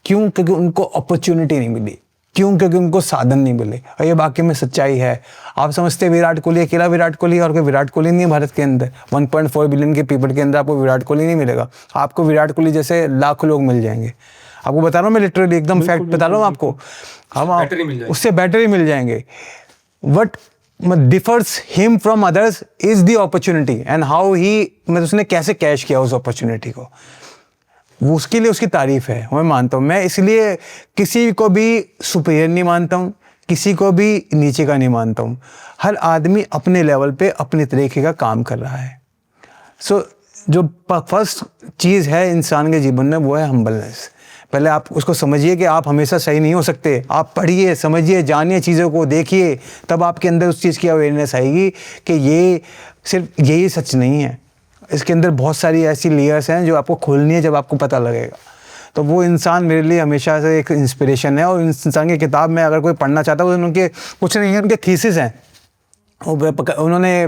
क्यों? क्योंकि उनको अपॉर्चुनिटी नहीं मिली। क्यों? क्योंकि उनको साधन नहीं मिले। और ये वाकई में सच्चाई है। आप समझते हैं विराट कोहली अकेला विराट कोहली, और कोई विराट कोहली नहीं है भारत के अंदर। 1.4 बिलियन के पीपल के अंदर आपको विराट कोहली नहीं मिलेगा। आपको विराट कोहली जैसे लाखों लोग मिल जाएंगे। आपको बता रहा हूँ मैं, लिटरली एकदम फैक्ट बता रहा हूँ आपको। हम उससे बेटर ही मिल जाएंगे। What differs him from others is the opportunity and how he, मतलब उसने कैसे कैश किया उस अपॉर्चुनिटी को, वो उसके लिए उसकी तारीफ है, मैं मानता हूँ। मैं इसलिए किसी को भी सुपीरियर नहीं मानता हूँ, किसी को भी नीचे का नहीं मानता हूँ। हर आदमी अपने लेवल पे अपने तरीके का काम कर रहा है। सो जो फर्स्ट चीज़ है इंसान के जीवन में वो है हम्बलनेस। पहले आप उसको समझिए कि आप हमेशा सही नहीं हो सकते। आप पढ़िए, समझिए, जानिए, चीज़ों को देखिए, तब आपके अंदर उस चीज़ की अवेयरनेस आएगी कि ये सिर्फ यही सच नहीं है, इसके अंदर बहुत सारी ऐसी लेयर्स हैं जो आपको खोलनी है। जब आपको पता लगेगा तो वो इंसान मेरे लिए हमेशा से एक इंस्पिरेशन है। और इंसान की किताब में अगर कोई पढ़ना चाहता है, तो उनके कुछ नहीं है, उनके थीसिस हैं। उन्होंने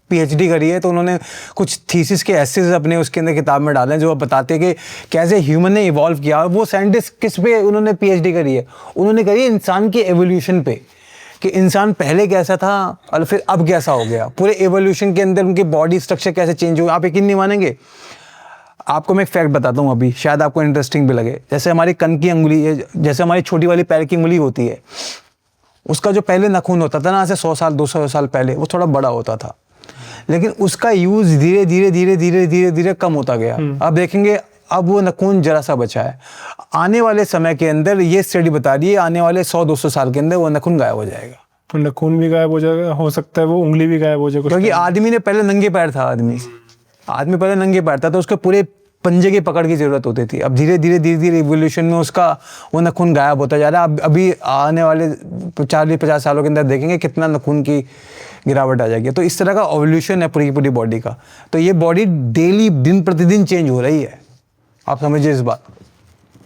पीएचडी करी है, तो उन्होंने कुछ थीसिस के एसेस अपने उसके अंदर किताब में डाले हैं, जो बताते हैं कि कैसे ह्यूमन ने इवॉल्व किया। वो साइंटिस्ट किस पे उन्होंने पीएचडी करी है? उन्होंने करी है इंसान की एवोल्यूशन पे, कि इंसान पहले कैसा था और फिर अब कैसा हो गया। पूरे एवोल्यूशन के अंदर उनके बॉडी स्ट्रक्चर कैसे चेंज हुआ। आप यकीन नहीं मानेंगे, आपको मैं एक फैक्ट बताता हूँ अभी, शायद आपको इंटरेस्टिंग भी लगे। जैसे हमारी कन की अंगुली है, जैसे हमारी छोटी वाली पैर की अंगुली होती है, उसका जो पहले नाखून होता था ना, आज से 100 साल 200 साल पहले, वो थोड़ा बड़ा होता था, लेकिन उसका यूज़ धीरे धीरे कम होता गया। अब देखेंगे, अब वो नाखून जरा सा बचा है। आने वाले समय के अंदर ये स्टडी बता रही है, आने वाले 100-200 साल के अंदर वो नाखून गायब हो जाएगा। नाखून भी गायब हो जाएगा, हो सकता है वो उंगली भी गायब हो जाए, क्योंकि आदमी ने पहले नंगे पैर था। आदमी पहले नंगे पैर था, तो उसको पूरे पंजे की पकड़ की जरूरत होती थी। अब धीरे धीरे इवोल्यूशन में उसका वो नाखून गायब होता जा रहा है। अब अभी आने वाले 40-50 सालों के अंदर देखेंगे कितना नाखून की गिरावट आ जाएगी। तो इस तरह का एवोल्यूशन है पूरी पूरी बॉडी का। तो ये बॉडी डेली दिन प्रतिदिन चेंज हो रही है, आप समझिए इस बात।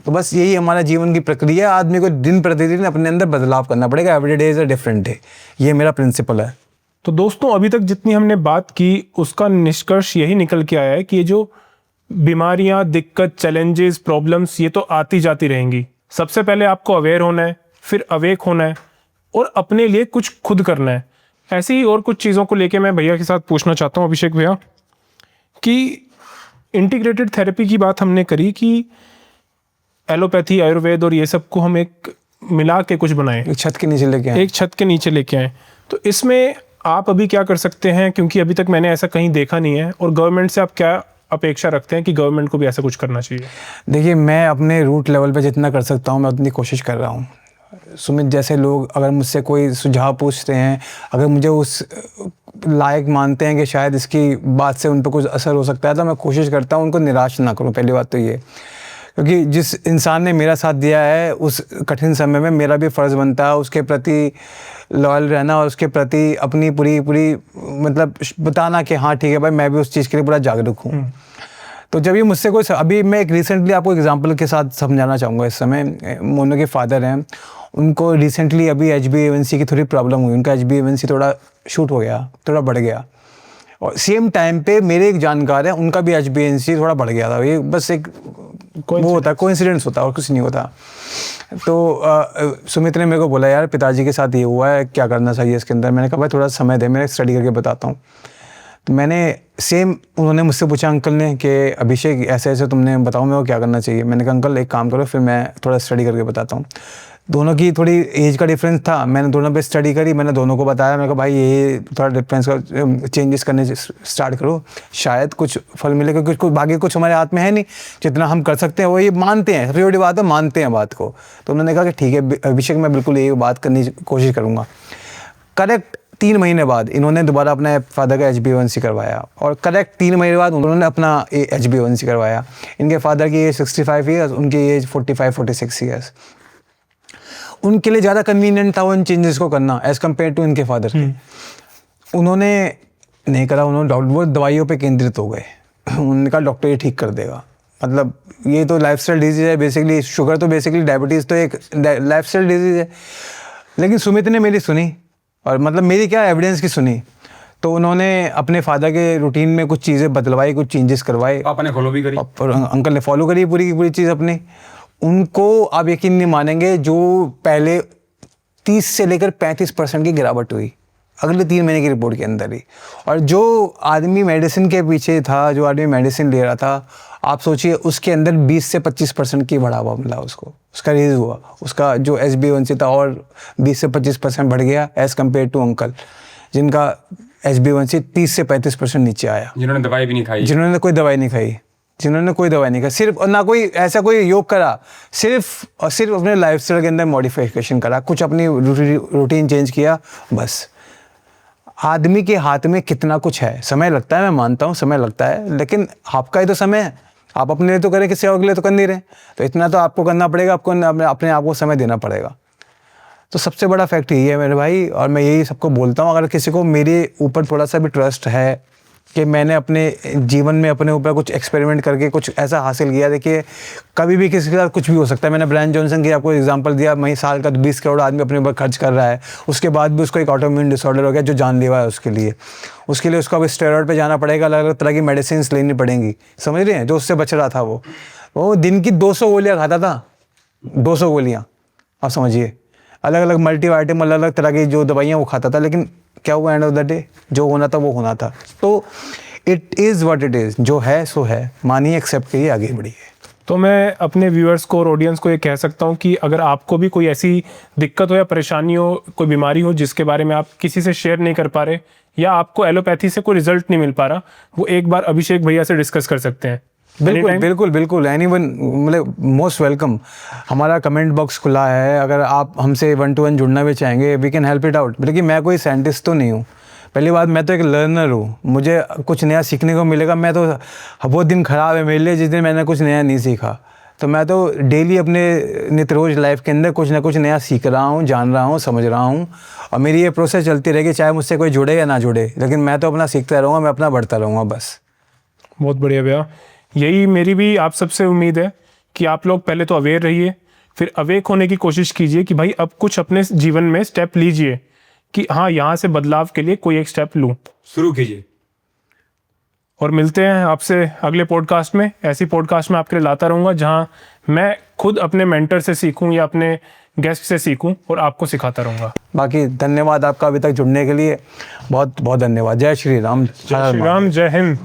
तो बस यही हमारा जीवन की प्रक्रिया है, आदमी को दिन प्रतिदिन अपने अंदर बदलाव करना पड़ेगा। Every day is a different day, ये मेरा प्रिंसिपल है। तो दोस्तों अभी तक जितनी हमने बात की उसका निष्कर्ष यही निकल के आया है कि ये जो बीमारियां, दिक्कत, चैलेंजेस, प्रॉब्लम्स ये तो आती जाती रहेंगी। सबसे पहले आपको अवेयर होना है, फिर अवेक होना है और अपने लिए कुछ खुद करना है। ऐसे ही और कुछ चीज़ों को लेके मैं भैया के साथ पूछना चाहता हूँ, अभिषेक भैया, कि इंटीग्रेटेड थेरेपी की बात हमने करी कि एलोपैथी, आयुर्वेद और ये सब को हम एक मिला के कुछ बनाएं, एक छत के नीचे लेके आए। एक छत के नीचे लेके आए। तो इसमें आप अभी क्या कर सकते हैं, क्योंकि अभी तक मैंने ऐसा कहीं देखा नहीं है, और गवर्नमेंट से आप क्या अपेक्षा रखते हैं कि गवर्नमेंट को भी ऐसा कुछ करना चाहिए? देखिए, मैं अपने रूट लेवल पे जितना कर सकता हूँ मैं उतनी कोशिश कर रहा हूँ। सुमित जैसे लोग अगर मुझसे कोई सुझाव पूछते हैं, अगर मुझे उस लायक मानते हैं कि शायद इसकी बात से उन पर कुछ असर हो सकता है, तो मैं कोशिश करता हूँ उनको निराश ना करूँ। पहली बात तो ये, क्योंकि जिस इंसान ने मेरा साथ दिया है उस कठिन समय में मेरा भी फ़र्ज़ बनता है उसके प्रति लॉयल रहना और उसके प्रति अपनी पूरी मतलब बताना कि हाँ ठीक है भाई, मैं भी उस चीज़ के लिए पूरा जागरूक हूँ। तो जब ये मुझसे कोई, अभी मैं एक रिसेंटली आपको एग्जांपल के साथ समझाना चाहूँगा। इस समय मोनू के फादर हैं, उनको रिसेंटली अभी HbA1c की थोड़ी प्रॉब्लम हुई। उनका HbA1c थोड़ा शूट हो गया, थोड़ा बढ़ गया, और सेम टाइम पे मेरे एक जानकार है उनका भी HbA1c थोड़ा बढ़ गया था। ये बस एक वो होता है, कोइंसिडेंस होता है और कुछ नहीं होता। तो सुमित ने मेरे को बोला, यार पिताजी के साथ ये हुआ है, क्या करना चाहिए इसके अंदर। मैंने कहा भाई थोड़ा समय दे, मैं स्टडी करके बताता हूँ। तो मैंने सेम, उन्होंने मुझसे पूछा अंकल ने कि अभिषेक ऐसे ऐसे तुमने बताओ मेरे को क्या करना चाहिए। मैंने कहा अंकल एक काम करो, फिर मैं थोड़ा स्टडी करके बताता हूँ। दोनों की थोड़ी एज का डिफरेंस था, मैंने दोनों पे स्टडी करी, मैंने दोनों को बताया। मैंने कहा भाई ये थोड़ा डिफरेंस का चेंजेस करने स्टार्ट करो, शायद कुछ फल मिले, क्योंकि कुछ बाकी कुछ हमारे हाथ में है नहीं। जितना हम कर सकते हैं वो ये मानते हैं, सबसे बड़ी बात है मानते हैं बात को। तो उन्होंने कहा कि ठीक है अभिषेक, मैं बिल्कुल ये बात करने की कोशिश करूँगा। करेक्ट 3 महीने बाद इन्होंने दोबारा अपना फादर का HbA1c करवाया, और करेक्ट 3 महीने बाद उन्होंने अपना HbA1c करवाया। इनके फादर की एज 65 ईयर्स, उनकी एज 45-46 ईयर्स। उनके लिए ज़्यादा कन्वीनियंट था उन चेंजेस को करना एज़ कम्पेयर टू इनके फादर के। उन्होंने नहीं करा, उन्होंने वो दवाइयों पे केंद्रित हो गए। उन्होंने कहा डॉक्टर ये ठीक कर देगा। मतलब ये तो लाइफस्टाइल डिजीज़ है बेसिकली, शुगर तो बेसिकली डायबिटीज़ तो एक लाइफस्टाइल डिजीज़ है। लेकिन सुमित ने मेरी सुनी, और मतलब मेरी क्या एविडेंस की सुनी। तो उन्होंने अपने फादर के रूटीन में कुछ चीज़ें बदलवाई, कुछ चेंजेस करवाए। आपने फॉलो भी करी? और अंकल ने फॉलो करी पूरी की पूरी चीज़ अपनी। उनको आप यकीन नहीं मानेंगे, जो पहले 30 से लेकर 35% की गिरावट हुई अगले 3 महीने की रिपोर्ट के अंदर ही। और जो आदमी मेडिसिन के पीछे था, जो आदमी मेडिसिन ले रहा था, आप सोचिए उसके अंदर 20 से 25% की बढ़ावा मिला उसको, उसका रेज हुआ। उसका जो HbA1c था और 20 से 25% बढ़ गया एज़ कम्पेयर टू अंकल, जिनका HbA1c 30 से 35% नीचे आया। जिन्होंने दवाई भी नहीं खाई, जिन्होंने कोई दवाई नहीं खाई, जिन्होंने कोई दवाई नहीं खाई, सिर्फ, और ना कोई ऐसा कोई योग करा, सिर्फ और सिर्फ अपने लाइफस्टाइल के अंदर मॉडिफिकेशन करा, कुछ अपनी रूटीन चेंज किया, बस। आदमी के हाथ में कितना कुछ है, समय लगता है, मैं मानता हूँ समय लगता है, लेकिन आपका ही तो समय है, आप अपने लिए तो करें, किसी और के लिए तो कर नहीं रहे। तो इतना तो आपको करना पड़ेगा, आपको अपने आप को समय देना पड़ेगा। तो सबसे बड़ा फैक्ट यही है मेरे भाई, और मैं यही सबको बोलता हूँ, अगर किसी को मेरे ऊपर थोड़ा सा भी ट्रस्ट है कि मैंने अपने जीवन में अपने ऊपर कुछ एक्सपेरिमेंट करके कुछ ऐसा हासिल किया, देखिए कभी भी किसी के साथ कुछ भी हो सकता है। मैंने ब्रायन जॉनसन की आपको एग्जांपल दिया, वहीं साल का 20 करोड़ आदमी अपने ऊपर खर्च कर रहा है, उसके बाद भी उसको एक ऑटोइम्यून डिसऑर्डर हो गया जो जानलेवा है उसके लिए उसको अब स्टेरॉइड पे जाना पड़ेगा, अलग अलग तरह की मेडिसिन लेनी पड़ेंगी, समझ रहे हैं। जो उससे बच रहा था वो दिन की 200 गोलियाँ खाता था, 200 गोलियाँ, आप समझिए, अलग अलग मल्टीवाइटम, अलग अलग तरह की जो दवाइयाँ वो खाता था। लेकिन क्या हुआ, एंड ऑफ द डे जो होना था वो होना था। तो it is what it is, जो है सो है, मानिए, एक्सेप्ट करिए, आगे बढ़िए। तो मैं अपने व्यूअर्स को और ऑडियंस को ये कह सकता हूँ कि अगर आपको भी कोई ऐसी दिक्कत हो या परेशानी हो, कोई बीमारी हो जिसके बारे में आप किसी से शेयर नहीं कर पा रहे, या आपको एलोपैथी से कोई रिजल्ट नहीं मिल पा रहा, वो एक बार अभिषेक भैया से डिस्कस कर सकते हैं। बिल्कुल बिल्कुल बिल्कुल, एनीवन, मतलब मोस्ट वेलकम। हमारा कमेंट बॉक्स खुला है, अगर आप हमसे 1 to 1 जुड़ना भी चाहेंगे, we can help it out. लेकिन मैं कोई साइंटिस्ट तो नहीं हूँ, पहली बात, मैं तो एक लर्नर हूँ, मुझे कुछ नया सीखने को मिलेगा। मैं तो, वो दिन ख़राब है मेरे लिए जिस दिन मैंने कुछ नया नहीं सीखा। तो मैं तो डेली अपने नित्य रोज लाइफ के अंदर कुछ ना कुछ नया सीख रहा हूँ, जान रहा हूँ, समझ रहा हूँ, और मेरी ये प्रोसेस चलती रहेगी, चाहे मुझसे कोई जुड़े या ना जुड़े, लेकिन मैं तो अपना सीखता रहूँगा, मैं अपना बढ़ता रहूँगा बस। बहुत बढ़िया भैया, यही मेरी भी आप सबसे उम्मीद है कि आप लोग पहले तो अवेयर रहिए, फिर अवेक होने की कोशिश कीजिए कि भाई अब कुछ अपने जीवन में स्टेप लीजिए कि हाँ यहाँ से बदलाव के लिए कोई एक स्टेप लूँ। शुरू कीजिए। और मिलते हैं आपसे अगले पॉडकास्ट में। ऐसी पॉडकास्ट में आपके लिए लाता रहूँगा जहाँ मैं खुद अपने मेंटर से सीखूँ या अपने गेस्ट से सीखूँ और आपको सिखाता रहूँगा। बाकी धन्यवाद आपका अभी तक जुड़ने के लिए, बहुत बहुत धन्यवाद। जय श्री राम। जय श्री राम, जय हिंद।